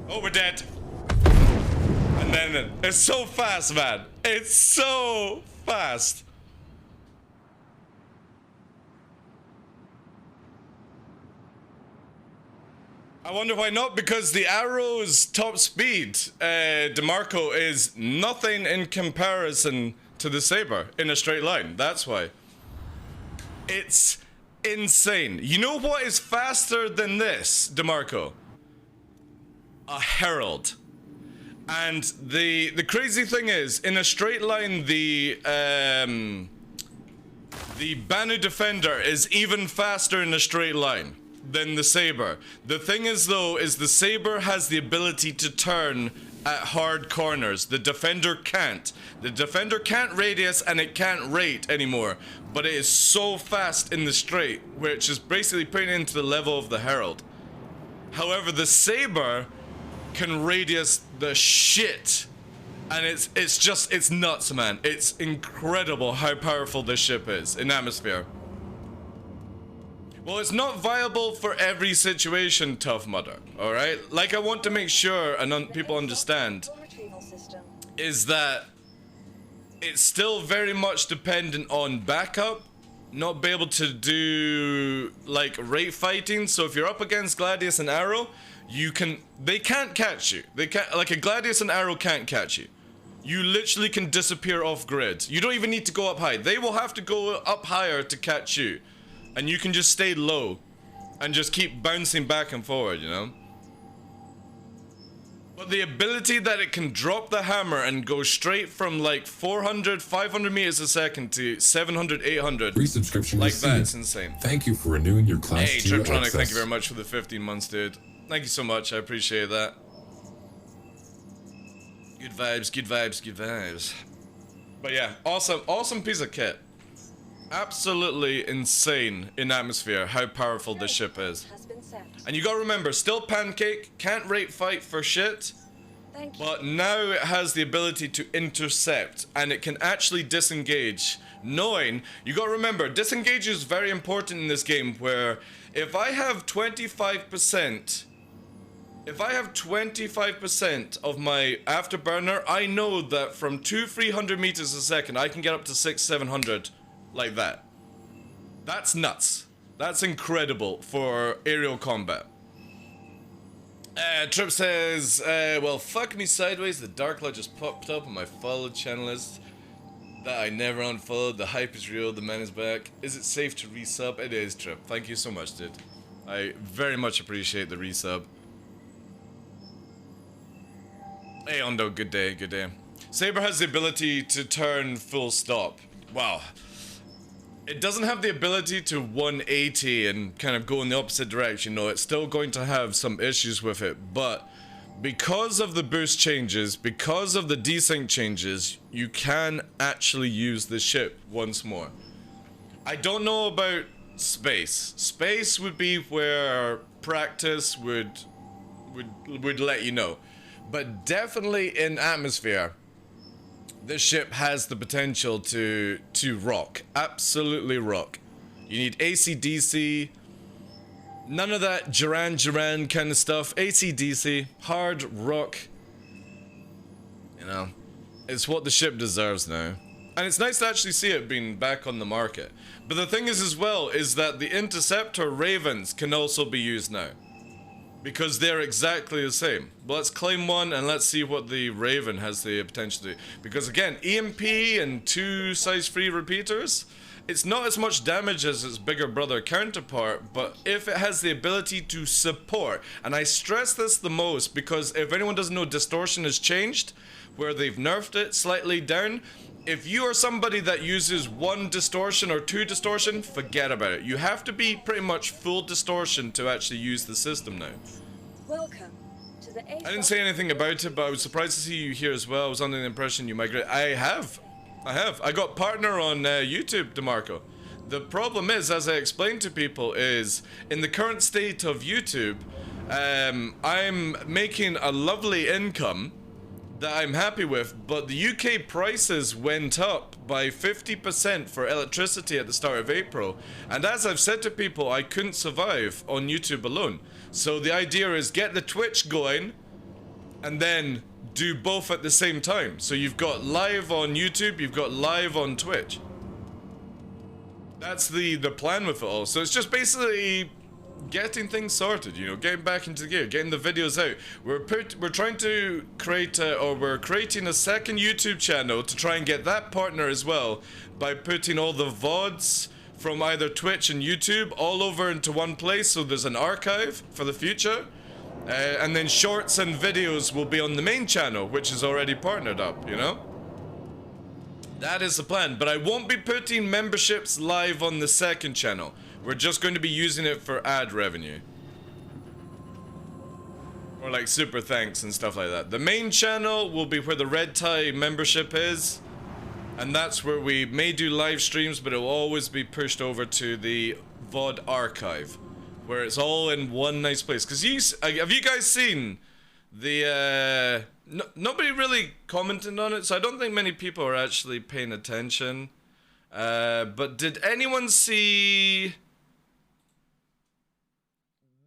Oh, we're dead. And then it's so fast, man. It's so fast. I wonder why not, because the arrow's top speed, DeMarco, is nothing in comparison to the Saber in a straight line. That's why. It's insane. You know what is faster than this, DeMarco? A Herald. And the crazy thing is, in a straight line, the The Banu Defender is even faster in a straight line than the Saber. The thing is though, is the Saber has the ability to turn at hard corners. The Defender can't. The Defender can't radius and it can't rate anymore, but it is so fast in the straight, which is basically putting it into the level of the Herald. However, the Saber can radius the shit, and it's nuts, man. It's incredible how powerful this ship is in atmosphere. Well, it's not viable for every situation, Tough Mudder, alright? Like, I want to make sure and people understand is that it's still very much dependent on backup, not be able to do, like, rate fighting. So if you're up against Gladius and Arrow, they can't catch you. They can't, like, a Gladius and Arrow can't catch you. You literally can disappear off grid. You don't even need to go up high. They will have to go up higher to catch you. And you can just stay low and just keep bouncing back and forward, you know? But the ability that it can drop the hammer and go straight from like 400, 500 meters a second to 700, 800. Resubscription like received. that, it's insane. Thank you for renewing your class Hey, 2 Triptronic, access. thank you very much for the 15 months, dude. Thank you so much, I appreciate that. Good vibes, good vibes, good vibes. But yeah, awesome piece of kit. Absolutely insane in atmosphere how powerful this ship is. And you gotta remember, still Pancake, can't rate fight for shit, but now it has the ability to intercept and it can actually disengage. Knowing, you gotta remember, disengage is very important in this game, where if I have 25%, of my afterburner, I know that from 200-300 meters a second, I can get up to 600-700 like that. That's nuts. That's incredible for aerial combat. Trip says, well, fuck me sideways. The TheDarkLaw just popped up on my followed channel list that I never unfollowed. The hype is real. The man is back. Is it safe to resub? It is, Trip. Thank you so much, dude. I very much appreciate the resub. Hey, Ondo, good day, good day. Saber has the ability to turn full stop. Wow. It doesn't have the ability to 180 and kind of go in the opposite direction. No, it's still going to have some issues with it, but because of the boost changes, because of the desync changes, you can actually use the ship once more. I don't know about space. Space would be where practice would let you know. But definitely in atmosphere, this ship has the potential to rock. Absolutely rock. You need AC/DC. None of that Duran kind of stuff. AC/DC. Hard rock. You know, it's what the ship deserves now. And it's nice to actually see it being back on the market. But the thing is as well, is that the Interceptor Ravens can also be used now. Because they're exactly the same. But let's claim one and let's see what the Raven has the potential to do. Because again, EMP and 2 size 3 repeaters, it's not as much damage as its bigger brother counterpart, but if it has the ability to support, and I stress this the most because if anyone doesn't know, distortion has changed, where they've nerfed it slightly down. If you are somebody that uses 1 distortion or 2 distortion, forget about it. You have to be pretty much full distortion to actually use the system now. Welcome to the I didn't say anything about it, but I was surprised to see you here as well. I was under the impression you migrated. I have. I got partner on YouTube, DeMarco. The problem is, as I explained to people, is in the current state of YouTube, I'm making a lovely income that I'm happy with, but the UK prices went up by 50% for electricity at the start of April. And as I've said to people, I couldn't survive on YouTube alone. So the idea is get the Twitch going and then do both at the same time. So you've got live on YouTube, you've got live on Twitch. That's the plan with it all. So it's just basically getting things sorted, you know, getting back into gear, getting the videos out. We're trying to create we're creating a second YouTube channel to try and get that partner as well by putting all the VODs from either Twitch and YouTube all over into one place, so there's an archive for the future. And then shorts and videos will be on the main channel, which is already partnered up, you know? That is the plan, but I won't be putting memberships live on the second channel. We're just going to be using it for ad revenue. Or like super thanks and stuff like that. The main channel will be where the red tie membership is. And that's where we may do live streams, but it will always be pushed over to the VOD archive. Where it's all in one nice place. Because have you guys seen the... nobody really commented on it, so I don't think many people are actually paying attention. But did anyone see...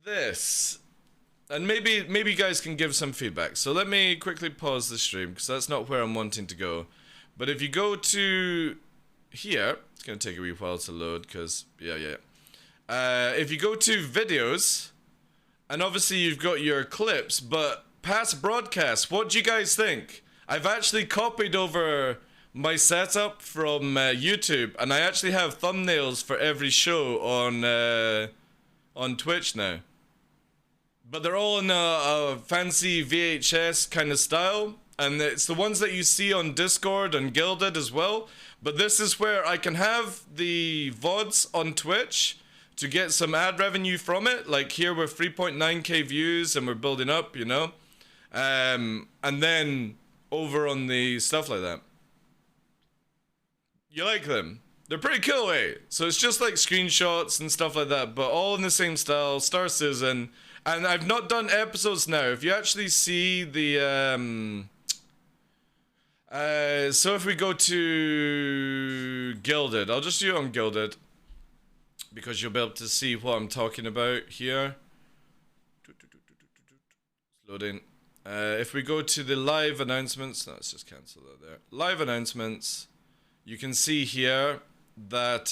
this? And maybe you guys can give some feedback. So let me quickly pause the stream, because that's not where I'm wanting to go. But if you go to here, it's going to take a wee while to load, because, yeah. If you go to videos, and obviously you've got your clips, but past broadcasts, what do you guys think? I've actually copied over my setup from YouTube, and I actually have thumbnails for every show on Twitch now. But they're all in a fancy VHS kind of style. And it's the ones that you see on Discord and Gilded as well. But this is where I can have the VODs on Twitch to get some ad revenue from it. Like here we're 3.9k views and we're building up, you know. And then over on the stuff like that. You like them? They're pretty cool, eh? So it's just like screenshots and stuff like that, but all in the same style, Star Citizen. And I've not done episodes now. If you actually see the, so if we go to Gilded, I'll just do it on Gilded, because you'll be able to see what I'm talking about here. It's loading. If we go to the live announcements, no, let's just cancel that there. Live announcements, you can see here that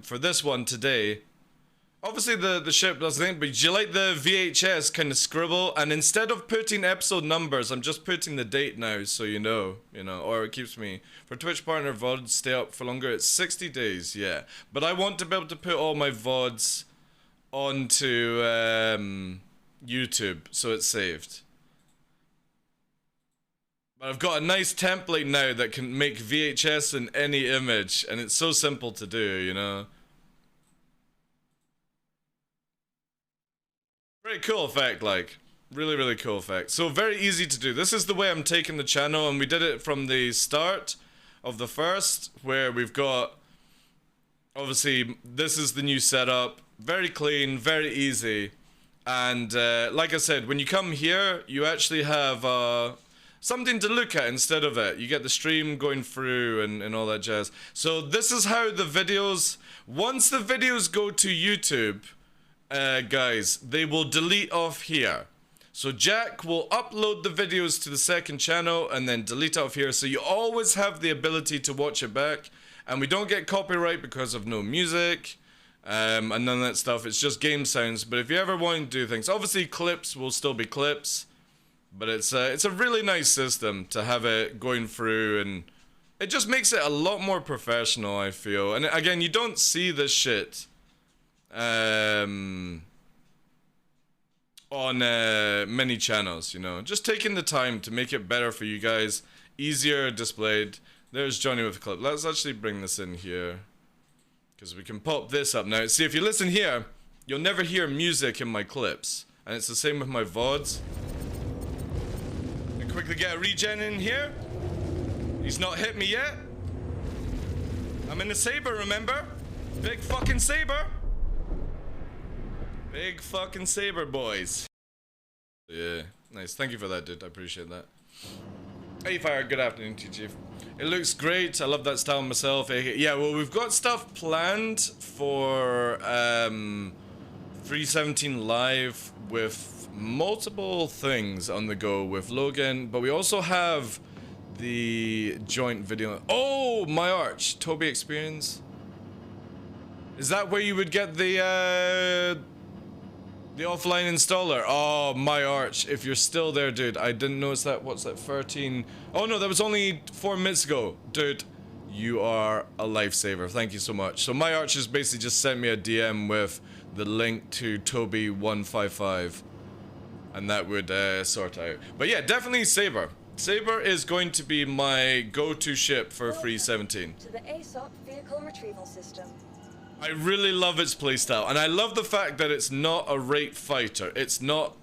for this one today, obviously the ship does anything, but you like the VHS kind of scribble, and instead of putting episode numbers, I'm just putting the date now, so you know, or it keeps me. For Twitch partner VODs, stay up for longer, it's 60 days, yeah. But I want to be able to put all my VODs onto YouTube, so it's saved. But I've got a nice template now that can make VHS in any image, and it's so simple to do, you know. Very cool effect, like. Really, really cool effect. So very easy to do. This is the way I'm taking the channel, and we did it from the start of the first, where we've got, obviously, this is the new setup. Very clean, very easy. And like I said, when you come here, you actually have something to look at instead of it. You get the stream going through and all that jazz. So this is how the videos, once the videos go to YouTube, guys, they will delete off here. So Jack will upload the videos to the second channel and then delete off here. So you always have the ability to watch it back. And we don't get copyright because of no music and none of that stuff. It's just game sounds. But if you ever want to do things, obviously clips will still be clips. But it's a really nice system to have it going through, and it just makes it a lot more professional, I feel. And again, you don't see this shit on many channels, you know. Just taking the time to make it better for you guys, easier displayed. There's Johnny with a clip. Let's actually bring this in here, because we can pop this up now. See, if you listen here, you'll never hear music in my clips, and it's the same with my VODs. Quickly get a regen in here. He's not hit me yet. I'm in a saber, remember? Big fucking saber. Big fucking saber, boys. Yeah, nice. Thank you for that, dude. I appreciate that. Hey, Fire. Good afternoon to you, Chief. It looks great. I love that style myself. Yeah, well, we've got stuff planned for 317 Live with multiple things on the go with Logan, but we also have the joint video. Oh, my arch, Toby Experience. Is that where you would get the offline installer? Oh, my arch, if you're still there, dude. I didn't notice that. What's that, 13? Oh no, that was only 4 minutes ago. Dude, you are a lifesaver. Thank you so much. So my arch has basically just sent me a DM with the link to Toby155. And that would sort out. But yeah, definitely Saber. Saber is going to be my go-to ship for Free 17. To the ASOP vehicle retrieval system. I really love its playstyle, and I love the fact that it's not a rate fighter. It's not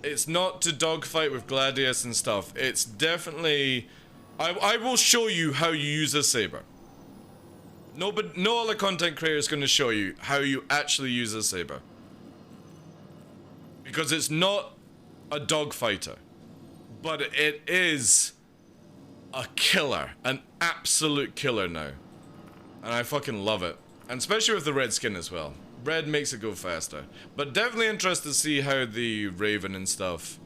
to dogfight with Gladius and stuff. It's definitely... I will show you how you use a Saber. No other content creator is going to show you how you actually use a Saber. Because it's not a dogfighter. But it is a killer. An absolute killer now. And I fucking love it. And especially with the red skin as well. Red makes it go faster. But definitely interested to see how the Raven and stuff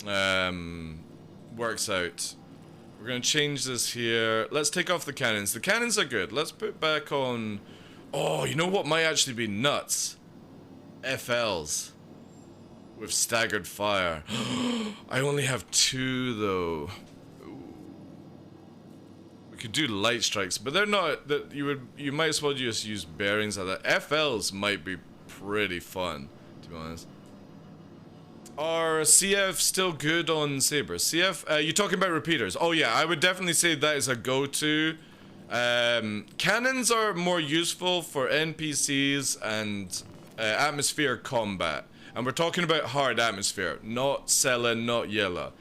works out. We're gonna change this here. Let's take off the cannons. The cannons are good. Let's put back on... Oh, you know what might actually be nuts? FLs. With staggered fire. I only have 2 though. We could do light strikes, but they're not... You might as well just use bearings like that. FLs might be pretty fun, to be honest. Are CF still good on Saber? CF, you're talking about repeaters. Oh yeah, I would definitely say that is a go-to. Cannons are more useful for NPCs and atmosphere combat. And we're talking about hard atmosphere, not Sela, not Yella.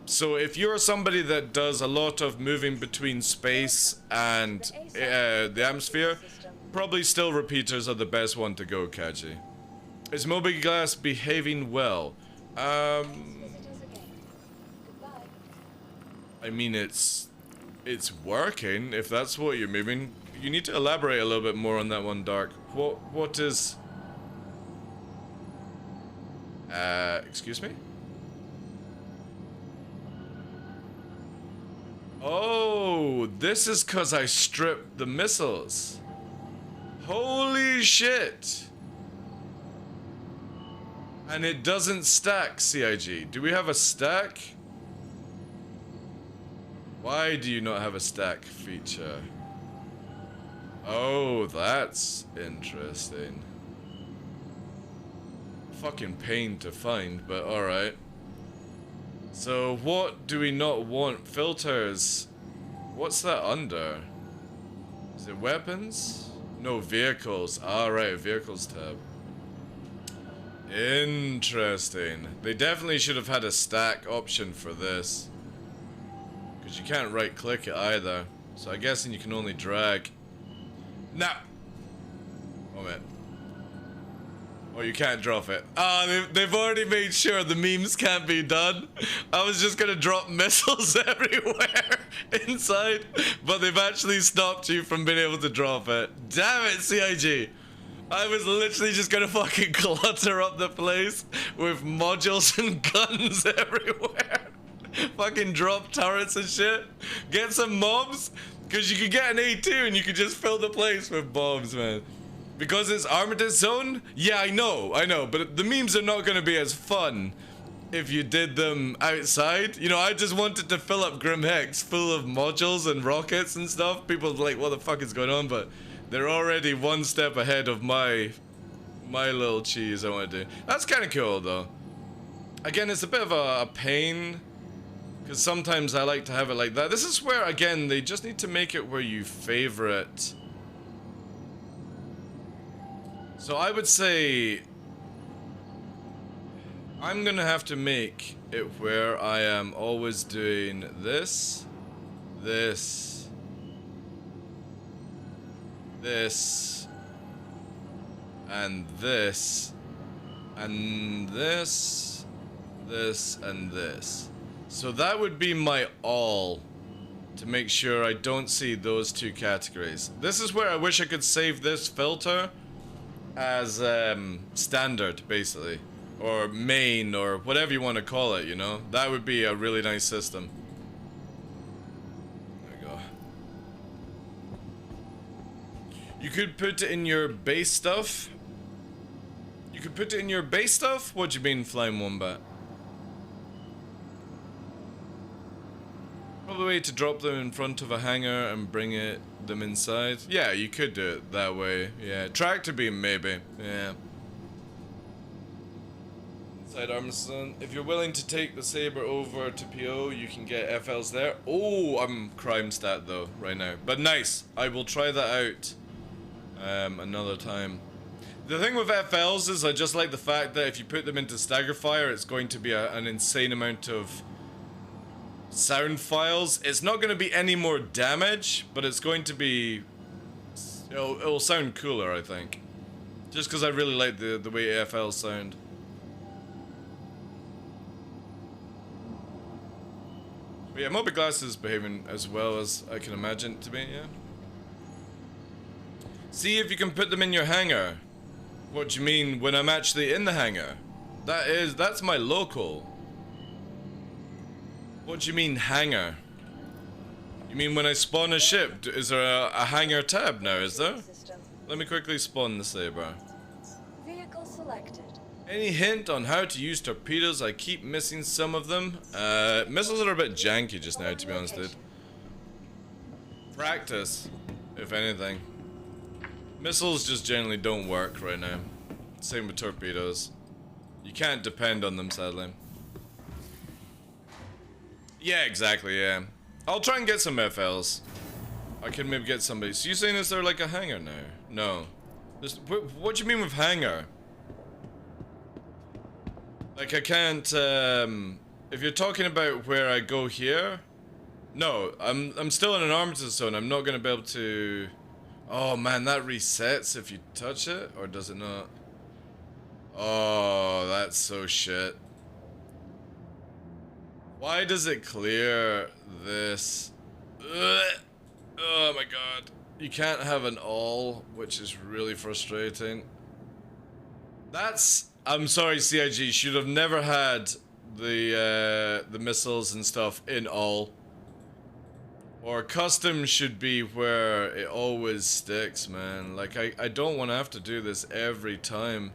So if you're somebody that does a lot of moving between space and the atmosphere, probably still repeaters are the best one to go, Kaji. Is Mobiglass behaving well? I mean, it's working, if that's what you're moving. You need to elaborate a little bit more on that one, Dark. What is... excuse me? Oh, this is 'cause I stripped the missiles. Holy shit! And it doesn't stack, CIG. Do we have a stack? Why do you not have a stack feature? Oh, that's interesting. Fucking pain to find, but alright. So what do we not want? Filters. What's that under? Is it weapons? No, vehicles. Alright, vehicles tab. Interesting. They definitely should have had a stack option for this. Because you can't right click it either. So I'm guessing you can only drag. Now. Moment. Oh, you can't drop it. Ah, they've already made sure the memes can't be done. I was just gonna drop missiles everywhere inside. But they've actually stopped you from being able to drop it. Damn it, CIG. I was literally just gonna fucking clutter up the place with modules and guns everywhere. Fucking drop turrets and shit. Get some mobs, because you could get an A2 and you could just fill the place with bombs, man. Because it's Armistice Zone? Yeah, I know, but the memes are not gonna be as fun if you did them outside. You know, I just wanted to fill up Grim Hex full of modules and rockets and stuff. People are like, what the fuck is going on? But they're already one step ahead of my little cheese I want to do. That's kind of cool, though. Again, it's a bit of a pain, because sometimes I like to have it like that. This is where, again, they just need to make it where you favorite. So I would say I'm gonna have to make it where I am always doing this, this, this, and this, and this, this, and this. So that would be my all, to make sure I don't see those two categories. This is where I wish I could save this filter as standard, basically, or main, or whatever you want to call it, you know? That would be a really nice system. There we go. You could put it in your base stuff. You could put it in your base stuff? What do you mean, Flying Wombat? Probably a way to drop them in front of a hangar and bring them inside. Yeah, you could do it that way. Yeah, tractor beam maybe. Yeah. Sidearms. If you're willing to take the Saber over to PO, you can get FLs there. Oh, I'm crime stat though right now. But nice. I will try that out another time. The thing with FLs is I just like the fact that if you put them into stagger fire, it's going to be an insane amount of sound files. It's not going to be any more damage, but it's going to be... It'll sound cooler, I think. Just because I really like the way FLs sound. But yeah, Moby Glass is behaving as well as I can imagine it to be, yeah. See if you can put them in your hangar. What do you mean when I'm actually in the hangar? That's my local. What do you mean hangar? You mean when I spawn a ship? Is there a hangar tab now, is there? Let me quickly spawn the Saber. Vehicle selected. Any hint on how to use torpedoes? I keep missing some of them. Missiles are a bit janky just now, to be honest, dude. Practice, if anything. Missiles just generally don't work right now. Same with torpedoes. You can't depend on them, sadly. Yeah, exactly, yeah. I'll try and get some FLs. I can maybe get somebody. So you saying is there like a hangar now? No. What do you mean with hangar? Like I can't, if you're talking about where I go here, no, I'm still in an armistice zone. I'm not gonna be able to. Oh man, that resets if you touch it, or does it not? Oh, that's so shit. Why does it clear this? Ugh. Oh my god. You can't have an all, which is really frustrating. That's... I'm sorry, CIG, should have never had the missiles and stuff in all. Or custom should be where it always sticks, man. Like, I don't want to have to do this every time.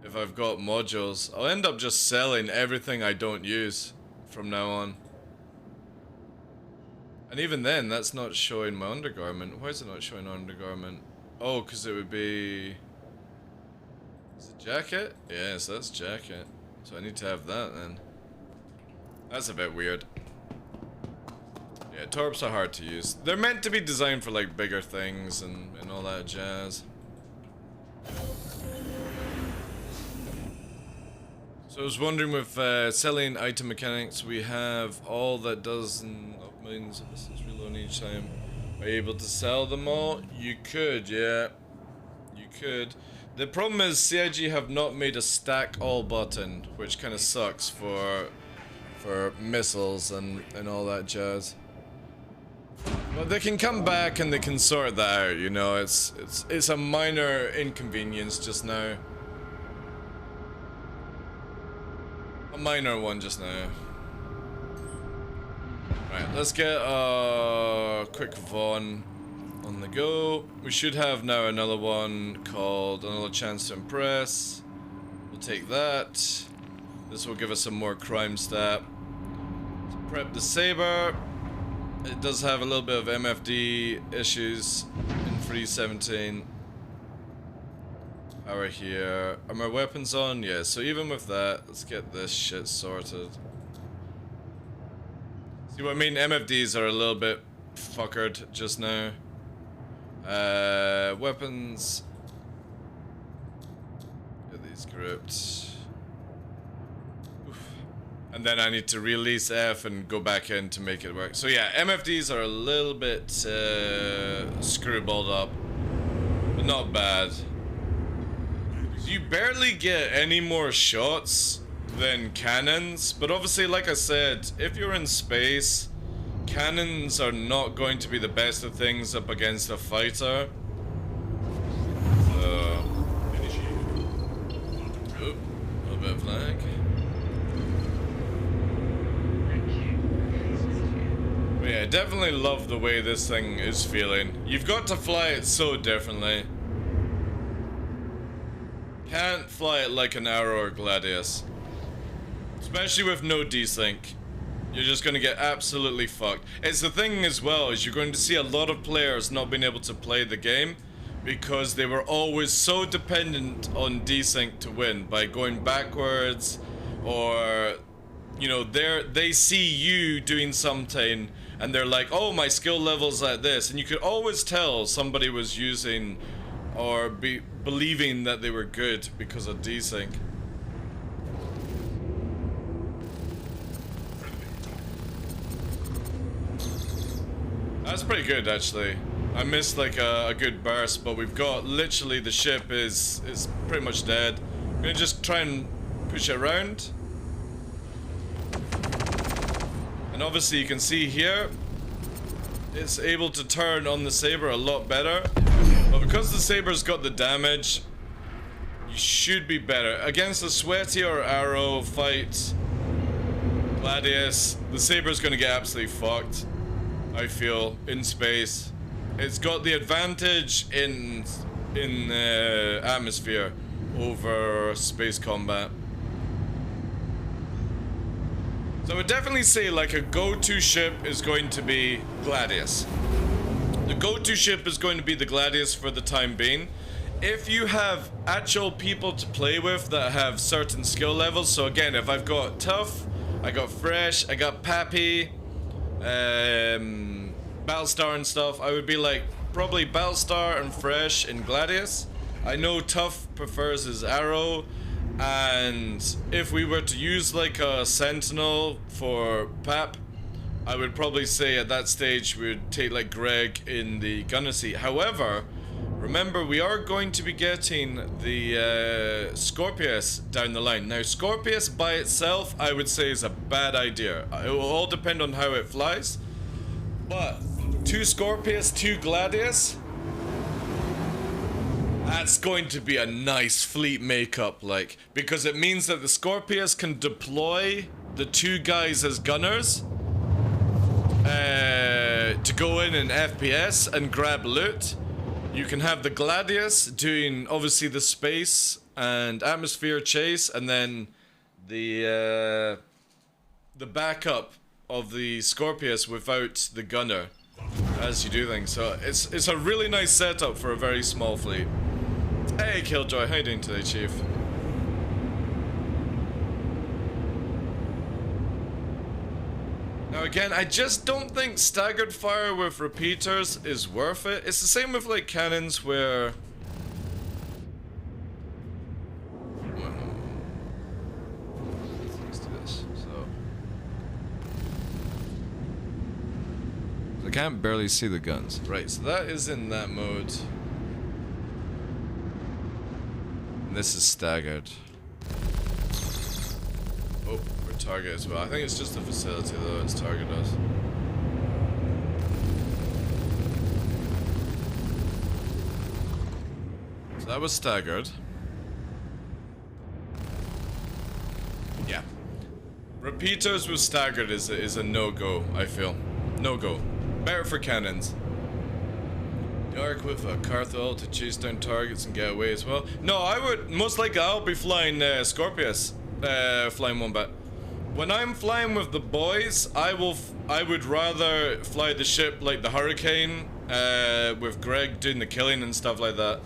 If I've got modules. I'll end up just selling everything I don't use from now on. And even then, that's not showing my undergarment. Why is it not showing undergarment? Oh, because it would be... Is it jacket? Yes, that's jacket. So I need to have that then. That's a bit weird. Yeah, torps are hard to use. They're meant to be designed for like bigger things and all that jazz. So I was wondering with selling item mechanics, we have all that dozen of millions of missiles reload each time. Are you able to sell them all? You could, yeah. You could. The problem is CIG have not made a stack all button, which kind of sucks for missiles and all that jazz. But they can come back and they can sort that out, you know, it's a minor inconvenience just now. A minor one just now. Right, let's get a quick Vaughn on the go. We should have now another one called Another Chance to Impress. We'll take that. This will give us some more crime stat. Let's prep the Saber. It does have a little bit of MFD issues in 317. Power here. Are my weapons on? Yeah, so even with that, let's get this shit sorted. See what I mean? MFDs are a little bit fuckered just now. Weapons. Get these gripped. And then I need to release F and go back in to make it work. So yeah, MFDs are a little bit screwballed up, but not bad. You barely get any more shots than cannons, but obviously, like I said, if you're in space, cannons are not going to be the best of things up against a fighter. So... Oop, a little bit of lag. But yeah, definitely love the way this thing is feeling. You've got to fly it so differently. Can't fly it like an Arrow or Gladius. Especially with no desync. You're just going to get absolutely fucked. It's the thing as well, is you're going to see a lot of players not being able to play the game because they were always so dependent on desync to win by going backwards, or you know, they see you doing something and they're like, oh, my skill level's like this, and you could always tell somebody was using or believing that they were good because of desync. That's pretty good, actually. I missed like a good burst, but we've got literally the ship is pretty much dead. I'm gonna just try and push it around. And obviously you can see here, it's able to turn on the Saber a lot better. But because the Saber's got the damage, you should be better. Against a Sweaty or Arrow fight, Gladius, the Saber's gonna get absolutely fucked, I feel, in space. It's got the advantage in atmosphere over space combat. So I would definitely say like a go-to ship is going to be Gladius. The go-to ship is going to be the Gladius for the time being. If you have actual people to play with that have certain skill levels, so again, if I've got Tough, I got Fresh, I got Pappy, Battlestar and stuff, I would be like probably Battlestar and Fresh in Gladius. I know Tough prefers his Arrow, and if we were to use like a Sentinel for Pap, I would probably say at that stage we would take like Greg in the gunner seat. However, remember we are going to be getting the Scorpius down the line. Now Scorpius by itself I would say is a bad idea. It will all depend on how it flies, but 2 Scorpius, 2 Gladius, that's going to be a nice fleet makeup, like, because it means that the Scorpius can deploy the 2 guys as gunners to go in FPS and grab loot. You can have the Gladius doing obviously the space and atmosphere chase, and then the backup of the Scorpius without the gunner as you do things. So it's a really nice setup for a very small fleet. Hey Killjoy, how you doing today, Chief? Now again, I just don't think staggered fire with repeaters is worth it. It's the same with like cannons where... Let's do this. So I can't barely see the guns. Right, so that is in that mode. And this is staggered. Oh, we're target as well. I think it's just the facility though, it's target us. So that was staggered. Yeah. Repeaters with staggered is a no-go, I feel. No-go. Better for cannons. Dark with a Carthol to chase down targets and get away as well. No, I would, most likely I'll be flying Scorpius. Flying Wombat. When I'm flying with the boys, I would rather fly the ship like the Hurricane, with Greg doing the killing and stuff like that.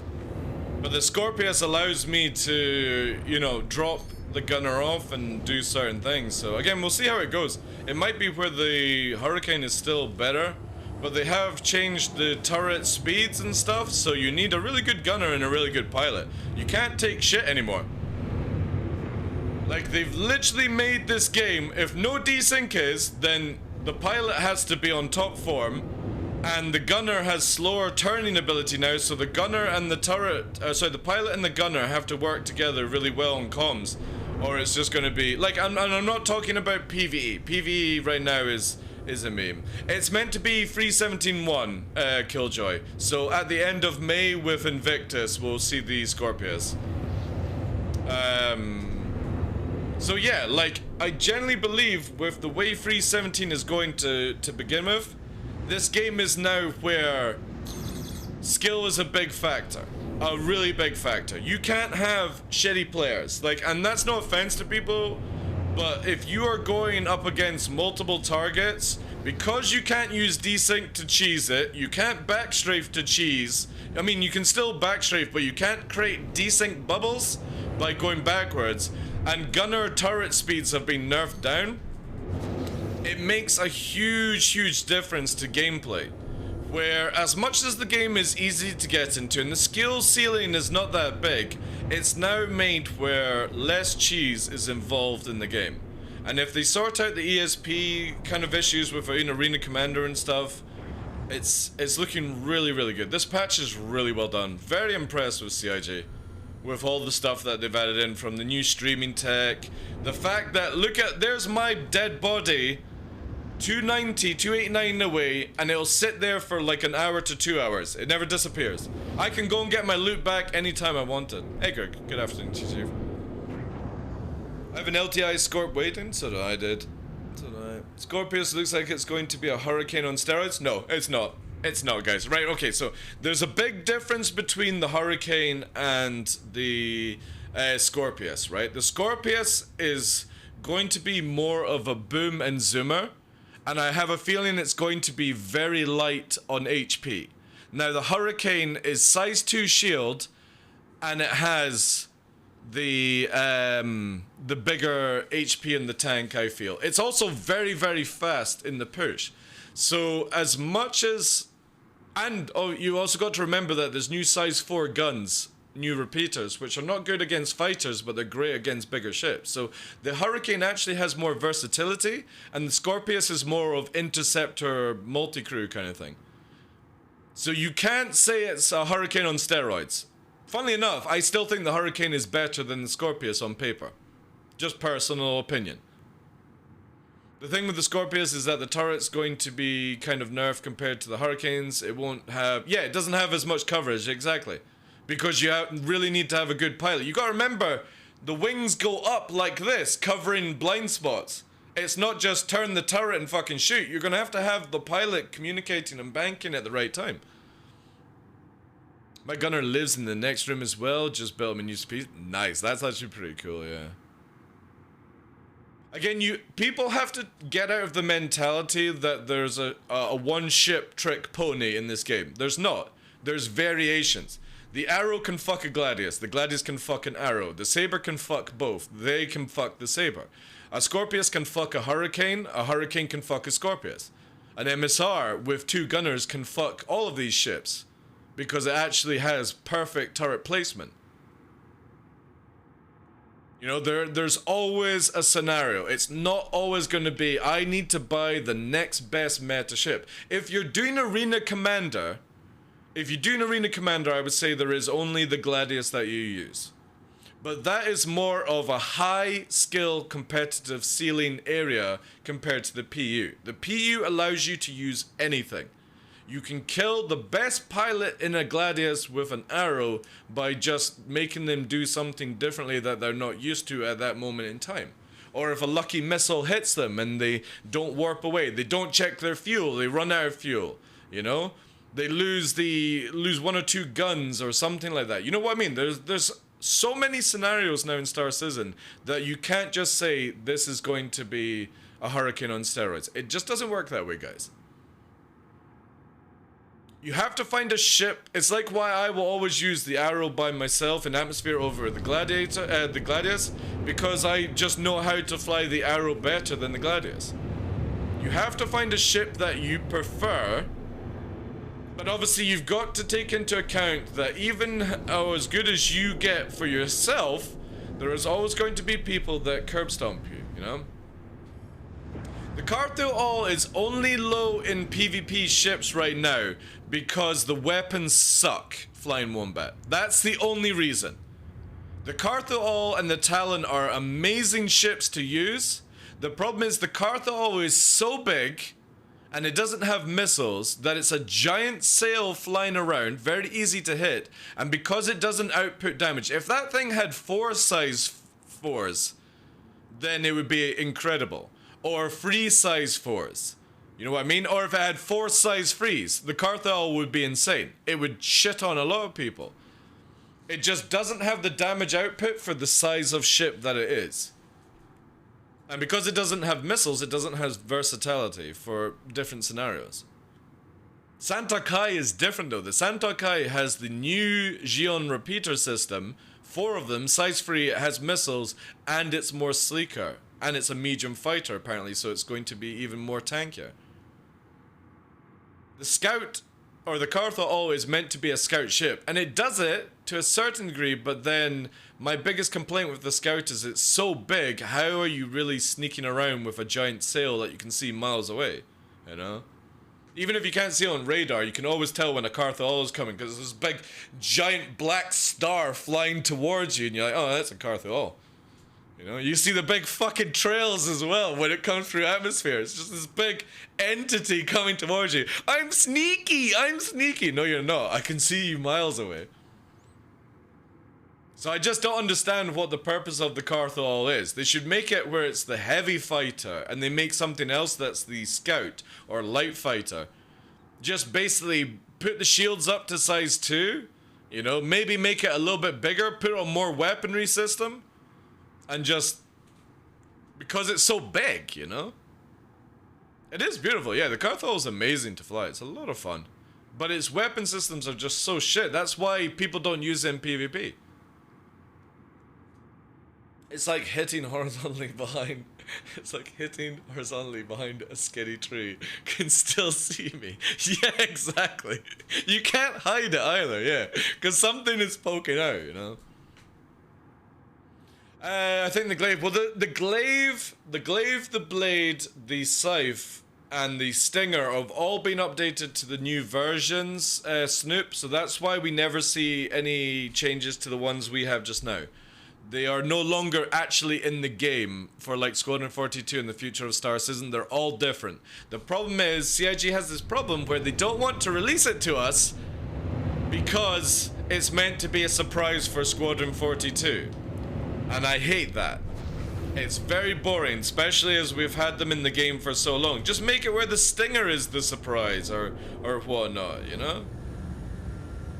But the Scorpius allows me to, you know, drop the gunner off and do certain things. So again, we'll see how it goes. It might be where the Hurricane is still better, but they have changed the turret speeds and stuff, so you need a really good gunner and a really good pilot. You can't take shit anymore. Like, they've literally made this game, if no desync is, then the pilot has to be on top form, and the gunner has slower turning ability now, so the gunner and the turret, the pilot and the gunner have to work together really well on comms, or it's just gonna be, like, and I'm not talking about PvE. PvE right now is a meme. It's meant to be 317-1, Killjoy. So at the end of May with Invictus, we'll see the Scorpius. So yeah, like, I generally believe with the way 317 is going to begin with, this game is now where skill is a big factor. A really big factor. You can't have shitty players. Like, and that's no offense to people, but if you are going up against multiple targets Because you can't use desync to cheese it, you can't backstrafe to cheese. I mean, you can still backstrafe, but you can't create desync bubbles by going backwards. And gunner turret speeds have been nerfed down. It makes a huge difference to gameplay. Where as much as the game is easy to get into and the skill ceiling is not that big, it's now made where less cheese is involved in the game. And if they sort out the ESP kind of issues with an arena commander and stuff, it's looking really good. This patch is really well done. Very impressed with CIG. With all the stuff that they've added in from the new streaming tech. The fact that, look at, there's my dead body 290, 289 away, and it'll sit there for like an hour to 2 hours. It never disappears. I can go and get my loot back anytime I want it. Hey Greg, good afternoon to you. I have an LTI Scorp waiting, so do I did. So do I. Scorpius looks like it's going to be a hurricane on steroids. No, it's not. It's not, guys. Right, okay, so there's a big difference between the hurricane and the Scorpius, right? The Scorpius is going to be more of a boom and zoomer, and I have a feeling it's going to be very light on HP. Now, the hurricane is size 2 shield, and it has the bigger HP in the tank, I feel. It's also very fast in the push. So as much as, and oh, you also got to remember that there's new size 4 guns, new repeaters, which are not good against fighters, but they're great against bigger ships. So the Hurricane actually has more versatility, and the Scorpius is more of interceptor multi-crew kind of thing. So you can't say it's a Hurricane on steroids. Funnily enough, I still think the Hurricane is better than the Scorpius on paper. Just personal opinion. The thing with the Scorpius is that the turret's going to be kind of nerfed compared to the Hurricanes. It won't have... yeah, it doesn't have as much coverage, exactly. Because you really need to have a good pilot. You gotta remember, the wings go up like this, covering blind spots. It's not just turn the turret and fucking shoot. You're gonna have to have the pilot communicating and banking at the right time. My gunner lives in the next room as well. Just built him a new piece. Nice. That's actually pretty cool, yeah. Again, people have to get out of the mentality that there's a one-ship trick pony in this game. There's not. There's variations. The arrow can fuck a gladius. The gladius can fuck an arrow. The saber can fuck both. They can fuck the saber. A Scorpius can fuck a hurricane. A hurricane can fuck a Scorpius. An MSR with 2 gunners can fuck all of these ships. Because it actually has perfect turret placement. You know, there's always a scenario. It's not always going to be, I need to buy the next best meta ship. If you're doing Arena Commander, I would say there is only the Gladius that you use. But that is more of a high skill competitive ceiling area compared to the PU. The PU allows you to use anything. You can kill the best pilot in a Gladius with an arrow by just making them do something differently that they're not used to at that moment in time. Or if a lucky missile hits them and they don't warp away, they don't check their fuel, they run out of fuel, you know? They lose 1 or 2 guns or something like that. You know what I mean? There's so many scenarios now in Star Citizen that you can't just say this is going to be a hurricane on steroids. It just doesn't work that way, guys. You have to find a ship. It's like why I will always use the arrow by myself in atmosphere over the Gladius, because I just know how to fly the arrow better than the Gladius. You have to find a ship that you prefer, but obviously you've got to take into account that even as good as you get for yourself, there is always going to be people that curb stomp you, you know? The Cartho All is only low in PvP ships right now because the weapons suck, Flying Wombat. That's the only reason. The Cartho All and the Talon are amazing ships to use. The problem is the Cartho All is so big and it doesn't have missiles that it's a giant sail flying around, very easy to hit, and because it doesn't output damage. If that thing had 4 size 4s, then it would be incredible. Or 3 size 4s. You know what I mean? Or if it had 4 size 3s, the Carthel would be insane. It would shit on a lot of people. It just doesn't have the damage output for the size of ship that it is. And because it doesn't have missiles, it doesn't have versatility for different scenarios. Santa Kai is different though. The Santa Kai has the new Xion repeater system, 4 of them, size free, it has missiles, and it's more sleeker. And it's a medium fighter apparently, so it's going to be even more tankier. The Scout, or the Cartho is meant to be a scout ship, and it does it to a certain degree, but then my biggest complaint with the Scout is it's so big, how are you really sneaking around with a giant sail that you can see miles away, you know? Even if you can't see on radar, you can always tell when a Cartho is coming, because there's this big, giant black star flying towards you, and you're like, oh, that's a Cartho. You know, you see the big fucking trails as well when it comes through atmosphere. It's just this big entity coming towards you. I'm sneaky! I'm sneaky! No, you're not. I can see you miles away. So I just don't understand what the purpose of the Cartho is. They should make it where it's the heavy fighter, and they make something else that's the scout, or light fighter. Just basically put the shields up to size 2, you know, maybe make it a little bit bigger, put on more weaponry system, and just, because it's so big, you know? It is beautiful, yeah, the Cartho is amazing to fly, it's a lot of fun. But its weapon systems are just so shit, that's why people don't use it in PvP. It's like hitting horizontally behind, a skinny tree, can still see me. Yeah, exactly. You can't hide it either, yeah, because something is poking out, you know? I think the glaive, well the glaive, the blade, the scythe, and the stinger have all been updated to the new versions, Snoop, so that's why we never see any changes to the ones we have just now. They are no longer actually in the game for like Squadron 42 and the Future of Star Citizen, they're all different. The problem is, CIG has this problem where they don't want to release it to us because it's meant to be a surprise for Squadron 42. And I hate that. It's very boring, especially as we've had them in the game for so long. Just make it where the stinger is the surprise, or whatnot, you know?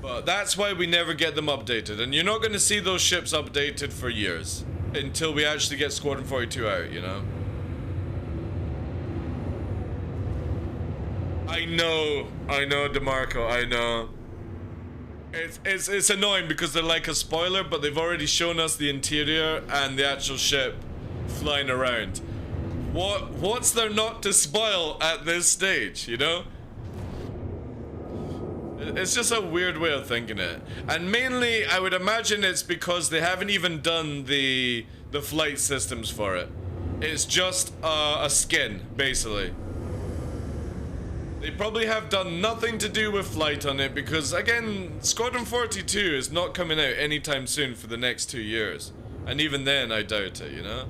But that's why we never get them updated, and you're not going to see those ships updated for years. Until we actually get Squadron 42 out, you know? I know, DeMarco, I know. It's annoying because they're like a spoiler, but they've already shown us the interior and the actual ship flying around. What's there not to spoil at this stage, you know? It's just a weird way of thinking it. And mainly, I would imagine it's because they haven't even done the flight systems for it. It's just a skin, basically. They probably have done nothing to do with flight on it because, again, Squadron 42 is not coming out anytime soon for the next 2 years. And even then, I doubt it, you know?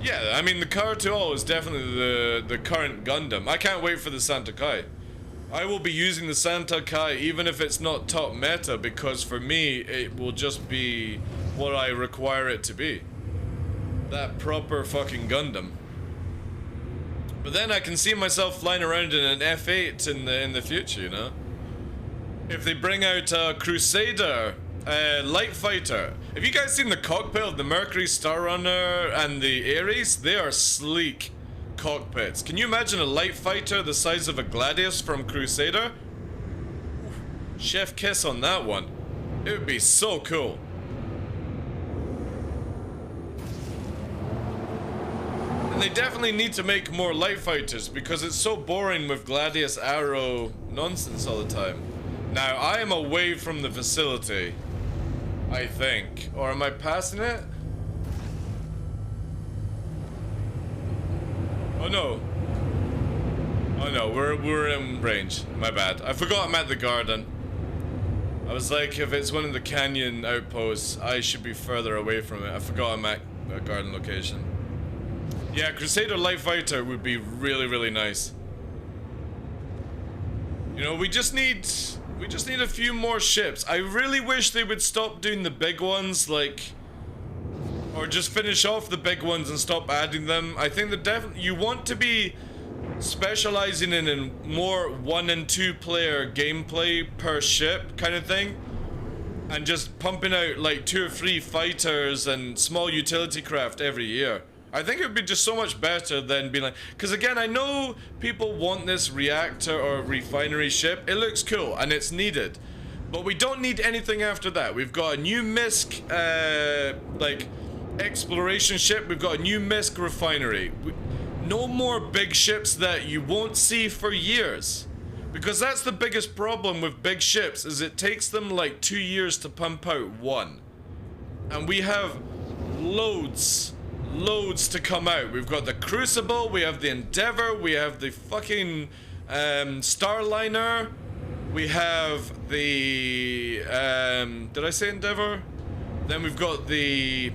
Yeah, I mean, the Cartho is definitely the current Gundam. I can't wait for the Santa Kai. I will be using the Santa Kai even if it's not top meta because for me, it will just be what I require it to be. That proper fucking Gundam. But then I can see myself flying around in an F8 in the future, you know? If they bring out a Crusader light fighter. Have you guys seen the cockpit of the Mercury Star Runner and the Ares? They are sleek cockpits. Can you imagine a light fighter the size of a Gladius from Crusader? Chef kiss on that one. It would be so cool. And they definitely need to make more light fighters because it's so boring with Gladius Arrow nonsense all the time. Now, I am away from the facility, I think. Or am I passing it? Oh no. Oh no, we're in range. My bad. I forgot I'm at the garden. I was like, if it's one of the canyon outposts, I should be further away from it. I forgot I'm at a garden location. Yeah, Crusader Light Fighter would be really, really nice. You know, we just need a few more ships. I really wish they would stop doing the big ones, like, or just finish off the big ones and stop adding them. I think that definitely you want to be specializing in a more 1 and 2 player gameplay per ship kind of thing. and just pumping out like 2 or 3 fighters and small utility craft every year. I think it would be just so much better than being like, because again, I know people want this reactor or refinery ship. It looks cool and it's needed, but we don't need anything after that. We've got a new MISC like exploration ship. We've got a new MISC refinery. No more big ships that you won't see for years. Because that's the biggest problem with big ships, is it takes them like 2 years to pump out one. And we have loads to come out. We've got the Crucible, we have the Endeavor, we have the fucking Starliner, we have the did I say Endeavor? Then we've got the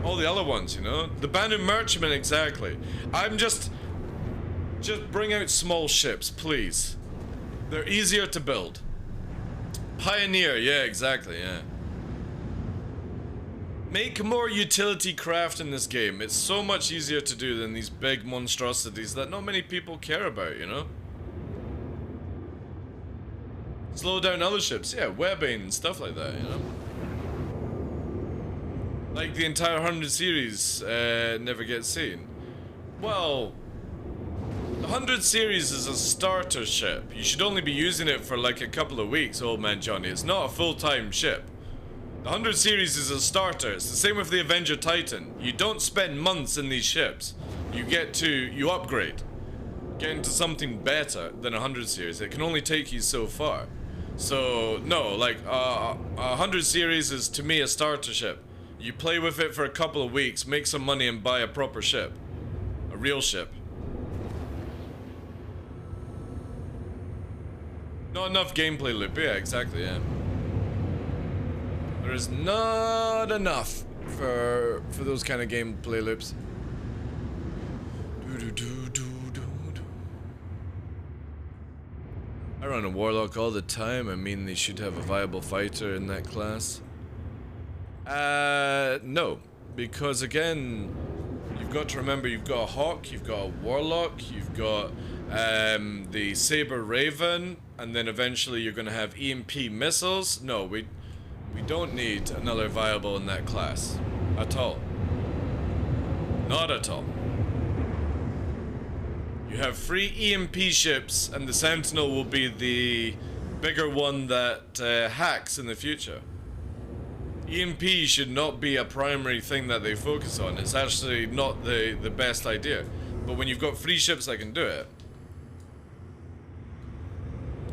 all the other ones, you know? The Banu Merchantman, exactly. I'm just bring out small ships, please. They're easier to build. Pioneer, yeah, exactly, yeah. Make more utility craft in this game. It's so much easier to do than these big monstrosities that not many people care about, you know? Slow down other ships, yeah, webbing and stuff like that, you know? Like the entire 100 series never gets seen. Well, the 100 series is a starter ship. You should only be using it for like a couple of weeks, old man Johnny. It's not a full-time ship. The 100 series is a starter. It's the same with the Avenger Titan. You don't spend months in these ships. You upgrade. Get into something better than a 100 series. It can only take you so far. So, no, like, a 100 series is, to me, a starter ship. You play with it for a couple of weeks, make some money, and buy a proper ship. A real ship. Not enough gameplay loop, yeah, exactly, yeah. There is not enough for those kind of gameplay loops. I run a Warlock all the time. I mean, they should have a viable fighter in that class. No. Because again, you've got to remember, you've got a Hawk, you've got a Warlock, you've got the Saber Raven, and then eventually you're going to have EMP missiles. No, we don't need another viable in that class. At all. Not at all. You have 3 EMP ships, and the Sentinel will be the bigger one that hacks in the future. EMP should not be a primary thing that they focus on. It's actually not the best idea. But when you've got 3 ships that can do it.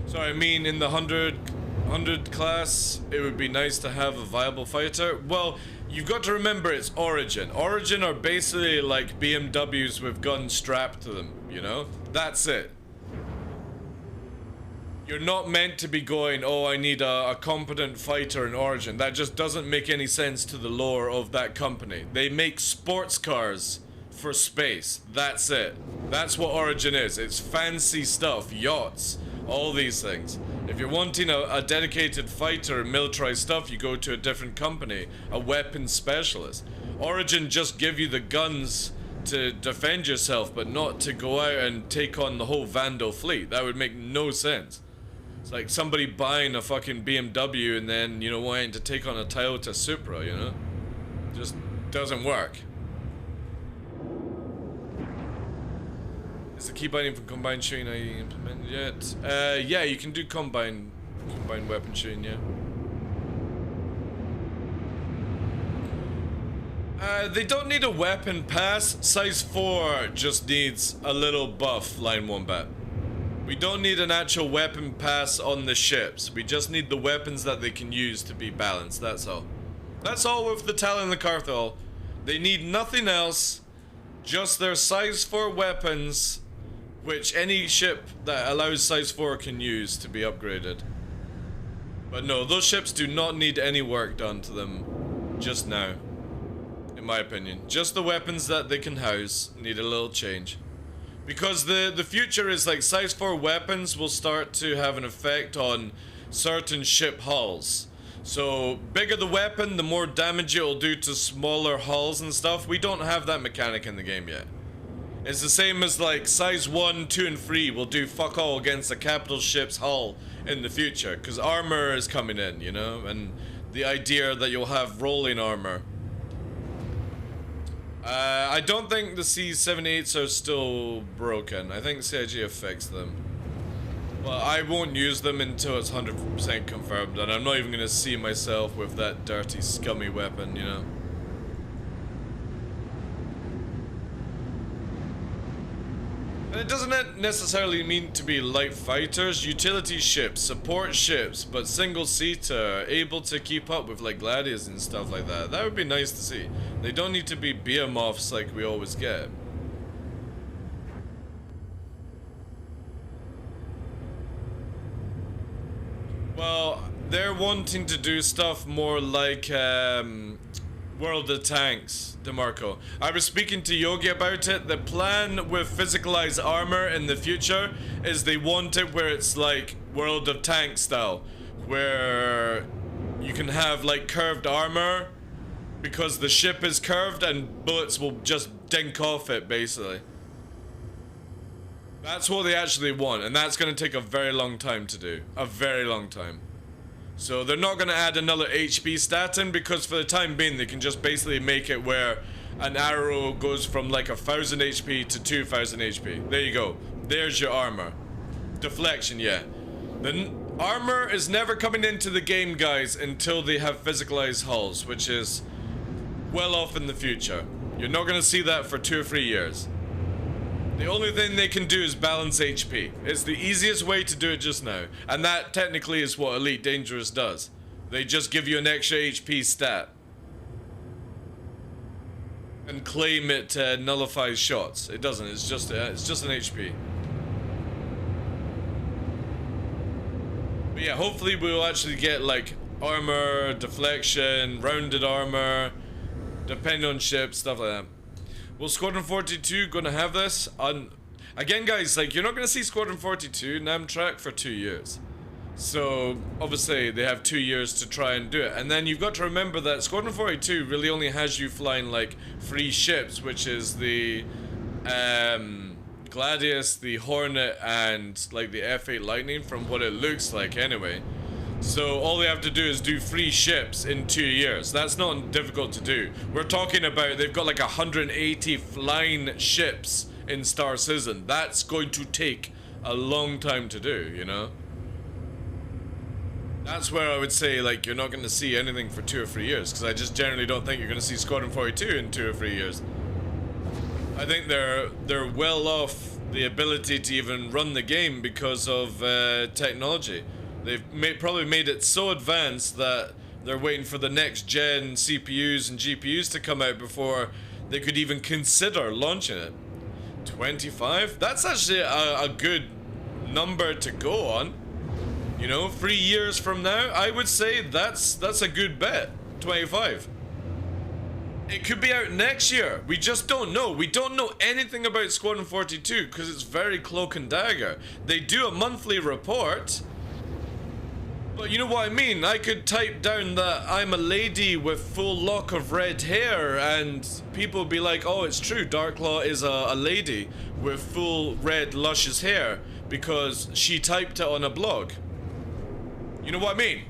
So I mean, in the 100 class, it would be nice to have a viable fighter. Well, you've got to remember it's Origin. Origin are basically like BMWs with guns strapped to them, you know? That's it. You're not meant to be going, oh, I need a competent fighter in Origin. That just doesn't make any sense to the lore of that company. They make sports cars for space. That's it. That's what Origin is. It's fancy stuff, yachts, all these things. If you're wanting a dedicated fighter and militarized stuff, you go to a different company, a weapons specialist. Origin just give you the guns to defend yourself, but not to go out and take on the whole Vandal fleet. That would make no sense. It's like somebody buying a fucking BMW and then, you know, wanting to take on a Toyota Supra, you know? Just doesn't work. Is the key binding from combined shooting implemented yet? Yeah, you can do combined weapon shooting, yeah. They don't need a weapon pass. Size 4 just needs a little buff, Line Wombat. We don't need an actual weapon pass on the ships. We just need the weapons that they can use to be balanced, that's all. That's all with the Talon and the Carthol. They need nothing else, just their size 4 weapons, which any ship that allows size 4 can use to be upgraded. But no, those ships do not need any work done to them just now, in my opinion. Just the weapons that they can house need a little change. Because the future is like size 4 weapons will start to have an effect on certain ship hulls. So, bigger the weapon, the more damage it will do to smaller hulls and stuff. We don't have that mechanic in the game yet. It's the same as like size 1, 2, and 3 will do fuck all against a capital ship's hull in the future, because armor is coming in, you know, and the idea that you'll have rolling armor. I don't think the C-78s are still broken. I think CIG have fixed them. But I won't use them until it's 100% confirmed, and I'm not even gonna see myself with that dirty, scummy weapon, you know. And it doesn't necessarily mean to be light fighters, utility ships, support ships, but single seater, able to keep up with like gladiators and stuff like that. That would be nice to see. They don't need to be behemoths like we always get. Well, they're wanting to do stuff more like World of Tanks, DeMarco. I was speaking to Yogi about it. The plan with physicalized armor in the future is they want it where it's like World of Tanks style, where you can have like curved armor because the ship is curved and bullets will just dink off it, basically. That's what they actually want, and that's going to take a very long time to do. A very long time. So they're not going to add another HP stat in, because for the time being they can just basically make it where an arrow goes from like 1000 HP to 2000 HP. There you go. There's your armor. Deflection, yeah. The armor is never coming into the game, guys, until they have physicalized hulls, which is well off in the future. You're not going to see that for 2 or 3 years. The only thing they can do is balance HP. It's the easiest way to do it just now. And that technically is what Elite Dangerous does. They just give you an extra HP stat. And claim it nullifies shots. It doesn't, it's just an HP. But yeah, hopefully we'll actually get like armor, deflection, rounded armor, depending on ship, stuff like that. Will Squadron 42 gonna have this? Again, guys, like, you're not gonna see Squadron 42 Namtrack for 2 years. So, obviously, they have 2 years to try and do it. And then you've got to remember that Squadron 42 really only has you flying, like, 3 ships, which is the, Gladius, the Hornet, and, like, the F-8 Lightning, from what it looks like, anyway. So all they have to do is do 3 ships in 2 years. That's not difficult to do. We're talking about they've got like 180 flying ships in Star Citizen. That's going to take a long time to do, you know? That's where I would say, like, you're not going to see anything for 2 or 3 years, because I just generally don't think you're going to see Squadron 42 in 2 or 3 years. I think they're well off the ability to even run the game because of technology. They've probably made it so advanced that they're waiting for the next gen CPUs and GPUs to come out before they could even consider launching it. 25? That's actually a good number to go on. You know, 3 years from now, I would say that's a good bet. 25. It could be out next year. We just don't know. We don't know anything about Squadron 42 because it's very cloak and dagger. They do a monthly report. But you know what I mean? I could type down that I'm a lady with full lock of red hair and people be like, oh, it's true, DarkLaw is a lady with full red luscious hair because she typed it on a blog. You know what I mean?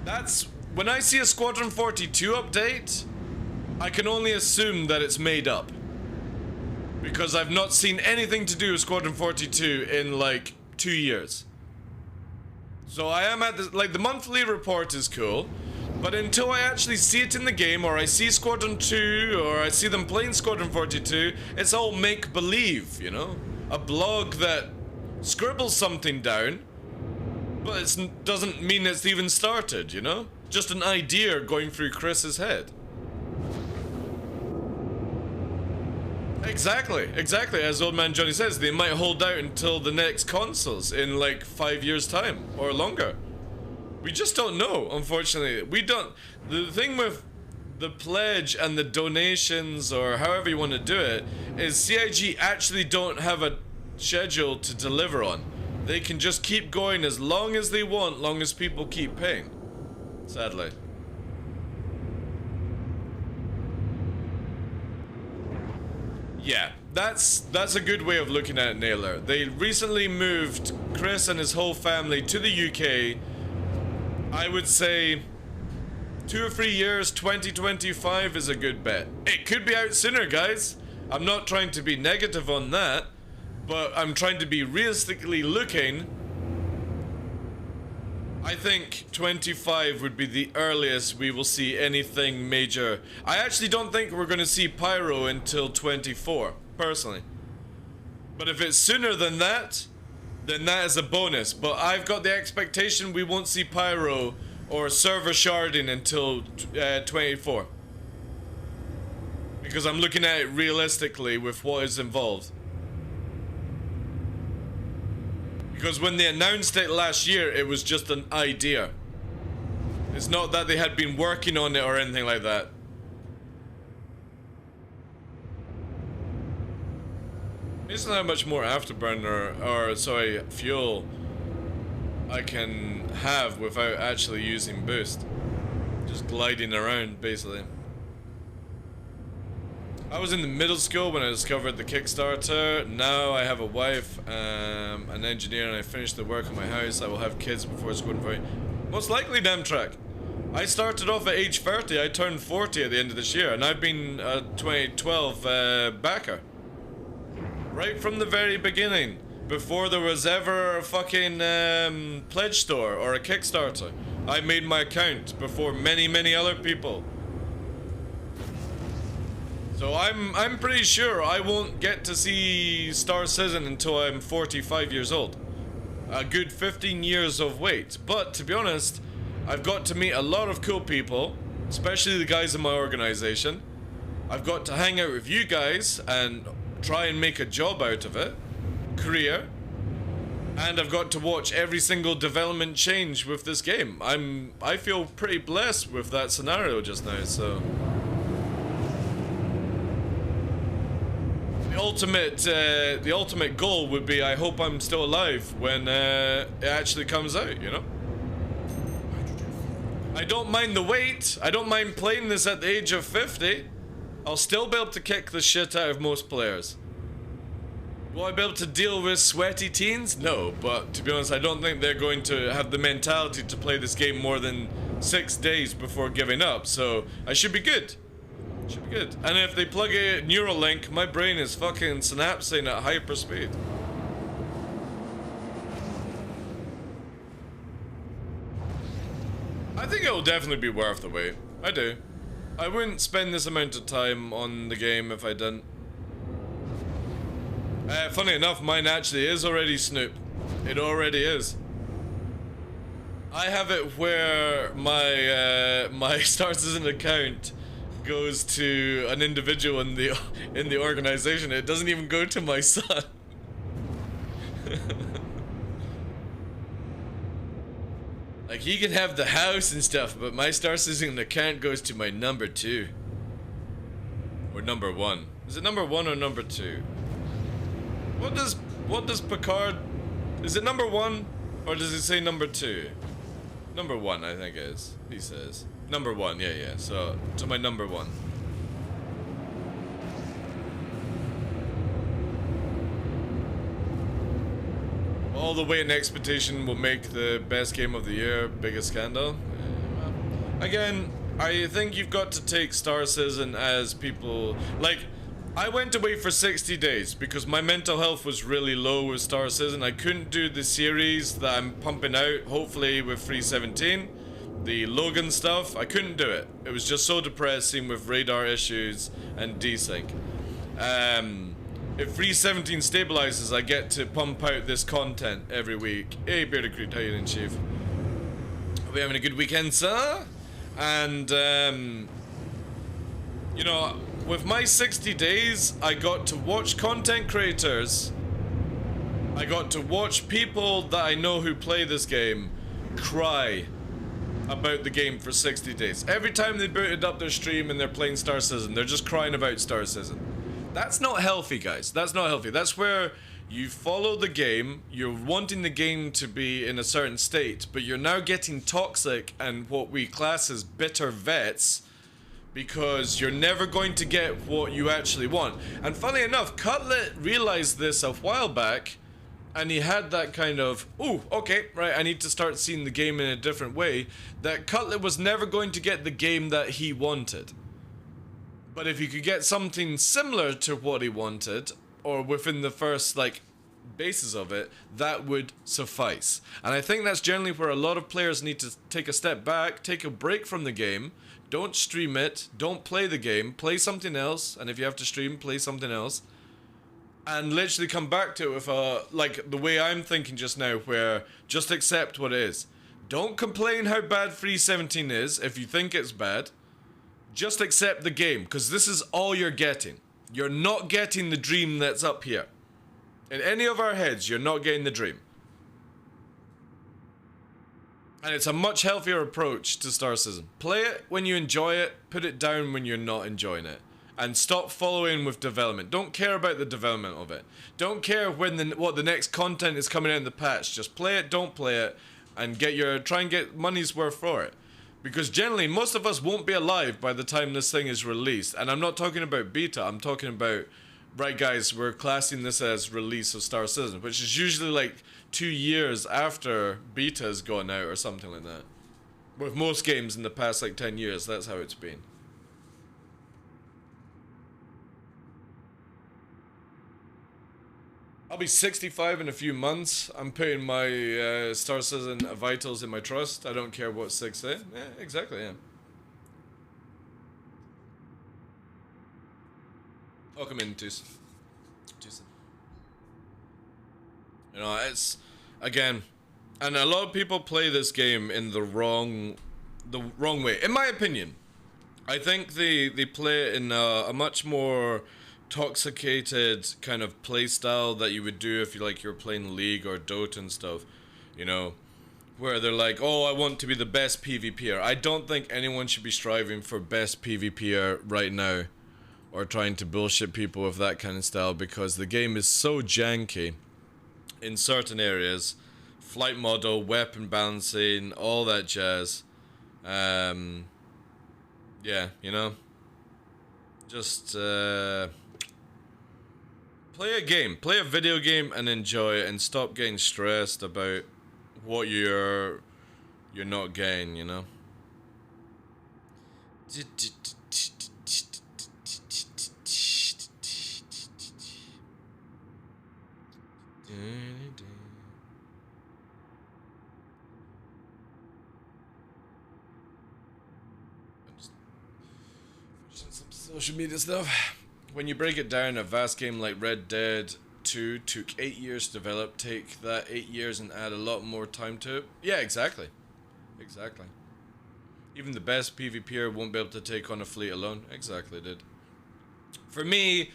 That's... When I see a Squadron 42 update, I can only assume that it's made up. Because I've not seen anything to do with Squadron 42 in like 2 years. So I am at the, like, the monthly report is cool, but until I actually see it in the game, or I see Squadron 2, or I see them playing Squadron 42, it's all make-believe, you know? A blog that scribbles something down, but it doesn't mean it's even started, you know? Just an idea going through Chris's head. Exactly, as Old Man Johnny says, they might hold out until the next consoles in like 5 years' time or longer. We just don't know, unfortunately. We don't. The thing with the pledge and the donations, or however you want to do it, is CIG actually don't have a schedule to deliver on. They can just keep going as long as they want, long as people keep paying. Sadly. Yeah, that's a good way of looking at it, Naylor. They recently moved Chris and his whole family to the UK. I would say 2 or 3 years, 2025 is a good bet. It could be out sooner, guys. I'm not trying to be negative on that, but I'm trying to be realistically looking. I think 25 would be the earliest we will see anything major. I actually don't think we're going to see Pyro until 24, personally. But if it's sooner than that, then that is a bonus. But I've got the expectation we won't see Pyro or server sharding until 24. Because I'm looking at it realistically with what is involved. Because when they announced it last year, it was just an idea. It's not that they had been working on it or anything like that. Isn't how much more afterburner, or sorry, fuel I can have without actually using boost. Just gliding around, basically. I was in the middle school when I discovered the Kickstarter. Now I have a wife, an engineer, and I finished the work on my house. I will have kids before it's going for most likely, damn track. I started off at age 30. I turned 40 at the end of this year, and I've been a 2012 backer. Right from the very beginning, before there was ever a fucking pledge store or a Kickstarter. I made my account before many other people. So I'm pretty sure I won't get to see Star Citizen until I'm 45 years old. A good 15 years of wait. But to be honest, I've got to meet a lot of cool people, especially the guys in my organization. I've got to hang out with you guys and try and make a job out of it, career. And I've got to watch every single development change with this game. I feel pretty blessed with that scenario just now, so the ultimate goal would be I hope I'm still alive when it actually comes out, you know? I don't mind the wait. I don't mind playing this at the age of 50. I'll still be able to kick the shit out of most players. Will I be able to deal with sweaty teens? No, but to be honest, I don't think they're going to have the mentality to play this game more than 6 days before giving up, so I should be good. Should be good. And if they plug a Neuralink, my brain is fucking synapsing at hyper speed. I think it'll definitely be worth the wait. I do. I wouldn't spend this amount of time on the game if I didn't. Funny enough, mine actually is already Snoop. It already is. I have it where my my Star Citizen account goes to an individual in the organization. It doesn't even go to my son. Like, he can have the house and stuff, but my Star Citizen account goes to my number 2. Or number 1. Is it number 1 or number 2? What does Picard... Is it number 1? Or does it say number 2? Number 1, I think it is. He says. Number 1, yeah. So, to my number 1. All the way in expectation will make the best game of the year, biggest scandal. Again, I think you've got to take Star Citizen as people... Like, I went away for 60 days because my mental health was really low with Star Citizen. I couldn't do the series that I'm pumping out, hopefully with 317. The Logan stuff, I couldn't do it. It was just so depressing with radar issues and desync. If 317 stabilizes, I get to pump out this content every week. Hey, Bearded Creed, how you doing, Chief? Are we having a good weekend, sir? And, you know, with my 60 days, I got to watch content creators. I got to watch people that I know who play this game cry about the game for 60 days. Every time they booted up their stream and they're playing Star Citizen, they're just crying about Star Citizen. That's not healthy, guys. That's not healthy. That's where you follow the game, you're wanting the game to be in a certain state, but you're now getting toxic and what we class as bitter vets because you're never going to get what you actually want. And funny enough, Cutlet realized this a while back, and he had that kind of, ooh, okay, right, I need to start seeing the game in a different way, that Cutlet was never going to get the game that he wanted. But if you could get something similar to what he wanted, or within the first, like, basis of it, that would suffice. And I think that's generally where a lot of players need to take a step back, take a break from the game, don't stream it, don't play the game, play something else, and if you have to stream, play something else, and literally come back to it with a, like, the way I'm thinking just now, where just accept what it is. Don't complain how bad 317 is if you think it's bad. Just accept the game, because this is all you're getting. You're not getting the dream that's up here. In any of our heads, you're not getting the dream. And it's a much healthier approach to Star Citizen. Play it when you enjoy it, put it down when you're not enjoying it. And stop following with development. Don't care about the development of it. Don't care when what the next content is coming out in the patch. Just play it, don't play it, and try and get money's worth for it. Because generally, most of us won't be alive by the time this thing is released. And I'm not talking about beta, I'm talking about, right guys, we're classing this as release of Star Citizen, which is usually like 2 years after beta has gone out or something like that. With most games in the past like 10 years, that's how it's been. I'll be 65 in a few months. I'm putting my Star Citizen vitals in my trust. I don't care what 6 say. Yeah, exactly, yeah. Welcome in, Tus. You know, it's, again, and a lot of people play this game in the wrong way. In my opinion, I think they play it in a much more toxicated kind of play style that you would do if you're playing League or Dota and stuff, you know, where they're like, oh, I want to be the best PvPer. I don't think anyone should be striving for best PvPer right now, or trying to bullshit people with that kind of style, because the game is so janky in certain areas. Flight model, weapon balancing, all that jazz. Yeah, you know, just play a game, play a video game and enjoy it, and stop getting stressed about what you're not getting, you know. Some social media stuff. When you break it down, a vast game like Red Dead 2 took 8 years to develop. Take that 8 years and add a lot more time to it. Yeah, exactly. Exactly. Even the best PvPer won't be able to take on a fleet alone. Exactly, dude. For me,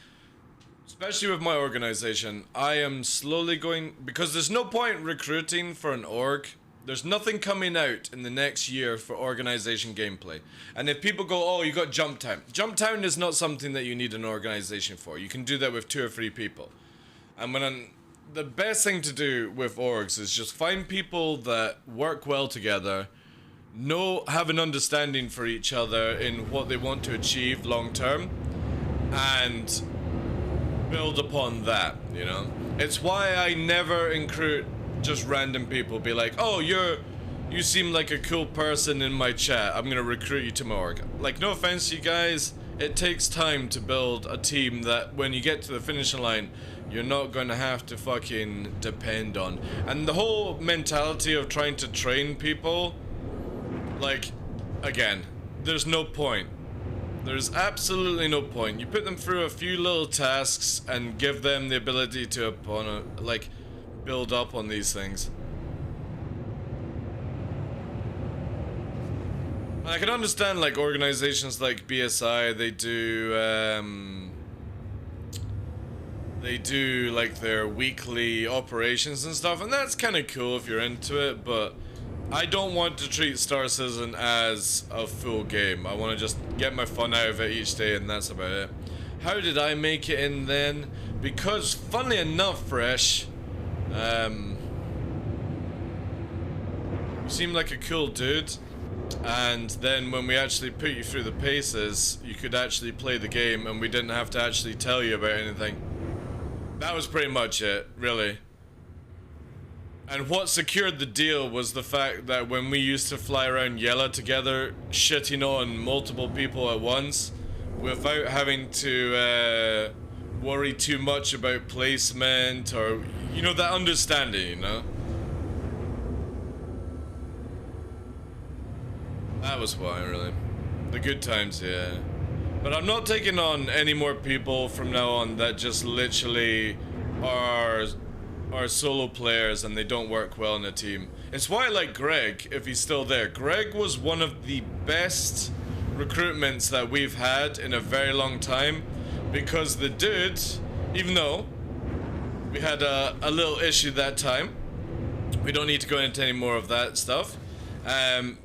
especially with my organization, I am slowly going, because there's no point recruiting for an org. There's nothing coming out in the next year for organization gameplay. And if people go, oh, you got Jump Town. Jump Town is not something that you need an organization for. You can do that with 2 or 3 people. And the best thing to do with orgs is just find people that work well together, have an understanding for each other in what they want to achieve long term, and build upon that, you know. It's why I never recruit just random people. Be like, oh, you seem like a cool person in my chat, I'm gonna recruit you to my org. Like, no offense to you guys, it takes time to build a team that when you get to the finishing line, you're not gonna have to fucking depend on. And the whole mentality of trying to train people, like, again, there's no point. There's absolutely no point. You put them through a few little tasks and give them the ability to build up on these things. And I can understand, like, organizations like BSI, they do like their weekly operations and stuff, and that's kind of cool if you're into it, but I don't want to treat Star Citizen as a full game. I want to just get my fun out of it each day, and that's about it. How did I make it in then? Because, funnily enough, Fresh, you seem like a cool dude. and then when we actually put you through the paces, you could actually play the game and we didn't have to actually tell you about anything. That was pretty much it, really. And what secured the deal was the fact that when we used to fly around Yella together, shitting on multiple people at once, without having to worry too much about placement or, you know, that understanding, you know? That was why, really. The good times, yeah. But I'm not taking on any more people from now on that just literally are solo players and they don't work well in a team. It's why I like Greg, if he's still there. Greg was one of the best recruitments that we've had in a very long time, because the dude, even though we had a little issue that time, we don't need to go into any more of that stuff.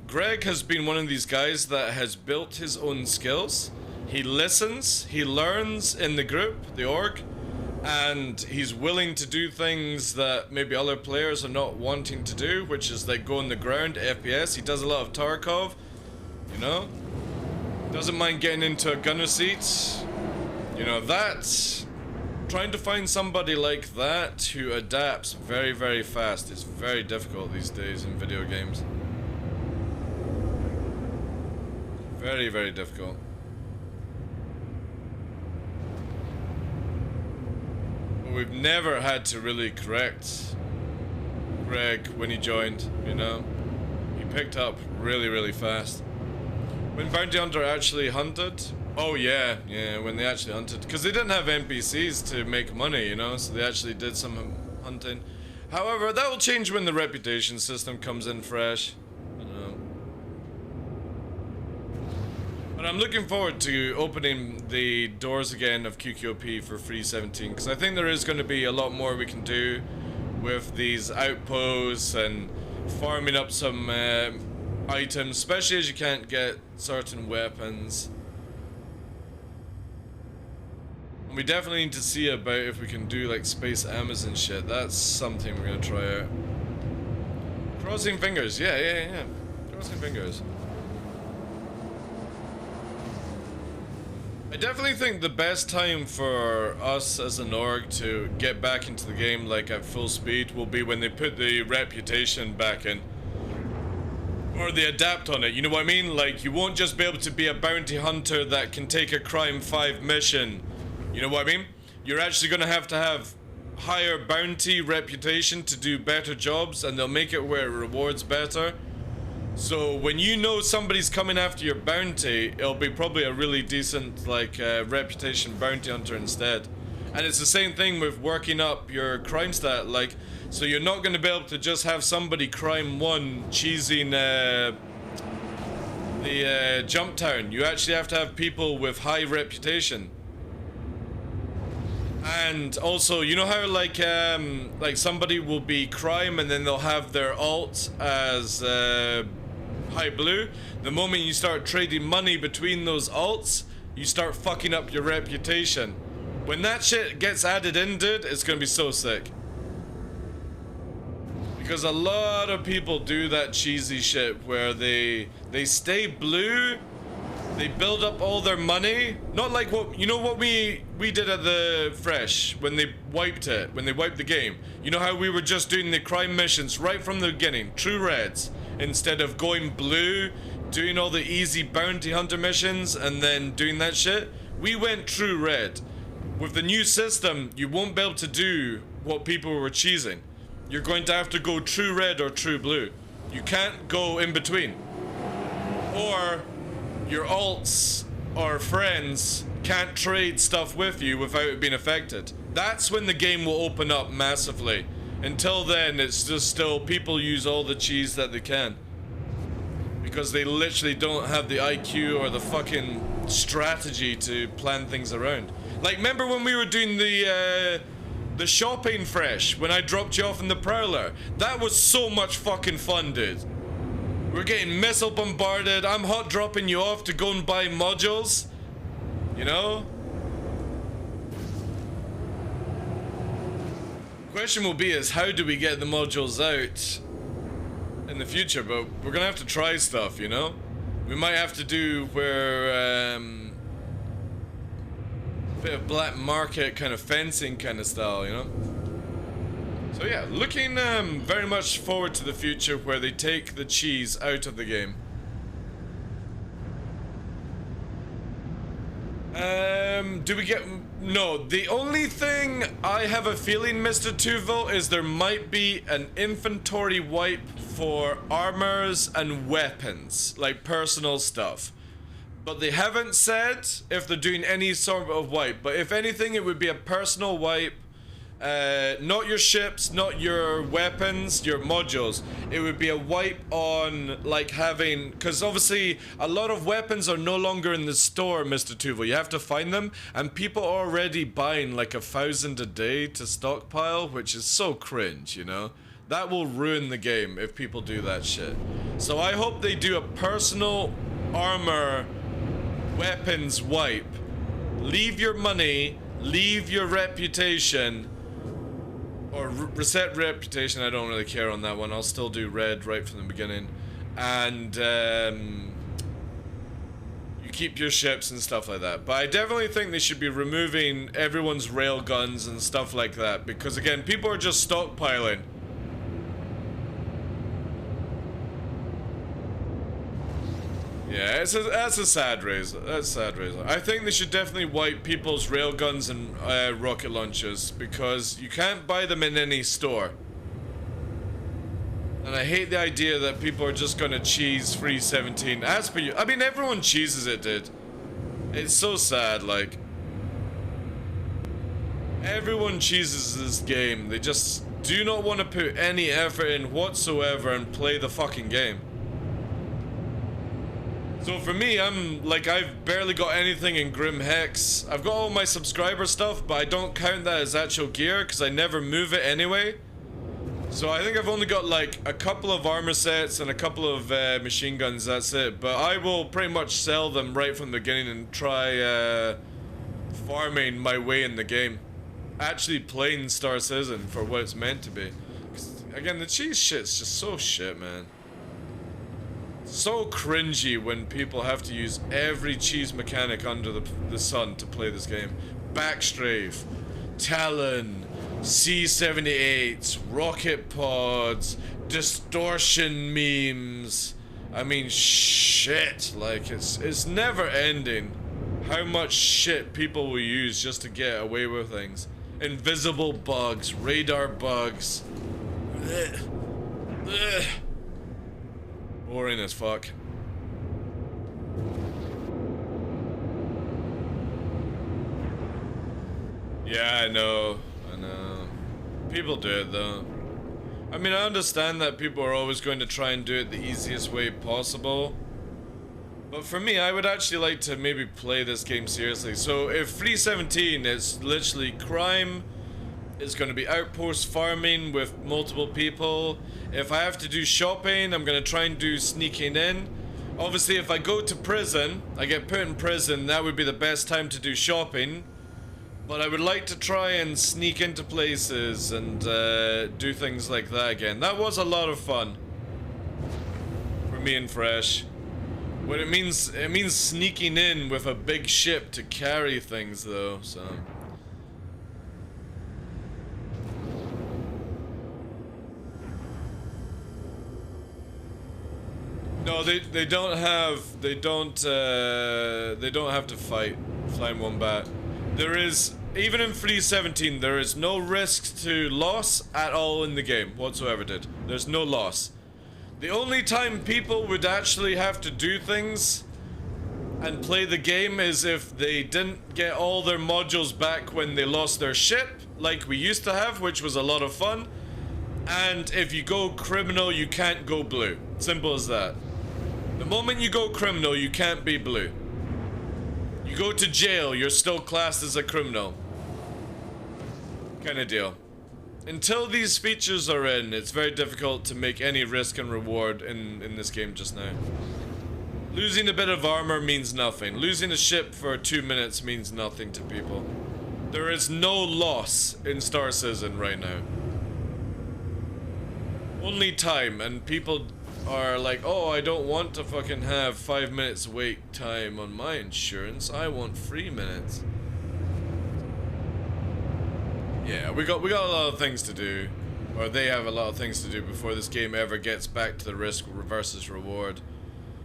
Greg has been one of these guys that has built his own skills. He listens, he learns in the group, the org, and he's willing to do things that maybe other players are not wanting to do, which is like go on the ground, FPS. He does a lot of Tarkov, you know? Doesn't mind getting into a gunner seat. You know, that's... Trying to find somebody like that who adapts very, very fast is very difficult these days in video games. Very, very difficult. We've never had to really correct Greg when he joined, you know? He picked up really, really fast. When Bounty Hunter actually hunted, oh yeah, when they actually hunted, because they didn't have NPCs to make money, you know, so they actually did some hunting. However, that will change when the reputation system comes in fresh. But I'm looking forward to opening the doors again of QQOP for 3.17, because I think there is going to be a lot more we can do with these outposts and farming up some items, especially as you can't get certain weapons. And we definitely need to see about if we can do like space Amazon shit. That's something we're going to try out. Crossing fingers, yeah. Crossing fingers. I definitely think the best time for us as an org to get back into the game like at full speed will be when they put the reputation back in. Or they adapt on it, you know what I mean? Like, you won't just be able to be a bounty hunter that can take a Crime 5 mission. You know what I mean? You're actually gonna have to have higher bounty reputation to do better jobs, and they'll make it where it rewards better. So when you know somebody's coming after your bounty, it'll be probably a really decent like reputation bounty hunter instead. And it's the same thing with working up your crime stat, like, so you're not going to be able to just have somebody crime 1 cheesing the jump town. You actually have to have people with high reputation. And also, you know how like somebody will be crime and then they'll have their alt as high blue. The moment you start trading money between those alts, you start fucking up your reputation. When that shit gets added in, dude, it's gonna be so sick. Because a lot of people do that cheesy shit where they stay blue, they build up all their money. Not like what, you know what we did at the Fresh when they wiped it, when they wiped the game. You know how we were just doing the crime missions right from the beginning, true reds, instead of going blue, doing all the easy bounty hunter missions and then doing that shit? We went true red. With the new system, you won't be able to do what people were cheesing. You're going to have to go true red or true blue. You can't go in between. Or your alts or friends can't trade stuff with you without it being affected. That's when the game will open up massively. Until then, it's just still people use all the cheese that they can. Because they literally don't have the IQ or the fucking strategy to plan things around. Like, remember when we were doing the shopping Fresh, when I dropped you off in the Prowler? That was so much fucking fun, dude. We're getting missile bombarded, I'm hot dropping you off to go and buy modules. You know? Question will be is how do we get the modules out in the future, but we're gonna have to try stuff, you know? We might have to do where, bit of black market kind of fencing kind of style, you know? So yeah, looking very much forward to the future where they take the cheese out of the game. Do we get... No, the only thing I have a feeling, Mr. Tuvo, is there might be an inventory wipe for armors and weapons, like personal stuff. But they haven't said if they're doing any sort of wipe, but if anything it would be a personal wipe. Not your ships, not your weapons, your modules. It would be a wipe on, like, having... Because obviously, a lot of weapons are no longer in the store, Mr. Tuvo. You have to find them, and people are already buying, like, 1,000 a day to stockpile, which is so cringe, you know? That will ruin the game if people do that shit. So I hope they do a personal armor weapons wipe. Leave your money, leave your reputation... Or reset reputation, I don't really care on that one. I'll still do red right from the beginning. And you keep your ships and stuff like that. But I definitely think they should be removing everyone's rail guns and stuff like that. Because again, people are just stockpiling. Yeah, that's a sad razor. That's a sad razor. I think they should definitely wipe people's railguns and rocket launchers because you can't buy them in any store. And I hate the idea that people are just gonna cheese free 17. As per you, I mean everyone cheeses it, dude. It's so sad, like everyone cheeses this game. They just do not want to put any effort in whatsoever and play the fucking game. So for me, I'm like, I've barely got anything in Grim Hex. I've got all my subscriber stuff, but I don't count that as actual gear because I never move it anyway. So I think I've only got like a couple of armor sets and a couple of machine guns, that's it. But I will pretty much sell them right from the beginning and try farming my way in the game. Actually playing Star Citizen for what it's meant to be. 'Cause, again, the cheese shit's just so shit, man. So cringy when people have to use every cheese mechanic under the sun to play this game. Backstrafe, Talon, C-78s, rocket pods, distortion memes. I mean, shit. Like, it's never ending how much shit people will use just to get away with things. Invisible bugs, radar bugs. Ugh. Ugh. Boring as fuck. Yeah, I know. People do it though. I mean, I understand that people are always going to try and do it the easiest way possible. But for me, I would actually like to maybe play this game seriously. So if Free 17 is literally crime, it's going to be outpost farming with multiple people. If I have to do shopping, I'm going to try and do sneaking in. Obviously, if I go to prison, I get put in prison, that would be the best time to do shopping. But I would like to try and sneak into places and do things like that again. That was a lot of fun for me and Fresh. What it means sneaking in with a big ship to carry things though, so... No, they don't have to fight Flying Wombat. There is, even in Free 17, there is no risk to loss at all in the game whatsoever, dude. There's no loss. The only time people would actually have to do things and play the game is if they didn't get all their modules back when they lost their ship, like we used to have, which was a lot of fun. And if you go criminal, you can't go blue. Simple as that. The moment you go criminal, you can't be blue. You go to jail, you're still classed as a criminal. Kind of deal. Until these features are in, it's very difficult to make any risk and reward in this game just now. Losing a bit of armor means nothing. Losing a ship for 2 minutes means nothing to people. There is no loss in Star Citizen right now. Only time, and people are like, oh, I don't want to fucking have 5 minutes wait time on my insurance. I want 3 minutes. Yeah, we got a lot of things to do, or they have a lot of things to do before this game ever gets back to the risk versus reward.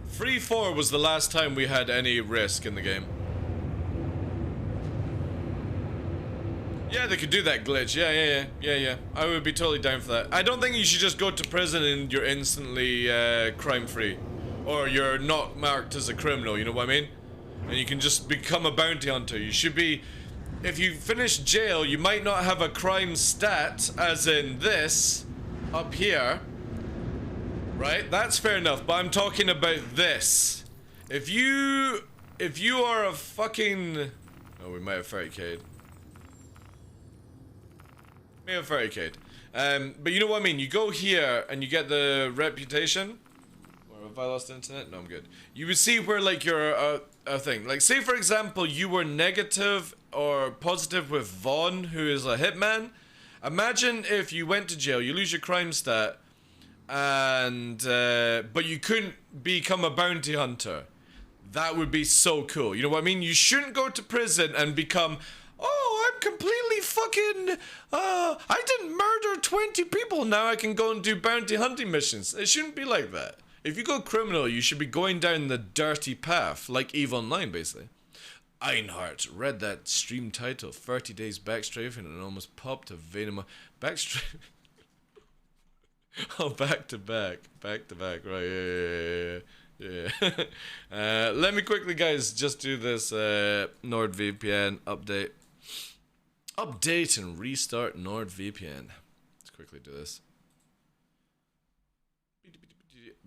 Free 4 was the last time we had any risk in the game. Yeah, they could do that glitch. Yeah. I would be totally down for that. I don't think you should just go to prison and you're instantly crime-free. Or you're not marked as a criminal, you know what I mean? And you can just become a bounty hunter. You should be... If you finish jail, you might not have a crime stat, as in this, up here. Right? That's fair enough, but I'm talking about this. If you are a fucking... Oh, we might have 30k'd. May have 30k'd. But you know what I mean? You go here and you get the reputation. Or have I lost internet? No, I'm good. You would see where, like, you're a thing. Like, say, for example, you were negative or positive with Vaughn, who is a hitman. Imagine if you went to jail, you lose your crime stat, and but you couldn't become a bounty hunter. That would be so cool. You know what I mean? You shouldn't go to prison and become, oh, I'm completely fucking, I didn't murder 20 people, now I can go and do bounty hunting missions. It shouldn't be like that. If you go criminal, you should be going down the dirty path, like EVE Online, basically. Einhardt read that stream title, 30 days backstrafing, and almost popped a vein in my backstrafe. Oh, back to back, right? Yeah. Let me quickly, guys, just do this NordVPN update. Update and restart NordVPN. Let's quickly do this.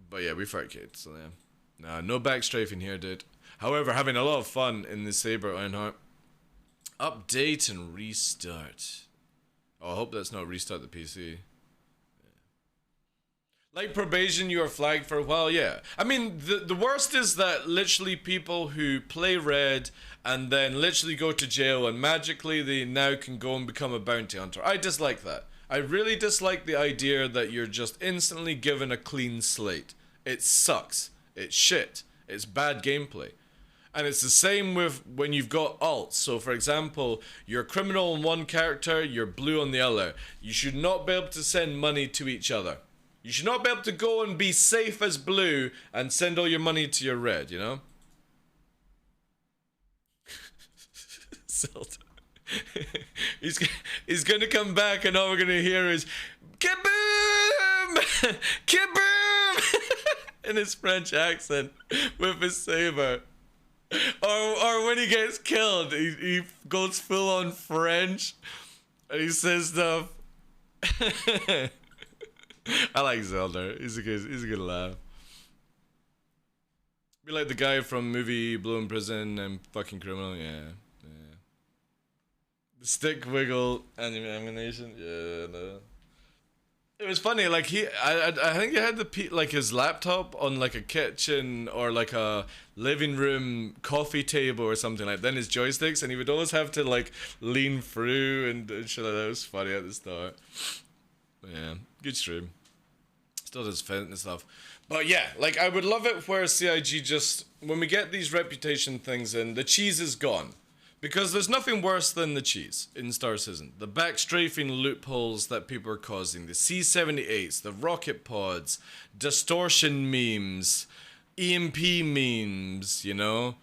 But yeah, we 30k'd, so yeah. Nah, no backstrafing here, dude. However, having a lot of fun in the Saber Einhardt. Update and restart. Oh, I hope that's not restart the PC. Yeah. Like probation, you are flagged for a while, yeah. I mean, the worst is that literally people who play Red and then literally go to jail and magically they now can go and become a bounty hunter. I dislike that. I really dislike the idea that you're just instantly given a clean slate. It sucks. It's shit. It's bad gameplay. And it's the same with when you've got alts. So for example, you're criminal on one character, you're blue on the other. You should not be able to send money to each other. You should not be able to go and be safe as blue and send all your money to your red, you know? Zelda. he's gonna come back and all we're gonna hear is kaboom! Kaboom! In his French accent with his saber. Or when he gets killed, he goes full on French and he says stuff. I like Zelda. He's a good laugh. Be like the guy from movie Blue in Prison and fucking Criminal, yeah. The stick wiggle animation, yeah, no. It was funny, like I think he had like his laptop on like a kitchen or like a living room coffee table or something like that, then his joysticks, and he would always have to like lean through and shit like that. It was funny at the start. But yeah, good stream. Still does fit and stuff. But yeah, like I would love it where CIG just, when we get these reputation things in, the cheese is gone. Because there's nothing worse than the cheese in Star Citizen. The backstrafing loopholes that people are causing, the C-78s, the rocket pods, distortion memes, EMP memes, you know?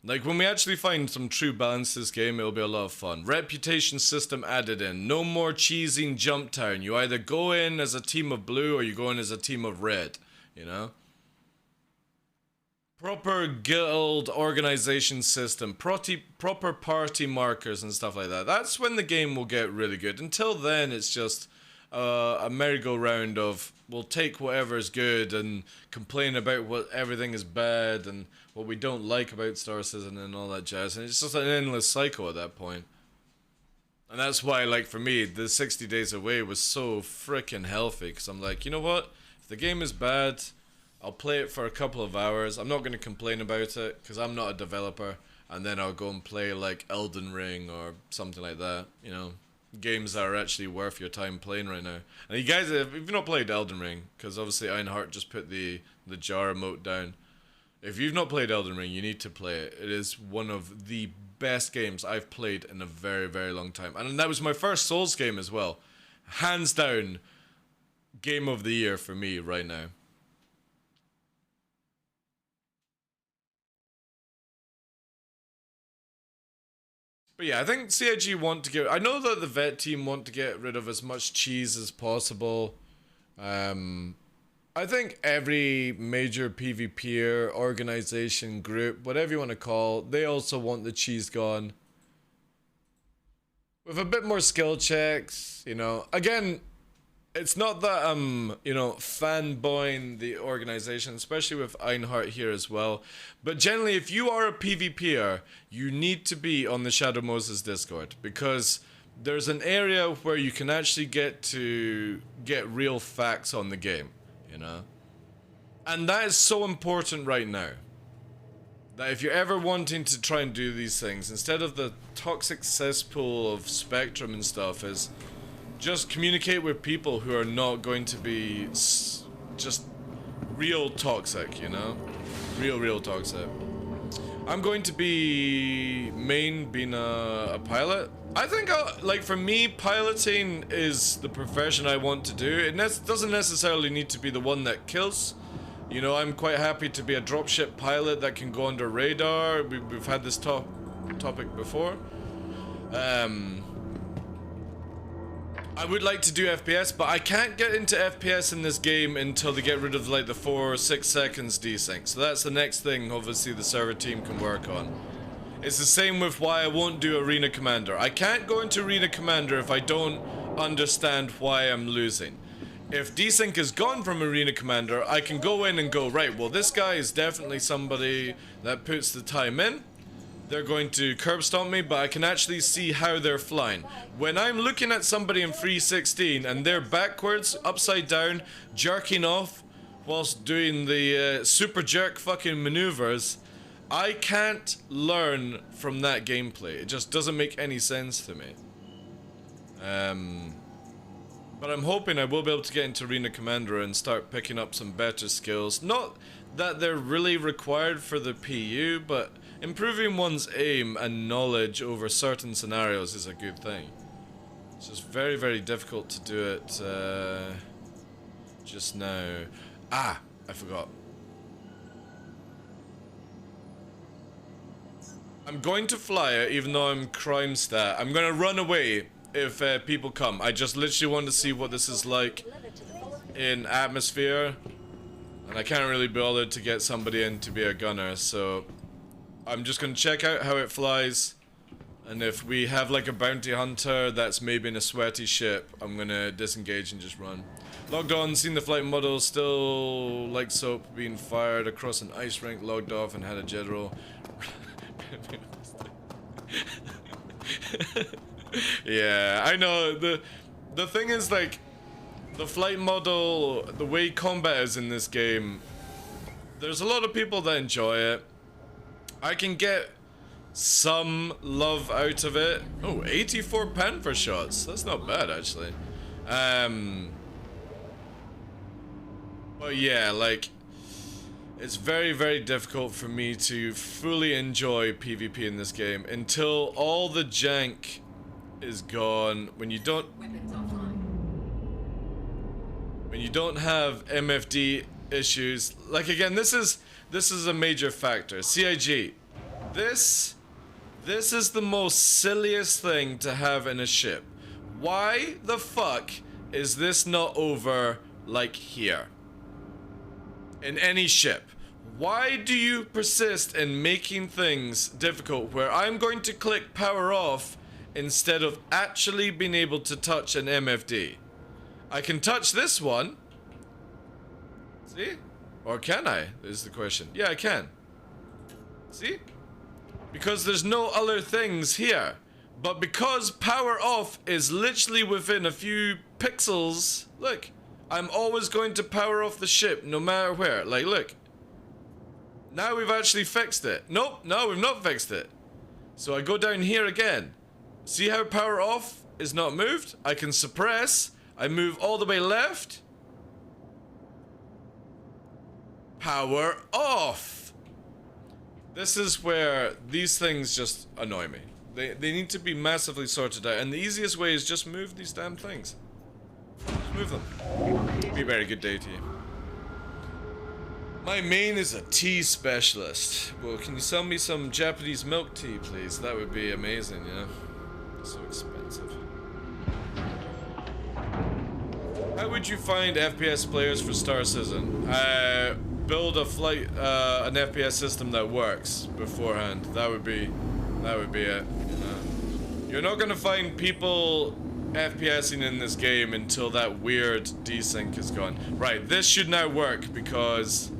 Like when we actually find some true balance this game, it'll be a lot of fun. Reputation system added in. No more cheesing jump town. You either go in as a team of blue or you go in as a team of red, you know? Proper guild organization system, proper party markers and stuff like that. That's when the game will get really good. Until then, it's just a merry-go-round of we'll take whatever's good and complain about what everything is bad and what we don't like about Star Citizen and all that jazz. And it's just an endless cycle at that point. And that's why, like, for me, the 60 Days Away was so freaking healthy. Because I'm like, you know what? If the game is bad, I'll play it for a couple of hours. I'm not going to complain about it because I'm not a developer. And then I'll go and play like Elden Ring or something like that, you know. games that are actually worth your time playing right now. And you guys, if you've not played Elden Ring, because obviously Ironheart just put the jar emote down. If you've not played Elden Ring, you need to play it. It is one of the best games I've played in a very, very long time. And that was my first Souls game as well. Hands down, game of the year for me right now. But yeah, I think CIG want to get... I know that the vet team want to get rid of as much cheese as possible. I think every major PvPer, organization, group, whatever you want to call, they also want the cheese gone. With a bit more skill checks, you know. Again, it's not that you know, fanboying the organization, especially with Einhart here as well. But generally, if you are a PvPer, you need to be on the Shadow Moses Discord, because there's an area where you can actually get real facts on the game, you know? And that is so important right now. That if you're ever wanting to try and do these things, instead of the toxic cesspool of Spectrum and stuff, is just communicate with people who are not going to be just real toxic, you know? Real toxic. I'm going to be being a pilot. I think, like, for me, piloting is the profession I want to do. It doesn't necessarily need to be the one that kills. You know, I'm quite happy to be a dropship pilot that can go under radar. We've had this topic before. I would like to do FPS, but I can't get into FPS in this game until they get rid of, like, the 4 or 6 seconds desync. So that's the next thing, obviously, the server team can work on. It's the same with why I won't do Arena Commander. I can't go into Arena Commander if I don't understand why I'm losing. If desync is gone from Arena Commander, I can go in and go, right, well, this guy is definitely somebody that puts the time in. They're going to curb stomp me, but I can actually see how they're flying. When I'm looking at somebody in 316 and they're backwards, upside down, jerking off whilst doing the super jerk fucking maneuvers, I can't learn from that gameplay. It just doesn't make any sense to me. But I'm hoping I will be able to get into Arena Commander and start picking up some better skills. Not that they're really required for the PU, but improving one's aim and knowledge over certain scenarios is a good thing. It's just very, very difficult to do it just now. Ah, I forgot. I'm going to fly it, even though I'm crime stat. I'm going to run away if people come. I just literally want to see what this is like in atmosphere. And I can't really be bothered to get somebody in to be a gunner, so I'm just going to check out how it flies. And if we have like a bounty hunter that's maybe in a sweaty ship, I'm going to disengage and just run. Logged on, seen the flight model, still like soap being fired across an ice rink, logged off and had a general. Yeah, I know. The thing is, like, the flight model, the way combat is in this game, there's a lot of people that enjoy it. I can get some love out of it. Oh, 84 Panther shots. That's not bad, actually. But yeah, like, it's very, very difficult for me to fully enjoy PvP in this game until all the jank is gone. When you don't have MFD issues, like, again, this is a major factor. CIG, this is the most silliest thing to have in a ship. Why the fuck is this not over like here? In any ship. Why do you persist in making things difficult where I'm going to click power off instead of actually being able to touch an MFD? I can touch this one. See? Or can I? Is the question. Yeah, I can. See? Because there's no other things here. But because power off is literally within a few pixels, look, I'm always going to power off the ship no matter where. Like, look. Now we've actually fixed it. Nope, no, we've not fixed it. So I go down here again. See how power off is not moved? I can suppress. I move all the way left. Power off. This is where these things just annoy me. They need to be massively sorted out, and the easiest way is just move these damn things. Just move them. Be a very good day to you. My main is a tea specialist. Well, can you sell me some Japanese milk tea, please? That would be amazing, you know? So expensive. How would you find FPS players for Star Citizen? Build a an FPS system that works beforehand. That would be it. You're not gonna find people FPSing in this game until that weird desync is gone. Right, this should now work because.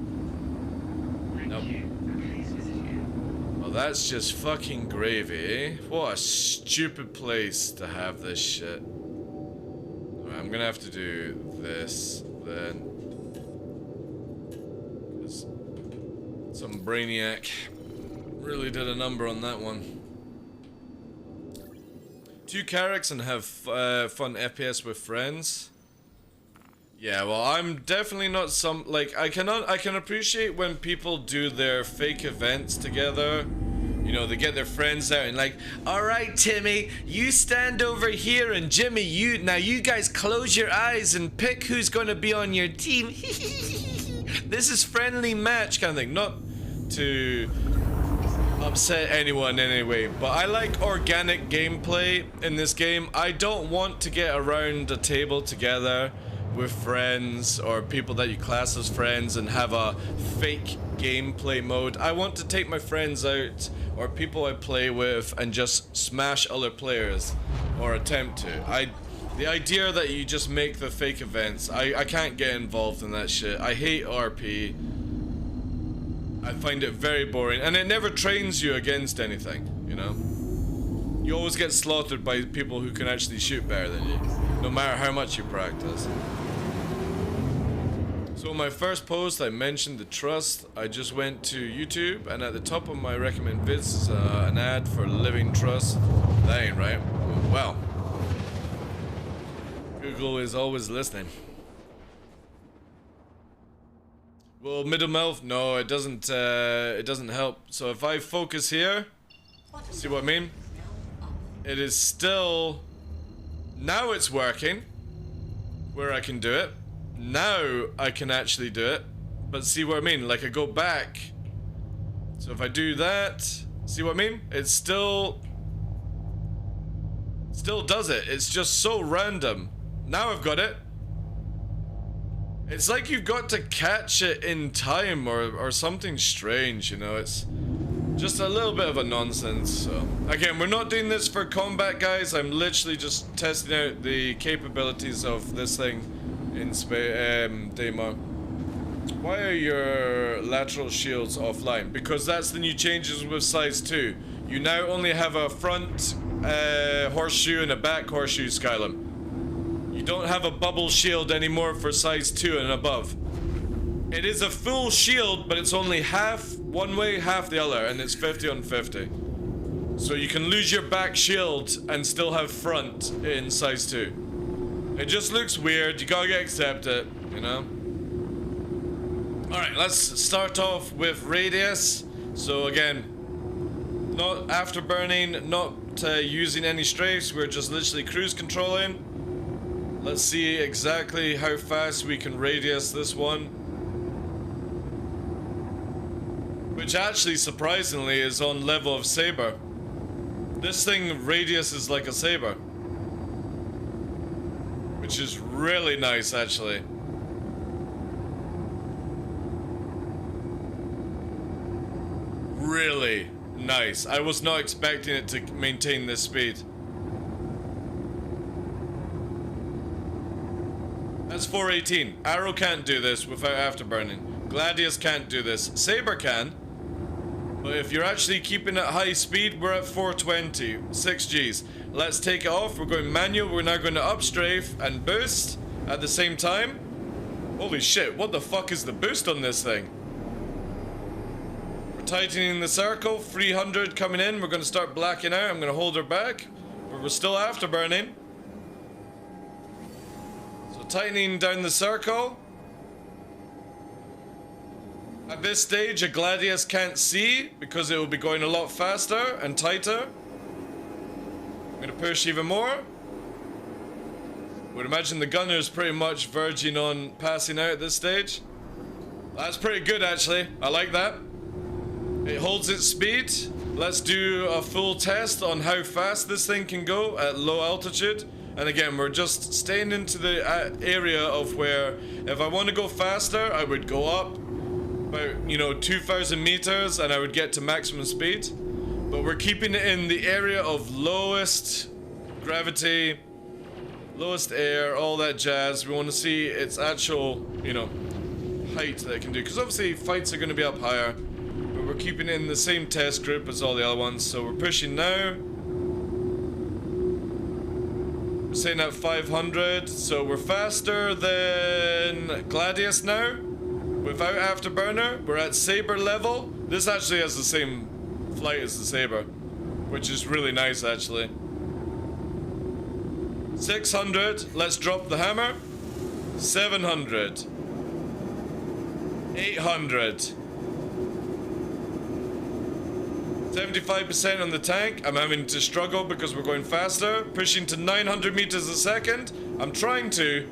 Nope. Well, that's just fucking gravy. What a stupid place to have this shit. Right, I'm gonna have to do this then. Some brainiac really did a number on that one. 2 characters and have fun FPS with friends. Yeah, well, I'm definitely not I can appreciate when people do their fake events together. You know, they get their friends out and like, all right, Timmy, you stand over here, and Jimmy, you guys close your eyes and pick who's going to be on your team. This is friendly match kind of thing, not to upset anyone anyway, but I like organic gameplay in this game. I don't want to get around a table together with friends or people that you class as friends and have a fake gameplay mode. I want to take my friends out or people I play with and just smash other players, or attempt to. The idea that you just make the fake events, I can't get involved in that shit. I hate RP. I find it very boring, and it never trains you against anything, you know? You always get slaughtered by people who can actually shoot better than you, no matter how much you practice. So in my first post I mentioned the trust. I just went to YouTube, and at the top of my recommend vids is an ad for Living Trust. That ain't right. Well, Google is always listening. Well, middle mouth, no, it doesn't help. So if I focus here, see what I mean? It is still, now it's working, where I can do it. Now I can actually do it, but see what I mean? Like I go back, so if I do that, see what I mean? It still does it. It's just so random. Now I've got it. It's like you've got to catch it in time or something strange, you know? It's just a little bit of a nonsense, so. Again, we're not doing this for combat, guys. I'm literally just testing out the capabilities of this thing in demo. Why are your lateral shields offline? Because that's the new changes with size 2. You now only have a front horseshoe and a back horseshoe, Skylum. You don't have a bubble shield anymore for size 2 and above. It is a full shield, but it's only half one way, half the other, and it's 50 on 50. So you can lose your back shield and still have front in size 2. It just looks weird, you gotta accept it, you know? Alright, let's start off with radius. So again, not afterburning, not using any strafes, we're just literally cruise controlling. Let's see exactly how fast we can radius this one. Which actually, surprisingly, is on level of Saber. This thing radius is like a Saber. Which is really nice, actually. Really nice. I was not expecting it to maintain this speed. That's 418. Arrow can't do this without afterburning. Gladius can't do this. Saber can. But if you're actually keeping at high speed, we're at 420. 6 Gs. Let's take it off. We're going manual. We're now going to up strafe and boost at the same time. Holy shit, what the fuck is the boost on this thing? We're tightening the circle. 300 coming in. We're going to start blacking out. I'm going to hold her back. but we're still afterburning. So tightening down the circle. At this stage, a Gladius can't see because it will be going a lot faster and tighter. I'm gonna push even more. Would imagine the gunner's pretty much verging on passing out at this stage. That's pretty good actually, I like that. It holds its speed. Let's do a full test on how fast this thing can go at low altitude. And again, we're just staying into the area of where if I want to go faster, I would go up about, you know, 2,000 meters and I would get to maximum speed. But we're keeping it in the area of lowest gravity, lowest air, all that jazz. We want to see its actual, you know, height that it can do. Because obviously fights are going to be up higher. But we're keeping it in the same test group as all the other ones. So we're pushing now. We're saying at 500. So we're faster than Gladius now. Without Afterburner, we're at Saber level. This actually has the same flight as the Saber, which is really nice actually. 600, let's drop the hammer. 700. 800. 75% on the tank. I'm having to struggle because we're going faster. Pushing to 900 meters a second. I'm trying to.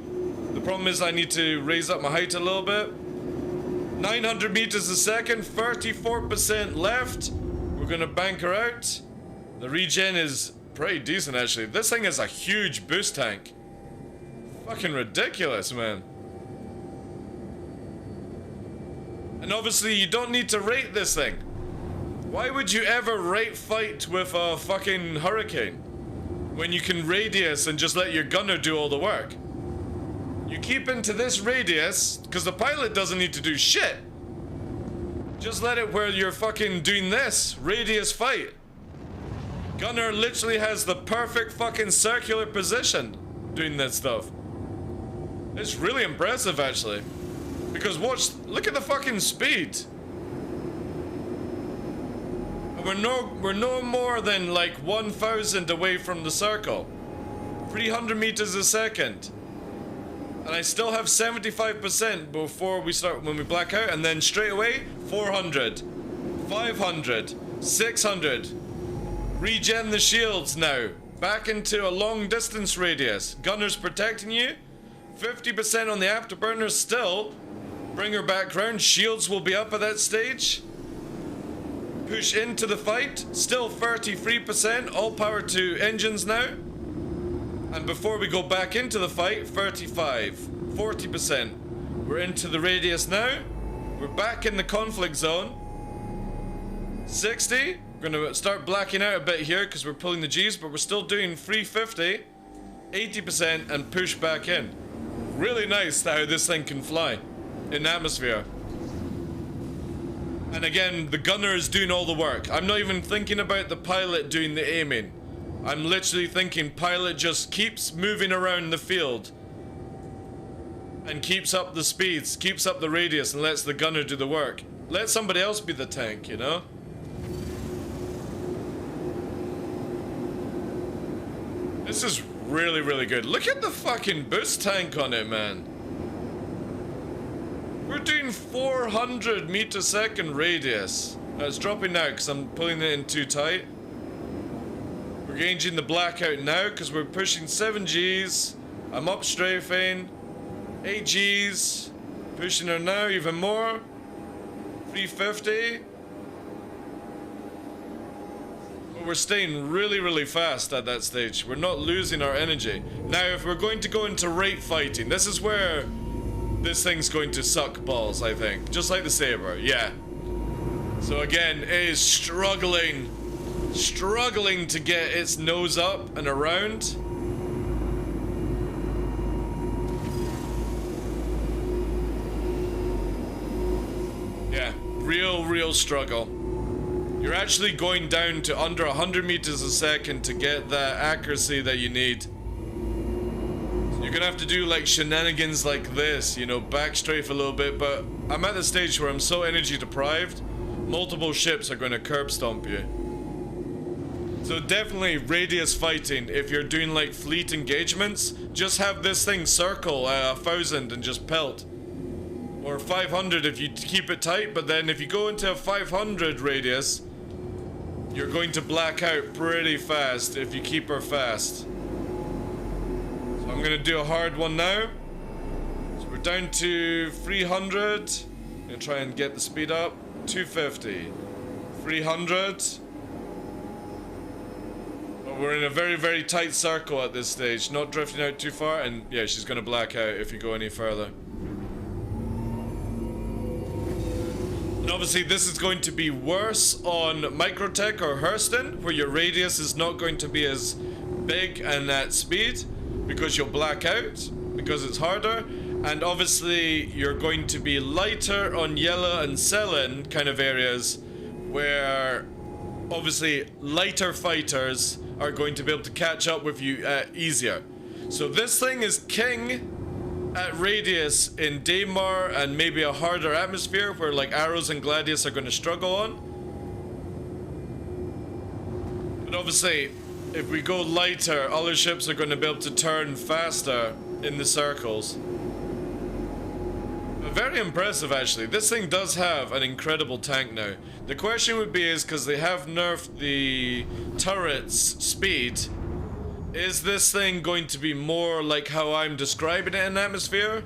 The problem is I need to raise up my height a little bit. 900 meters a second, 34% left. We're gonna bank her out. The regen is pretty decent actually. This thing is a huge boost tank. Fucking ridiculous, man. And obviously you don't need to rate this thing. Why would you ever rate fight with a fucking Hurricane when you can radius and just let your gunner do all the work? You keep into this radius, because the pilot doesn't need to do shit. Just let it where you're fucking doing this. Radius fight. Gunner literally has the perfect fucking circular position doing that stuff. It's really impressive actually. Because watch, look at the fucking speed. We're no more than like 1,000 away from the circle. 300 meters a second. And I still have 75% before we start, when we black out, and then straight away, 400, 500, 600. Regen the shields now. Back into a long distance radius. Gunner's protecting you. 50% on the afterburner still. Bring her back round. Shields will be up at that stage. Push into the fight. Still 33%. All power to engines now. And before we go back into the fight, 35, 40%. We're into the radius now. We're back in the conflict zone. 60. We're gonna start blacking out a bit here because we're pulling the G's, but we're still doing 350, 80%, and push back in. Really nice how this thing can fly in atmosphere. And again, the gunner is doing all the work. I'm not even thinking about the pilot doing the aiming. I'm literally thinking pilot just keeps moving around the field and keeps up the speeds, keeps up the radius, and lets the gunner do the work. Let somebody else be the tank, you know? This is really, really good. Look at the fucking boost tank on it, man. We're doing 400 meter second radius. It's dropping now because I'm pulling it in too tight. We're gauging the blackout now because we're pushing 7 Gs. I'm up strafing. 8 Gs. Pushing her now even more. 350. But we're staying really, really fast at that stage. We're not losing our energy. Now, if we're going to go into rate fighting, this is where this thing's going to suck balls, I think. Just like the Saber, yeah. So again, it is struggling to get its nose up and around. Yeah, real struggle. You're actually going down to under 100 meters a second to get that accuracy that you need. You're gonna have to do like shenanigans like this, you know, backstrafe a little bit, but I'm at the stage where I'm so energy deprived, multiple ships are gonna curb stomp you. So definitely radius fighting, if you're doing like fleet engagements, just have this thing circle 1,000 and just pelt. Or 500 if you keep it tight, but then if you go into a 500 radius, you're going to black out pretty fast if you keep her fast. So I'm gonna do a hard one now. So we're down to 300. I'm gonna try and get the speed up. 250. 300. But we're in a very, very tight circle at this stage. Not drifting out too far, and yeah, she's gonna black out if you go any further. And obviously this is going to be worse on Microtech or Hurston, where your radius is not going to be as big and at speed, because you'll black out, because it's harder. And obviously you're going to be lighter on Yellow and Selen kind of areas, where obviously lighter fighters are going to be able to catch up with you easier. So this thing is king at radius in Daymar and maybe a harder atmosphere where like Arrows and Gladius are going to struggle on. But obviously, if we go lighter, other ships are going to be able to turn faster in the circles. But very impressive actually. This thing does have an incredible tank now. The question would be is, because they have nerfed the turret's speed, is this thing going to be more like how I'm describing it in Atmosphere?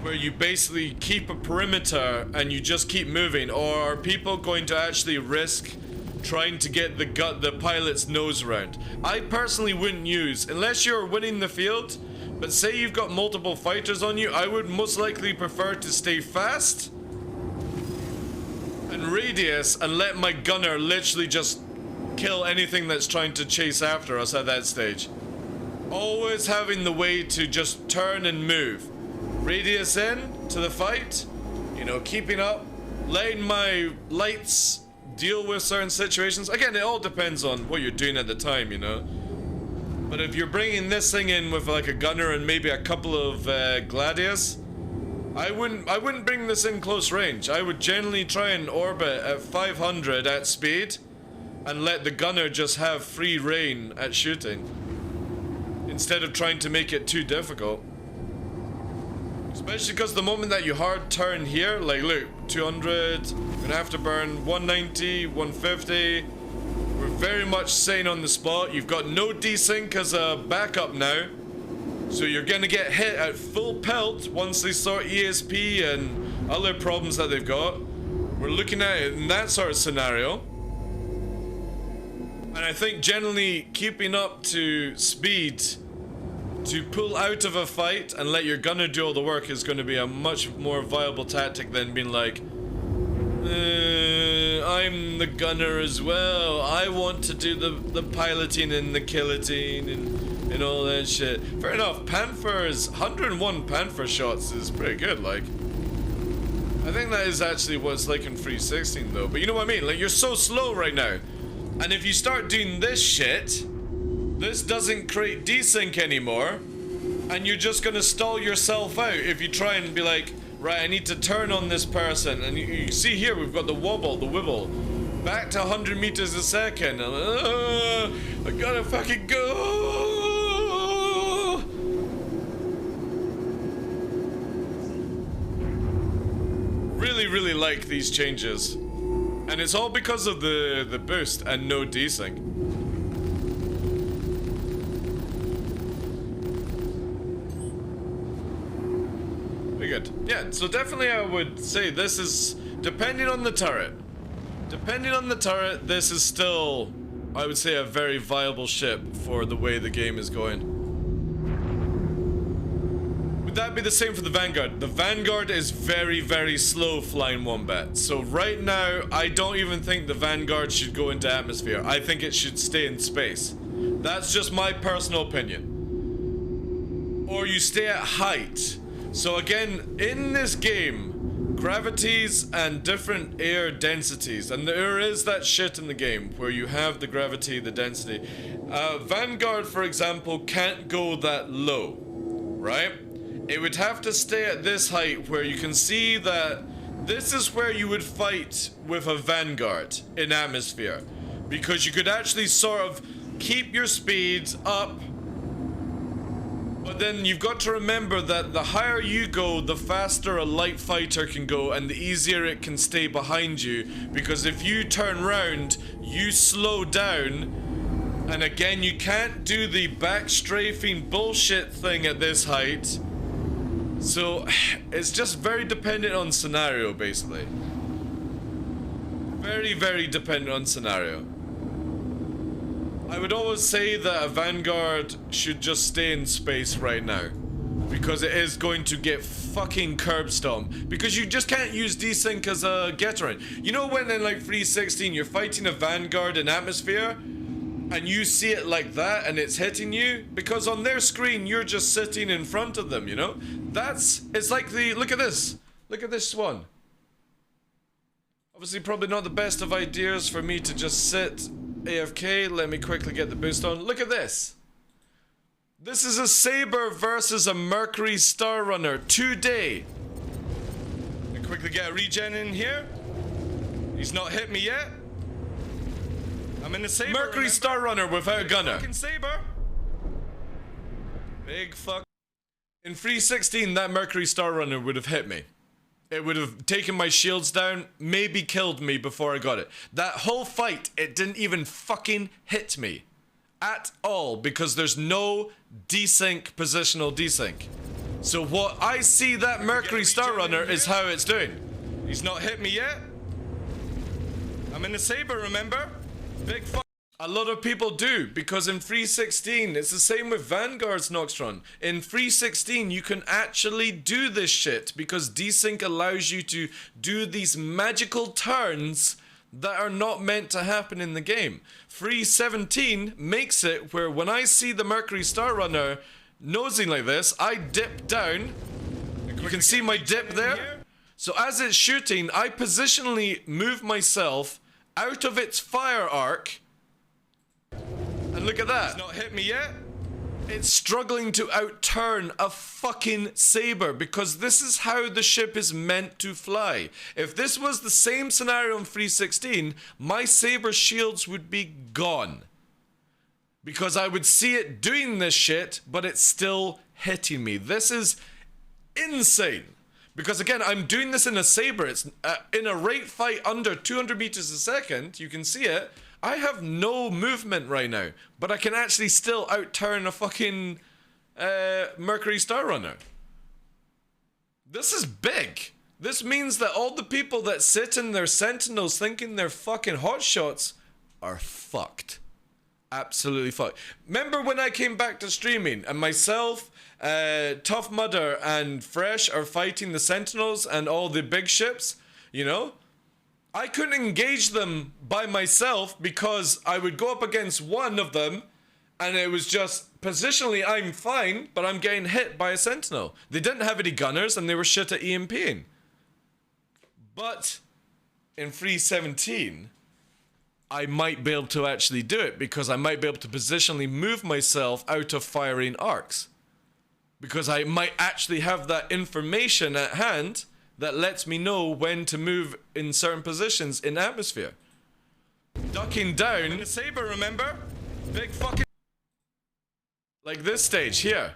Where you basically keep a perimeter and you just keep moving? Or are people going to actually risk trying to get the pilot's nose around? I personally wouldn't use, unless you're winning the field, but say you've got multiple fighters on you, I would most likely prefer to stay fast and radius and let my gunner literally just kill anything that's trying to chase after us at that stage. Always having the way to just turn and move. Radius in to the fight, you know, keeping up, letting my lights deal with certain situations. Again, it all depends on what you're doing at the time, you know. But if you're bringing this thing in with like a gunner and maybe a couple of Gladius, I wouldn't bring this in close range. I would generally try and orbit at 500 at speed and let the gunner just have free reign at shooting, instead of trying to make it too difficult. Especially because the moment that you hard turn here, like look, 200, gonna have to burn 190, 150. We're very much staying on the spot. You've got no desync as a backup now, so you're gonna get hit at full pelt once they sort ESP and other problems that they've got. We're looking at it in that sort of scenario. And I think generally keeping up to speed to pull out of a fight and let your gunner do all the work is going to be a much more viable tactic than being like, I'm the gunner as well. I want to do the piloting and the killiting and all that shit. Fair enough, Panther's 101 Panther shots is pretty good, like. I think that is actually what it's like in 316 though, but you know what I mean? Like, you're so slow right now. And if you start doing this shit, this doesn't create desync anymore, and you're just gonna stall yourself out if you try and be like, right, I need to turn on this person. And you see here, we've got the wobble, the wibble. Back to 100 meters a second. I gotta fucking go! Really, really like these changes. And it's all because of the boost and no desync. Very good. Yeah, so definitely I would say this is, depending on the turret. Depending on the turret, this is still, I would say, a very viable ship for the way the game is going. Would that be the same for the Vanguard? The Vanguard is very, very slow flying wombat. So right now, I don't even think the Vanguard should go into atmosphere. I think it should stay in space. That's just my personal opinion. Or you stay at height. So again, in this game, gravities and different air densities, and there is that shit in the game where you have the gravity, the density. Vanguard, for example, can't go that low, right? It would have to stay at this height where you can see that this is where you would fight with a Vanguard in atmosphere. because you could actually sort of keep your speeds up. But then you've got to remember that the higher you go, the faster a light fighter can go and the easier it can stay behind you. Because if you turn round, you slow down. And again, you can't do the backstrafing bullshit thing at this height. So, it's just very dependent on scenario, basically. Very, very dependent on scenario. I would always say that a Vanguard should just stay in space right now, because it is going to get fucking curb stomped, because you just can't use desync as a get around. You know when in like 3.16 you're fighting a Vanguard in atmosphere and you see it like that and it's hitting you, because on their screen you're just sitting in front of them, you know? It's like look at this swan. Obviously probably not the best of ideas for me to just sit AFK. Let me quickly get the boost on. Look at this. This is a Saber versus a Mercury Star Runner today. Let me quickly get a regen in here. He's not hit me yet. I'm in the Saber. Mercury remember? Star Runner without a gunner. Fucking Saber. Big fuck. In 3.16, that Mercury Star Runner would have hit me. It would have taken my shields down, maybe killed me before I got it. That whole fight, it didn't even fucking hit me. At all, because there's no desync, positional desync. So what I see that Mercury Star Runner is how it's doing. He's not hit me yet. I'm in the Saber, remember? Big fuck. A lot of people do, because in 3.16, it's the same with Vanguard's Noxtron. In 3.16, you can actually do this shit, because desync allows you to do these magical turns that are not meant to happen in the game. 3.17 makes it where when I see the Mercury Star Runner nosing like this, I dip down. You can see my dip there. So as it's shooting, I positionally move myself out of its fire arc. And look at that. It's not hit me yet. It's struggling to outturn a fucking Saber, because this is how the ship is meant to fly. If this was the same scenario in 3.16, my Saber shields would be gone. Because I would see it doing this shit, but it's still hitting me. This is insane. Because again, I'm doing this in a Saber. It's in a rate fight under 200 meters a second. You can see it. I have no movement right now, but I can actually still outturn a fucking Mercury Star Runner. This is big. This means that all the people that sit in their Sentinels thinking they're fucking hotshots are fucked. Absolutely fucked. Remember when I came back to streaming and myself, Tough Mudder and Fresh are fighting the Sentinels and all the big ships, you know? I couldn't engage them by myself because I would go up against one of them and it was just, positionally I'm fine, but I'm getting hit by a Sentinel. They didn't have any gunners and they were shit at EMPing. But in 3.17, I might be able to actually do it, because I might be able to positionally move myself out of firing arcs. Because I might actually have that information at hand that lets me know when to move in certain positions in atmosphere. Ducking down. In the Saber, remember? Big fucking. Like this stage here.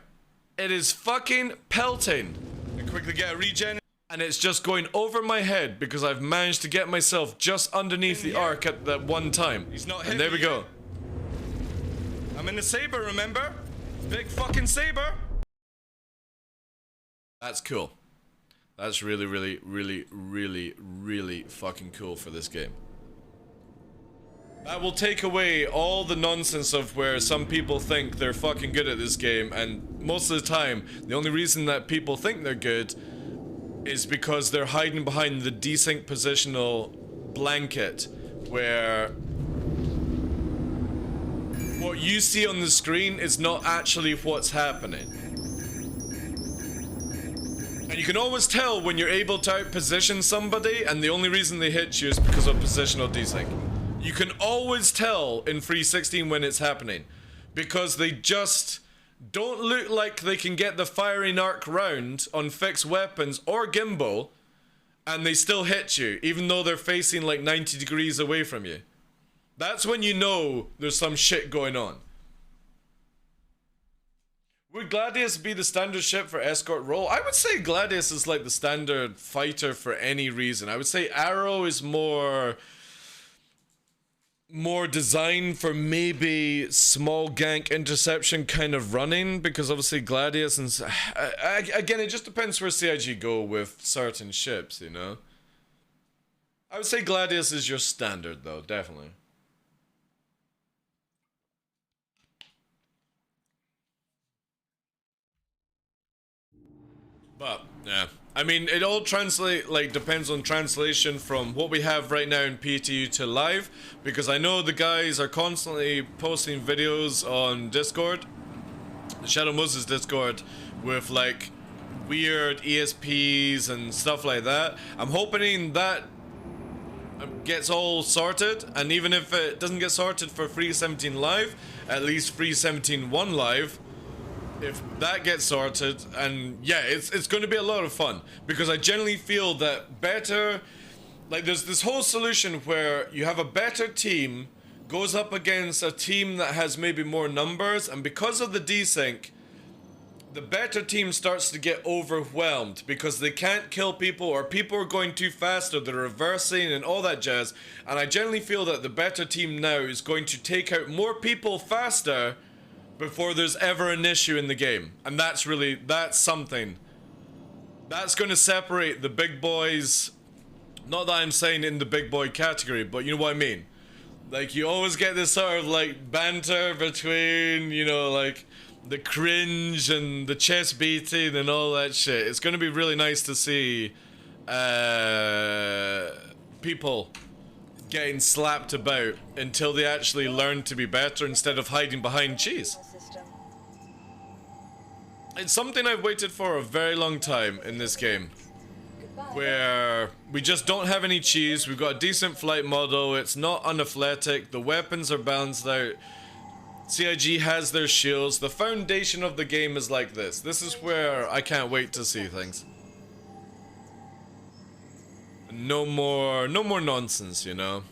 It is fucking pelting. And quickly get a regen. And it's just going over my head because I've managed to get myself just underneath the arc at that one time. He's not hitting. And there we go. I'm in the Saber, remember? Big fucking Saber. That's cool. That's really, really, really, really, really fucking cool for this game. That will take away all the nonsense of where some people think they're fucking good at this game, and most of the time, the only reason that people think they're good is because they're hiding behind the desync positional blanket, where what you see on the screen is not actually what's happening. And you can always tell when you're able to outposition somebody and the only reason they hit you is because of positional desync. You can always tell in 3.16 when it's happening, because they just don't look like they can get the firing arc round on fixed weapons or gimbal, and they still hit you even though they're facing like 90 degrees away from you. That's when you know there's some shit going on. Would Gladius be the standard ship for escort role? I would say Gladius is like the standard fighter for any reason. I would say Arrow is more designed for maybe small gank interception kind of running, because obviously Gladius and again, it just depends where CIG go with certain ships, you know. I would say Gladius is your standard though, definitely. But yeah, I mean, it all depends on translation from what we have right now in PTU to live, because I know the guys are constantly posting videos on Discord, the Shadow Moses Discord, with like weird ESPs and stuff like that. I'm hoping that gets all sorted, and even if it doesn't get sorted for Free 17 Live, at least Free 17-1 Live, if that gets sorted. And yeah, it's going to be a lot of fun, because I generally feel that better, like there's this whole solution where you have a better team goes up against a team that has maybe more numbers, and because of the desync, the better team starts to get overwhelmed because they can't kill people, or people are going too fast, or they're reversing and all that jazz. And I generally feel that the better team now is going to take out more people faster before there's ever an issue in the game. And that's something that's going to separate the big boys. Not that I'm saying in the big boy category, but you know what I mean. Like, you always get this sort of like banter between, you know, like the cringe and the chest beating and all that shit. It's going to be really nice to see people getting slapped about until they actually learn to be better instead of hiding behind cheese. It's something I've waited for a very long time in this game, where we just don't have any cheese. We've got a decent flight model. It's not unathletic. The weapons are balanced out. CIG has their shields. The foundation of the game is like this. This is where I can't wait to see things. No more nonsense, you know.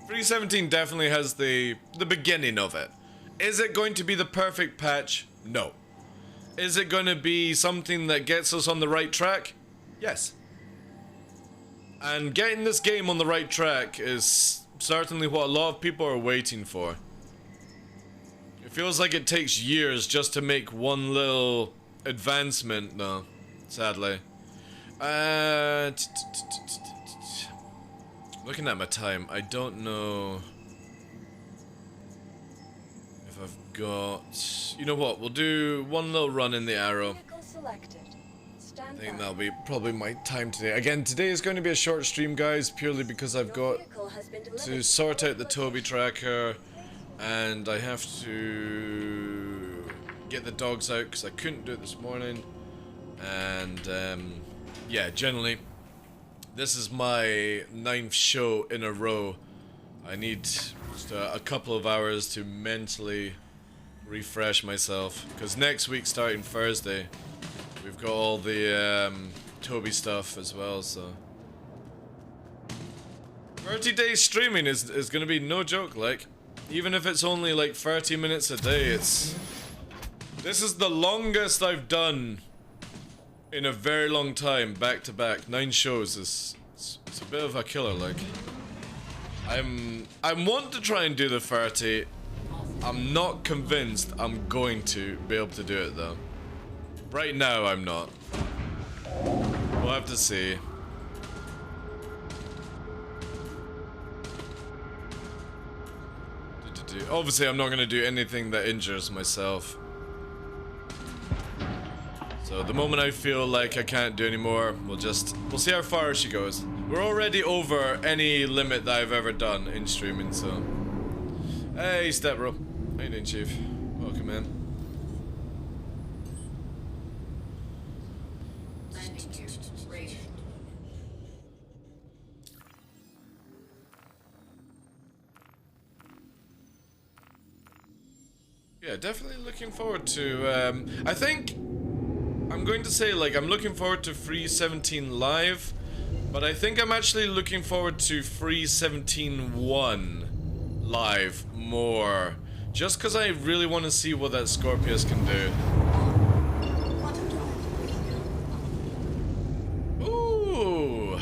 317 definitely has the beginning of it. Is it going to be the perfect patch? No. Is it going to be something that gets us on the right track? Yes. And getting this game on the right track is certainly what a lot of people are waiting for. It feels like it takes years just to make one little advancement, though, sadly. Looking at my time, I don't know if I've got... You know what, we'll do one little run in the Arrow. I think that'll be probably my time today. Again, today is going to be a short stream, guys, purely because I've got to sort out the Toby tracker, and I have to get the dogs out because I couldn't do it this morning. And yeah, generally, this is my 9th show in a row. I need just a couple of hours to mentally refresh myself, because next week, starting Thursday, we've got all the Toby stuff as well, so 30 days streaming is gonna be no joke. Like, even if it's only like 30 minutes a day, this is the longest I've done in a very long time, back to back. 9 shows is it's a bit of a killer. Like, I want to try and do the 30. I'm not convinced I'm going to be able to do it though. Right now, I'm not. We'll have to see. Obviously, I'm not going to do anything that injures myself. So the moment I feel like I can't do anymore, we'll see how far she goes. We're already over any limit that I've ever done in streaming, so. Hey, Step Bro. How you doing, Chief? Welcome in. Yeah, definitely looking forward to, I think I'm going to say, like, I'm looking forward to Free 17 Live, but I think I'm actually looking forward to Free 17-1 live more. Just because I really want to see what that Scorpius can do. Ooh.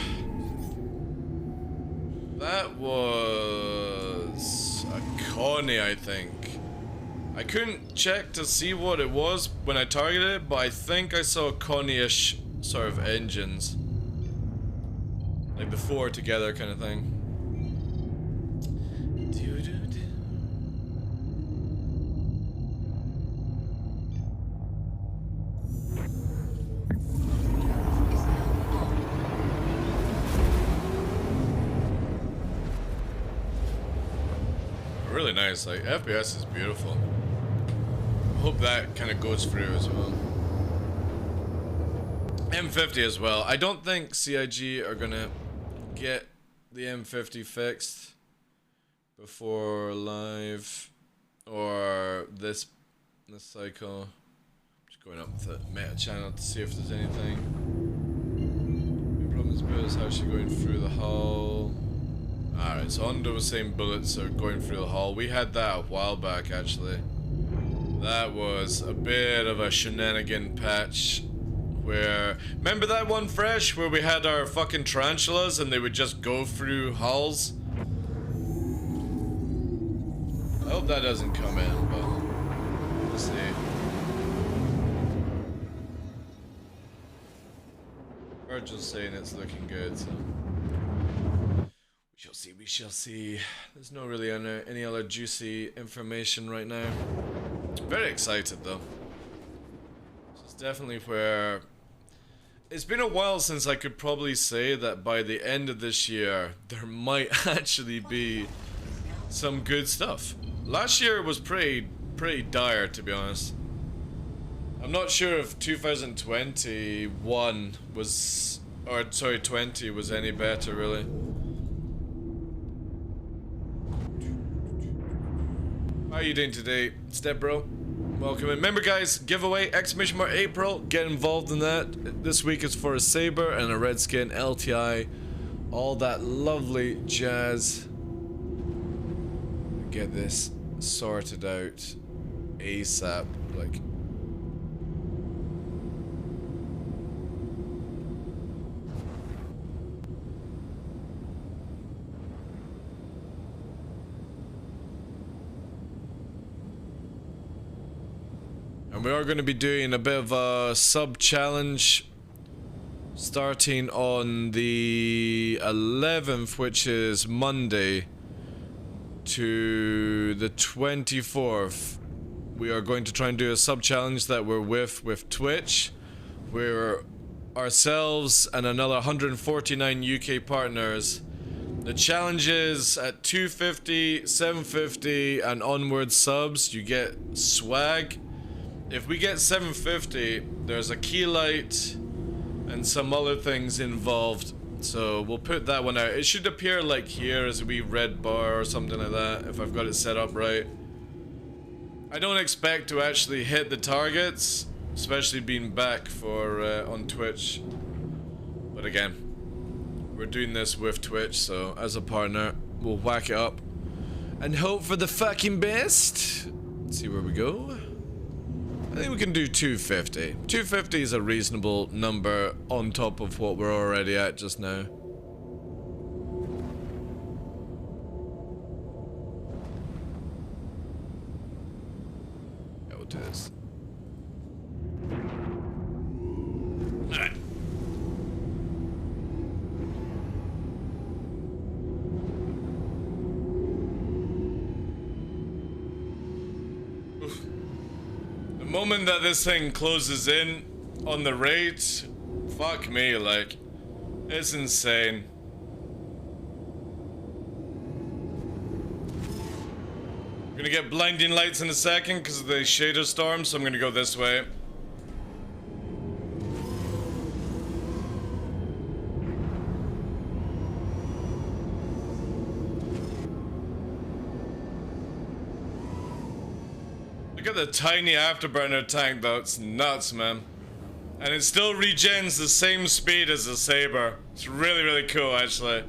That was a Connie, I think. I couldn't check to see what it was when I targeted it, but I think I saw Connie-ish sort of engines. Like the four together kind of thing. Really nice, like FPS is beautiful. Hope that kind of goes through as well. M50 as well. I don't think CIG are gonna get the M50 fixed before live or this cycle. Just going up the meta channel to see if there's anything. The problem is how she going through the hull. Alright, so Ondo was saying bullets are going through the hull. We had that a while back actually. That was a bit of a shenanigan patch where... Remember that one, Fresh, where we had our fucking tarantulas and they would just go through hulls? I hope that doesn't come in, but we'll see. Virgil's saying it's looking good, so... we shall see. There's no really any other juicy information right now. Very excited though. It's definitely where... It's been a while since I could probably say that by the end of this year, there might actually be some good stuff. Last year was pretty dire, to be honest. I'm not sure if 2021 was... Or, sorry, 20 was any better, really. How are you doing today, Step Bro? Welcome in. Remember guys, giveaway, !April, get involved in that. This week is for a Saber and a Redskin LTI. All that lovely jazz. Get this sorted out ASAP, like. And we are going to be doing a bit of a sub-challenge starting on the 11th, which is Monday, to the 24th. We are going to try and do a sub-challenge that we're with Twitch. We're ourselves and another 149 UK partners. The challenge is at 250, 750 and onward subs, you get swag. If we get 750, there's a key light and some other things involved. So we'll put that one out. It should appear like here as a wee red bar or something like that, if I've got it set up right. I don't expect to actually hit the targets, especially being back for on Twitch. But again, we're doing this with Twitch, so as a partner, we'll whack it up and hope for the fucking best. Let's see where we go. I think we can do 250. 250 is a reasonable number on top of what we're already at just now. Yeah, we'll do this. Alright. The moment that this thing closes in on the rate, fuck me, like, it's insane. I'm gonna get blinding lights in a second because of the shader storm, so I'm gonna go this way. Look at the tiny afterburner tank though, it's nuts, man. And it still regens the same speed as the Saber. It's really, really cool, actually.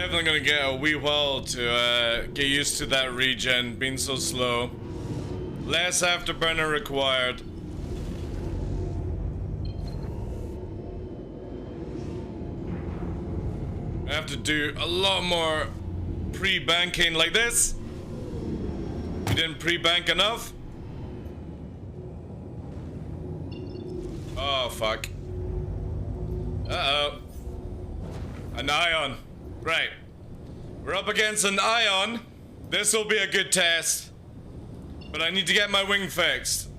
definitely gonna get a wee while to get used to that regen being so slow. Less afterburner required. I have to do a lot more pre-banking like this. We didn't pre-bank enough. Oh, fuck. Uh-oh. An ion. Right. We're up against an ion. This will be a good test. But I need to get my wing fixed.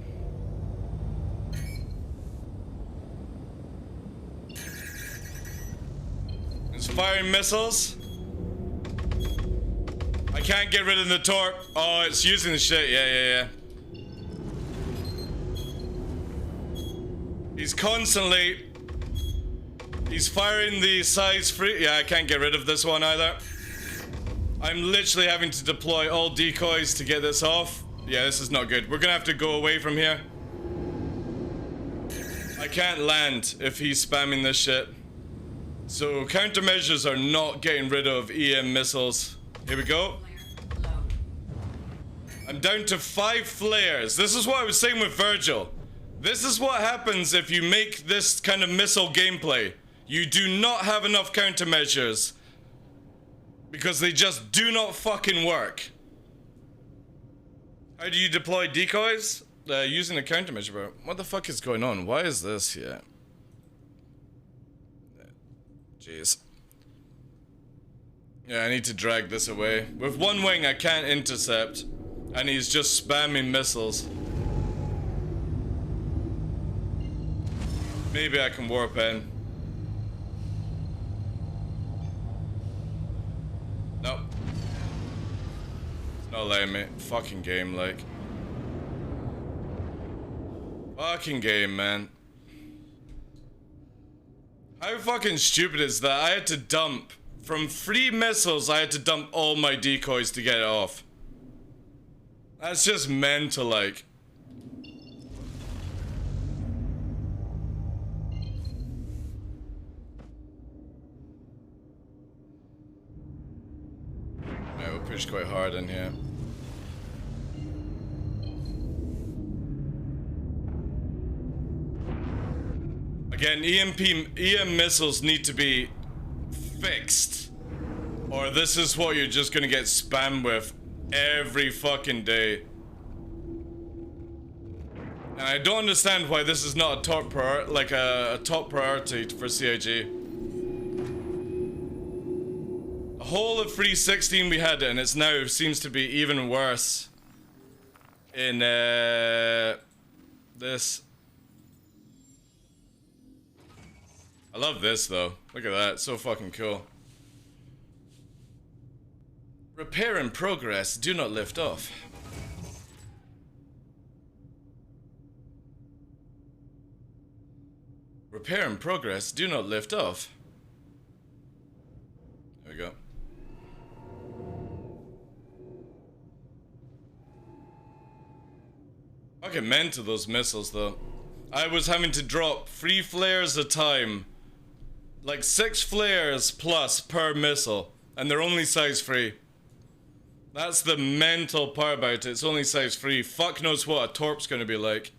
It's firing missiles. I can't get rid of the torp. Oh, it's using the shit. Yeah. He's constantly... He's firing the size free... Yeah, I can't get rid of this one either. I'm literally having to deploy all decoys to get this off. Yeah, this is not good. We're gonna have to go away from here. I can't land if he's spamming this shit. So countermeasures are not getting rid of EM missiles. Here we go. I'm down to 5 flares. This is what I was saying with Virgil. This is what happens if you make this kind of missile gameplay. You do not have enough countermeasures. Because they just do not fucking work. How do you deploy decoys? Using a countermeasure, bro. What the fuck is going on? Why is this here? Jeez. Yeah, I need to drag this away. With one wing, I can't intercept. And he's just spamming missiles. Maybe I can warp in. Nope. It's not letting me. Fucking game, like. Fucking game, man. How fucking stupid is that? I had to dump. From 3 missiles, I had to dump all my decoys to get it off. That's just mental, like. Yeah, we'll push quite hard in here. Again, EM missiles need to be fixed. Or this is what you're just gonna get spammed with every fucking day. And I don't understand why this is not a top top priority for CIG. A whole of 316 we had, and it's now seems to be even worse in this. I love this though. Look at that, so fucking cool. Repair in progress, do not lift off. Repair in progress, do not lift off. There we go. Fucking mental those missiles though. I was having to drop 3 flares a time. Like 6 flares plus per missile. And they're only size 3. That's the mental part about it. It's only size 3. Fuck knows what a torp's gonna be like.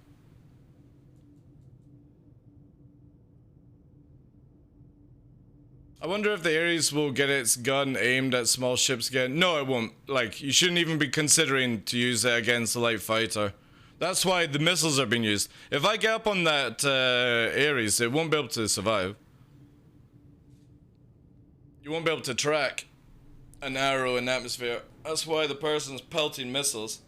I wonder if the Ares will get its gun aimed at small ships again. No, it won't. Like, you shouldn't even be considering to use it against a light fighter. That's why the missiles are being used. If I get up on that Ares, it won't be able to survive. You won't be able to track an arrow in atmosphere. That's why the person's pelting missiles.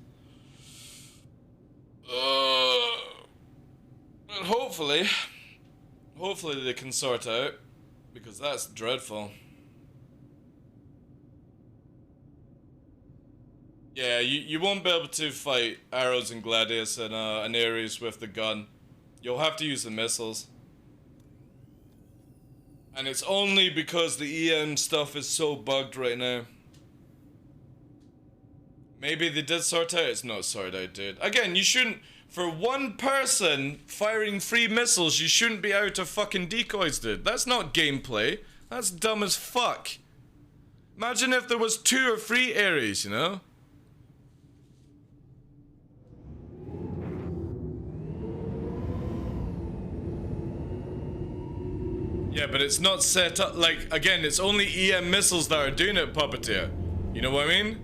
And hopefully they can sort out, because that's dreadful. Yeah, you won't be able to fight arrows and gladius and an Ares with the gun. You'll have to use the missiles. And it's only because the EM stuff is so bugged right now. Maybe they did sort out. It's not sorted out, dude. Again, you shouldn't... For one person firing 3 missiles, you shouldn't be out of fucking decoys, dude. That's not gameplay. That's dumb as fuck. Imagine if there was 2 or 3 Ares, you know? Yeah, but it's not set up, like, again, it's only EM missiles that are doing it, Puppeteer. You know what I mean?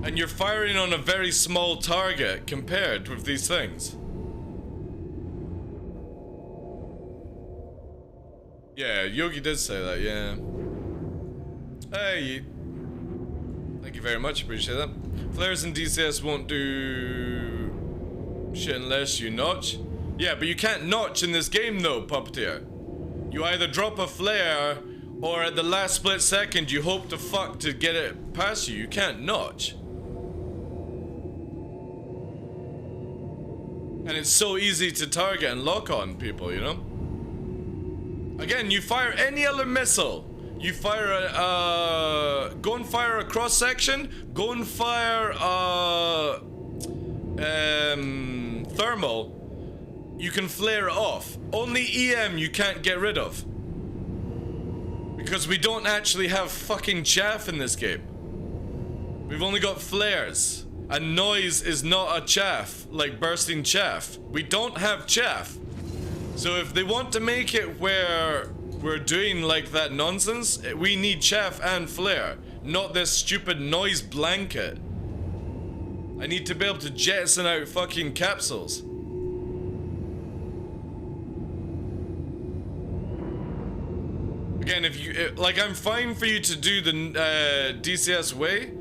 And you're firing on a very small target compared with these things. Yeah, Yogi did say that, yeah. Hey, thank you very much, appreciate that. Flares in DCS won't do shit unless you notch. Yeah, but you can't notch in this game though, Puppeteer. You either drop a flare, or at the last split second you hope to fuck to get it past you. You can't notch. And it's so easy to target and lock on people, you know? Again, you fire any other missile. You fire a, go and fire a cross section. Go and fire a, thermal. You can flare it off. Only EM you can't get rid of. Because we don't actually have fucking chaff in this game. We've only got flares. And noise is not a chaff, like bursting chaff. We don't have chaff. So if they want to make it where we're doing like that nonsense, we need chaff and flare, not this stupid noise blanket. I need to be able to jettison out fucking capsules. Again, if you, like, I'm fine for you to do the DCS way,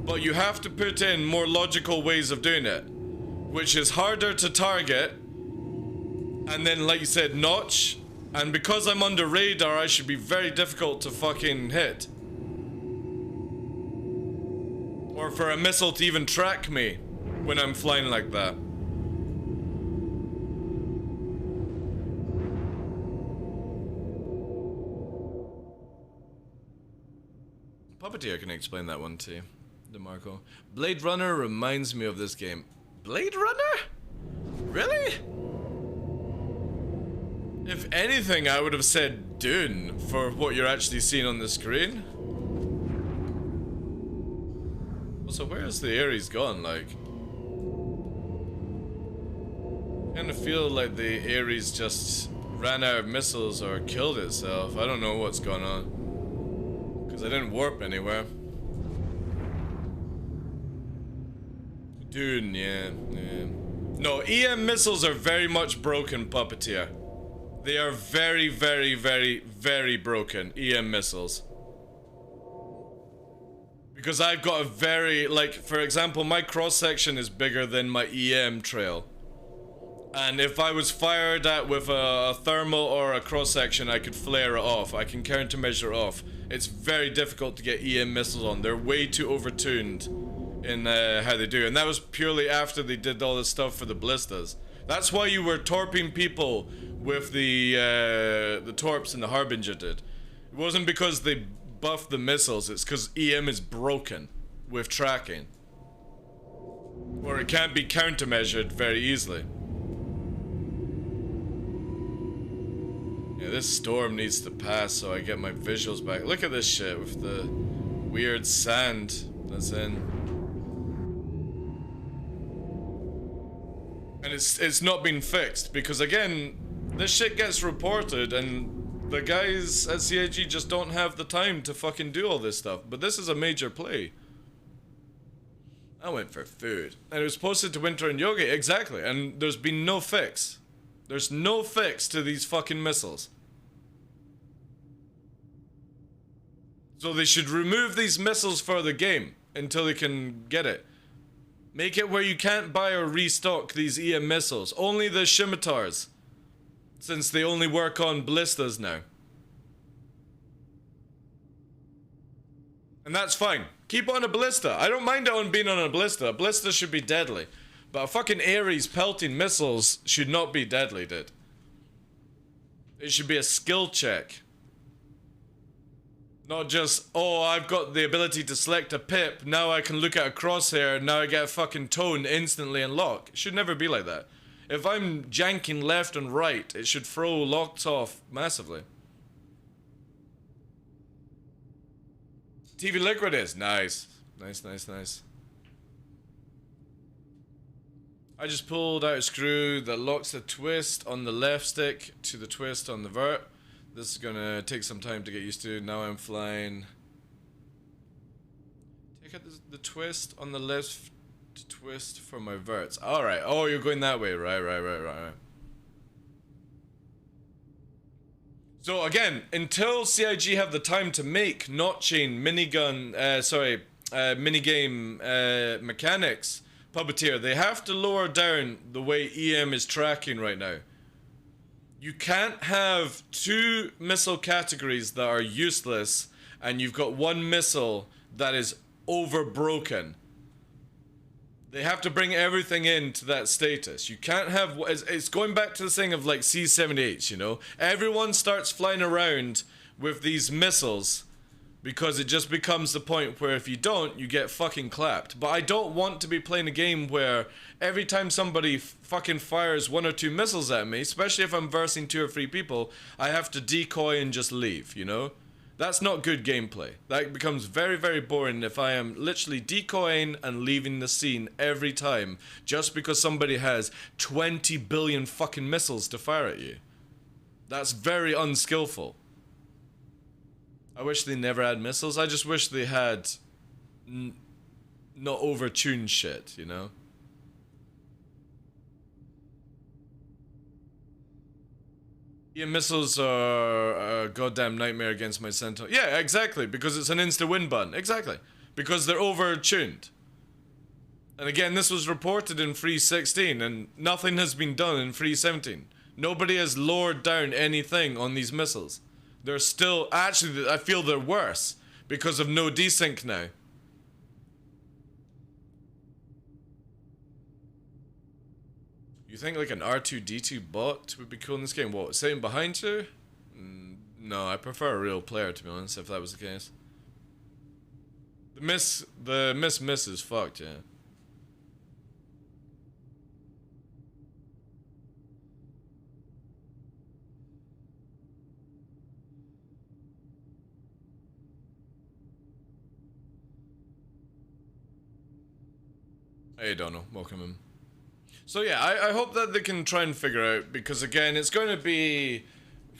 but you have to put in more logical ways of doing it, which is harder to target. And then, like you said, notch. And because I'm under radar, I should be very difficult to fucking hit. Or for a missile to even track me when I'm flying like that. Puppeteer can explain that one to you, DeMarco. Blade Runner reminds me of this game. Blade Runner? Really? If anything, I would have said Dune for what you're actually seeing on the screen. Also, where is the Ares gone? Like, I kind of feel like the Ares just ran out of missiles or killed itself. I don't know what's going on. Because I didn't warp anywhere. Dune, yeah. No, EM missiles are very much broken, Puppeteer. They are very, very, very, very broken, EM missiles. Because I've got a very, like, for example, my cross-section is bigger than my EM trail. And if I was fired at with a thermal or a cross-section, I could flare it off. I can countermeasure off. It's very difficult to get EM missiles on. They're way too overtuned in how they do. And that was purely after they did all this stuff for the ballistas. That's why you were torping people with the torps and the Harbinger did. It wasn't because they buffed the missiles, it's because EM is broken with tracking. Or it can't be countermeasured very easily. Yeah, this storm needs to pass so I get my visuals back. Look at this shit with the weird sand that's in. And it's not been fixed because, again, this shit gets reported and the guys at CIG just don't have the time to fucking do all this stuff. But this is a major play. I went for food. And it was posted to Winter and Yogi, exactly. And there's been no fix. There's no fix to these fucking missiles. So they should remove these missiles for the game until they can get it. Make it where you can't buy or restock these EM missiles. Only the scimitars. Since they only work on ballistas now. And that's fine. Keep on a ballista. I don't mind it on being on a ballista. A ballista should be deadly. But a fucking Ares pelting missiles should not be deadly, dude. It should be a skill check. Not just, oh, I've got the ability to select a pip, now I can look at a crosshair, now I get a fucking tone instantly and lock. It should never be like that. If I'm janking left and right, it should throw locks off massively. TV Liquid is nice. Nice. I just pulled out a screw that locks the twist on the left stick to the twist on the vert. This is gonna take some time to get used to. Now I'm flying. Take out the twist on the left twist for my verts. Alright. Oh, you're going that way. Right. So again, until CIG have the time to make notching minigame mechanics, Puppeteer, they have to lower down the way EM is tracking right now. You can't have two missile categories that are useless and you've got one missile that is overbroken. They have to bring everything into that status. You can't have... It's going back to the thing of like C-78s, you know? Everyone starts flying around with these missiles because it just becomes the point where if you don't, you get fucking clapped. But I don't want to be playing a game where every time somebody fucking fires one or two missiles at me, especially if I'm versing 2 or 3 people, I have to decoy and just leave, you know? That's not good gameplay. That becomes very, very boring if I am literally decoying and leaving the scene every time just because somebody has 20 billion fucking missiles to fire at you. That's very unskillful. I wish they never had missiles. I just wish they had not overtuned shit, you know? Yeah, missiles are a goddamn nightmare against my Centaur. Yeah, exactly, because it's an insta-win button. Exactly. Because they're over-tuned. And again, this was reported in 3.16, and nothing has been done in 3.17. Nobody has lowered down anything on these missiles. They're still... Actually, I feel they're worse, because of no desync now. You think like an R2-D2 bot would be cool in this game? What, sitting behind you? No, I prefer a real player, to be honest, if that was the case. The miss is fucked, yeah. Hey, Donald, welcome in. So yeah, I hope that they can try and figure out, because again, it's going to be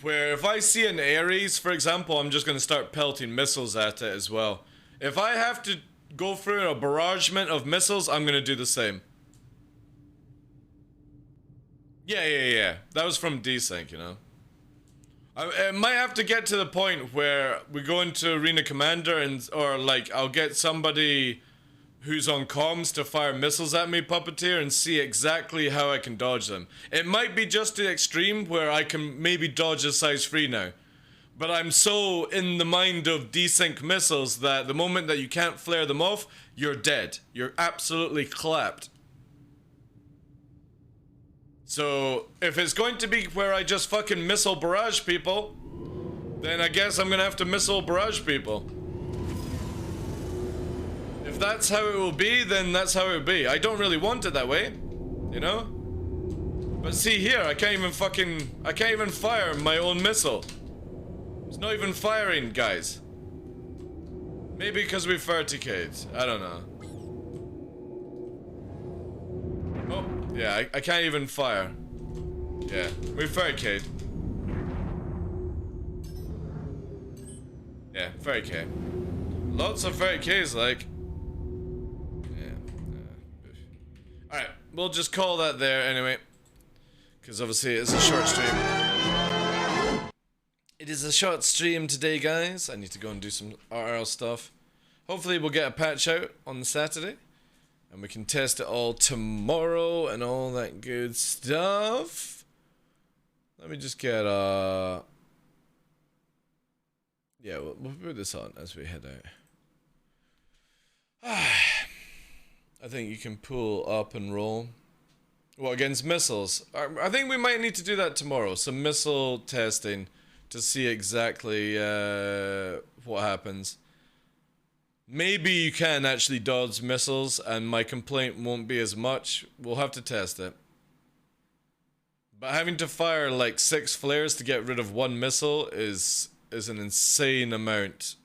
where if I see an Ares, for example, I'm just going to start pelting missiles at it as well. If I have to go through a barragement of missiles, I'm going to do the same. Yeah. That was from desync, you know. I might have to get to the point where we go into Arena Commander and, or like, I'll get somebody who's on comms to fire missiles at me, Puppeteer, and see exactly how I can dodge them. It might be just to extreme where I can maybe dodge a size 3 now. But I'm so in the mind of desync missiles that the moment that you can't flare them off, you're dead. You're absolutely clapped. So, if it's going to be where I just fucking missile barrage people, then I guess I'm gonna have to missile barrage people. If that's how it will be, then that's how it will be. I don't really want it that way, you know? But see here, I can't even fire my own missile. It's not even firing, guys. Maybe because we verticate. I don't know. Oh, yeah, I can't even fire. Yeah, we verticate. Yeah, verticate. Lots of verticates, like. Alright, we'll just call that there anyway. Because obviously it's a short stream. It is a short stream today, guys. I need to go and do some RL stuff. Hopefully we'll get a patch out on the Saturday. And we can test it all tomorrow and all that good stuff. Let me just get yeah, we'll put this on as we head out. I think you can pull up and roll. Well, against missiles. I think we might need to do that tomorrow. Some missile testing to see exactly what happens. Maybe you can actually dodge missiles and my complaint won't be as much. We'll have to test it. But having to fire like 6 flares to get rid of 1 missile is an insane amount.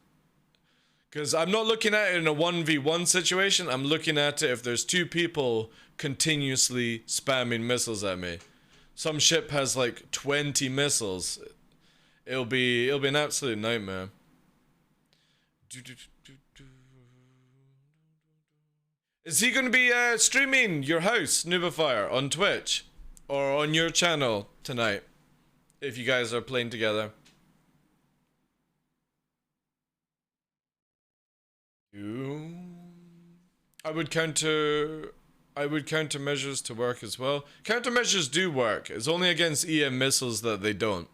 Because I'm not looking at it in a 1v1 situation. I'm looking at it if there's two people continuously spamming missiles at me. Some ship has like 20 missiles. It'll be an absolute nightmare. Is he going to be streaming your house, Nubifier, on Twitch? Or on your channel tonight? If you guys are playing together. I would countermeasures to work as well. Countermeasures do work. It's only against EM missiles that they don't.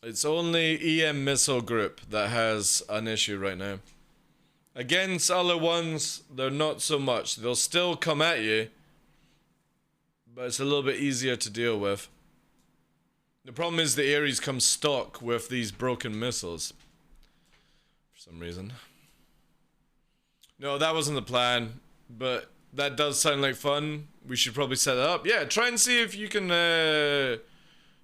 It's only EM missile group that has an issue right now. Against other ones, they're not so much. They'll still come at you, but it's a little bit easier to deal with. The problem is the Ares come stock with these broken missiles. For some reason. No, that wasn't the plan, but that does sound like fun. We should probably set it up. Yeah, try and see if you can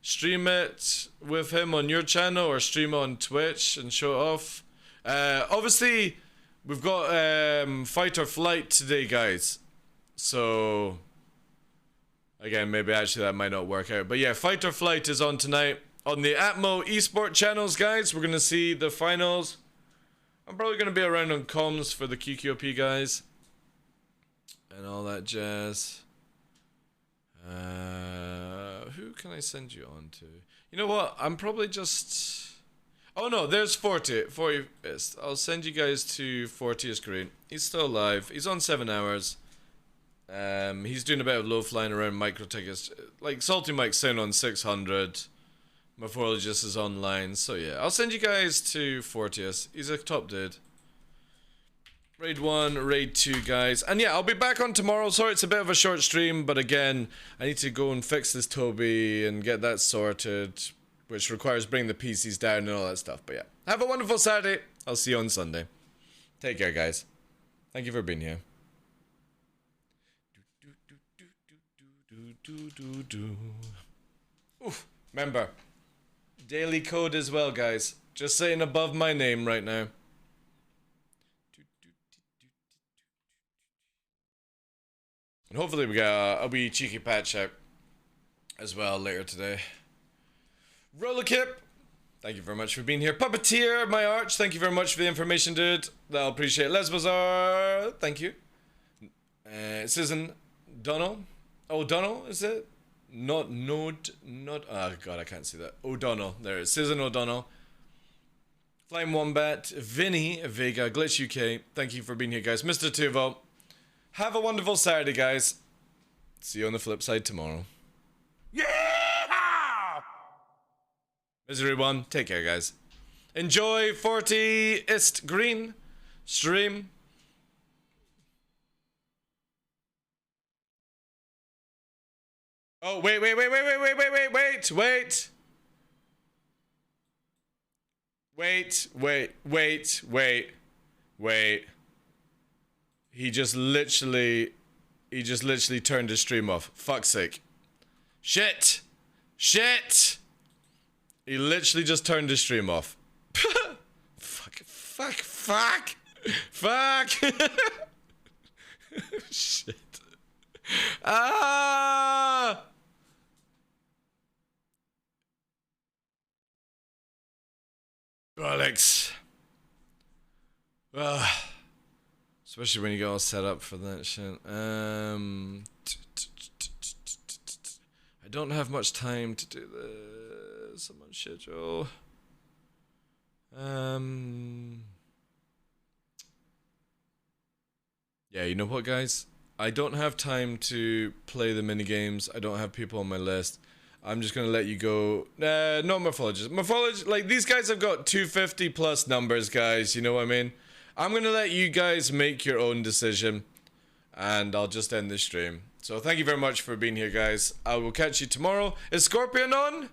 stream it with him on your channel or stream it on Twitch and show it off. Obviously, we've got Fight or Flight today, guys. So... again, maybe actually that might not work out. But yeah, Fight or Flight is on tonight. On the Atmo eSport channels, guys, we're going to see the finals. I'm probably going to be around on comms for the QQOP guys. And all that jazz. Who can I send you on to? You know what? I'm probably just... oh no, there's Fortius. I'll send you guys to Fortius Green. He's still alive. He's on 7 hours. He's doing a bit of low flying around micro tickets. Like Salty Mike's saying on 600. Morphologist is online. So yeah, I'll send you guys to Fortius. He's a top dude. Raid 1, Raid 2 guys. And yeah, I'll be back on tomorrow. Sorry it's a bit of a short stream, but again, I need to go and fix this Toby and get that sorted, which requires bringing the PCs down and all that stuff. But yeah, have a wonderful Saturday. I'll see you on Sunday. Take care guys. Thank you for being here. Oof, remember, daily code as well, guys. Just saying above my name right now. And hopefully we get a wee cheeky patch out as well later today. Rollerkip, thank you very much for being here. Puppeteer, my arch, thank you very much for the information, dude. I'll appreciate it. Les Bazaar, thank you. Susan Donald. O'Donnell, is it? Not, oh god, I can't see that. O'Donnell, there it is. Susan O'Donnell. Flame Wombat, Vinny, Vega, Glitch UK, thank you for being here, guys. Mr. Tuvo, have a wonderful Saturday, guys. See you on the flip side tomorrow. Yeah! Misery 1, take care, guys. Enjoy 40ist Green stream. Oh, wait. He just literally turned his stream off. Fuck's sake. Shit. He literally just turned his stream off. Fuck. Shit. Ah! Alex. Especially when you get all set up for that shit. I don't have much time to do this. I'm on schedule. Yeah, you know what, guys? I don't have time to play the minigames. I don't have people on my list. I'm just gonna let you go. Not Morphologist. Morphologist, like, these guys have got 250 plus numbers, guys. You know what I mean? I'm gonna let you guys make your own decision. And I'll just end this stream. So thank you very much for being here, guys. I will catch you tomorrow. Is Scorpion on?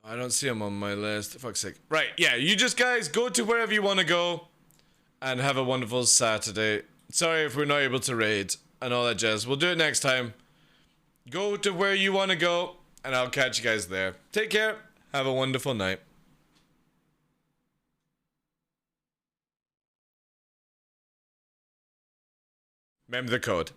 I don't see him on my list. Fuck's sake. Right, yeah, you just guys go to wherever you want to go. And have a wonderful Saturday. Sorry if we're not able to raid and all that jazz. We'll do it next time. Go to where you want to go, and I'll catch you guys there. Take care. Have a wonderful night. Remember the code.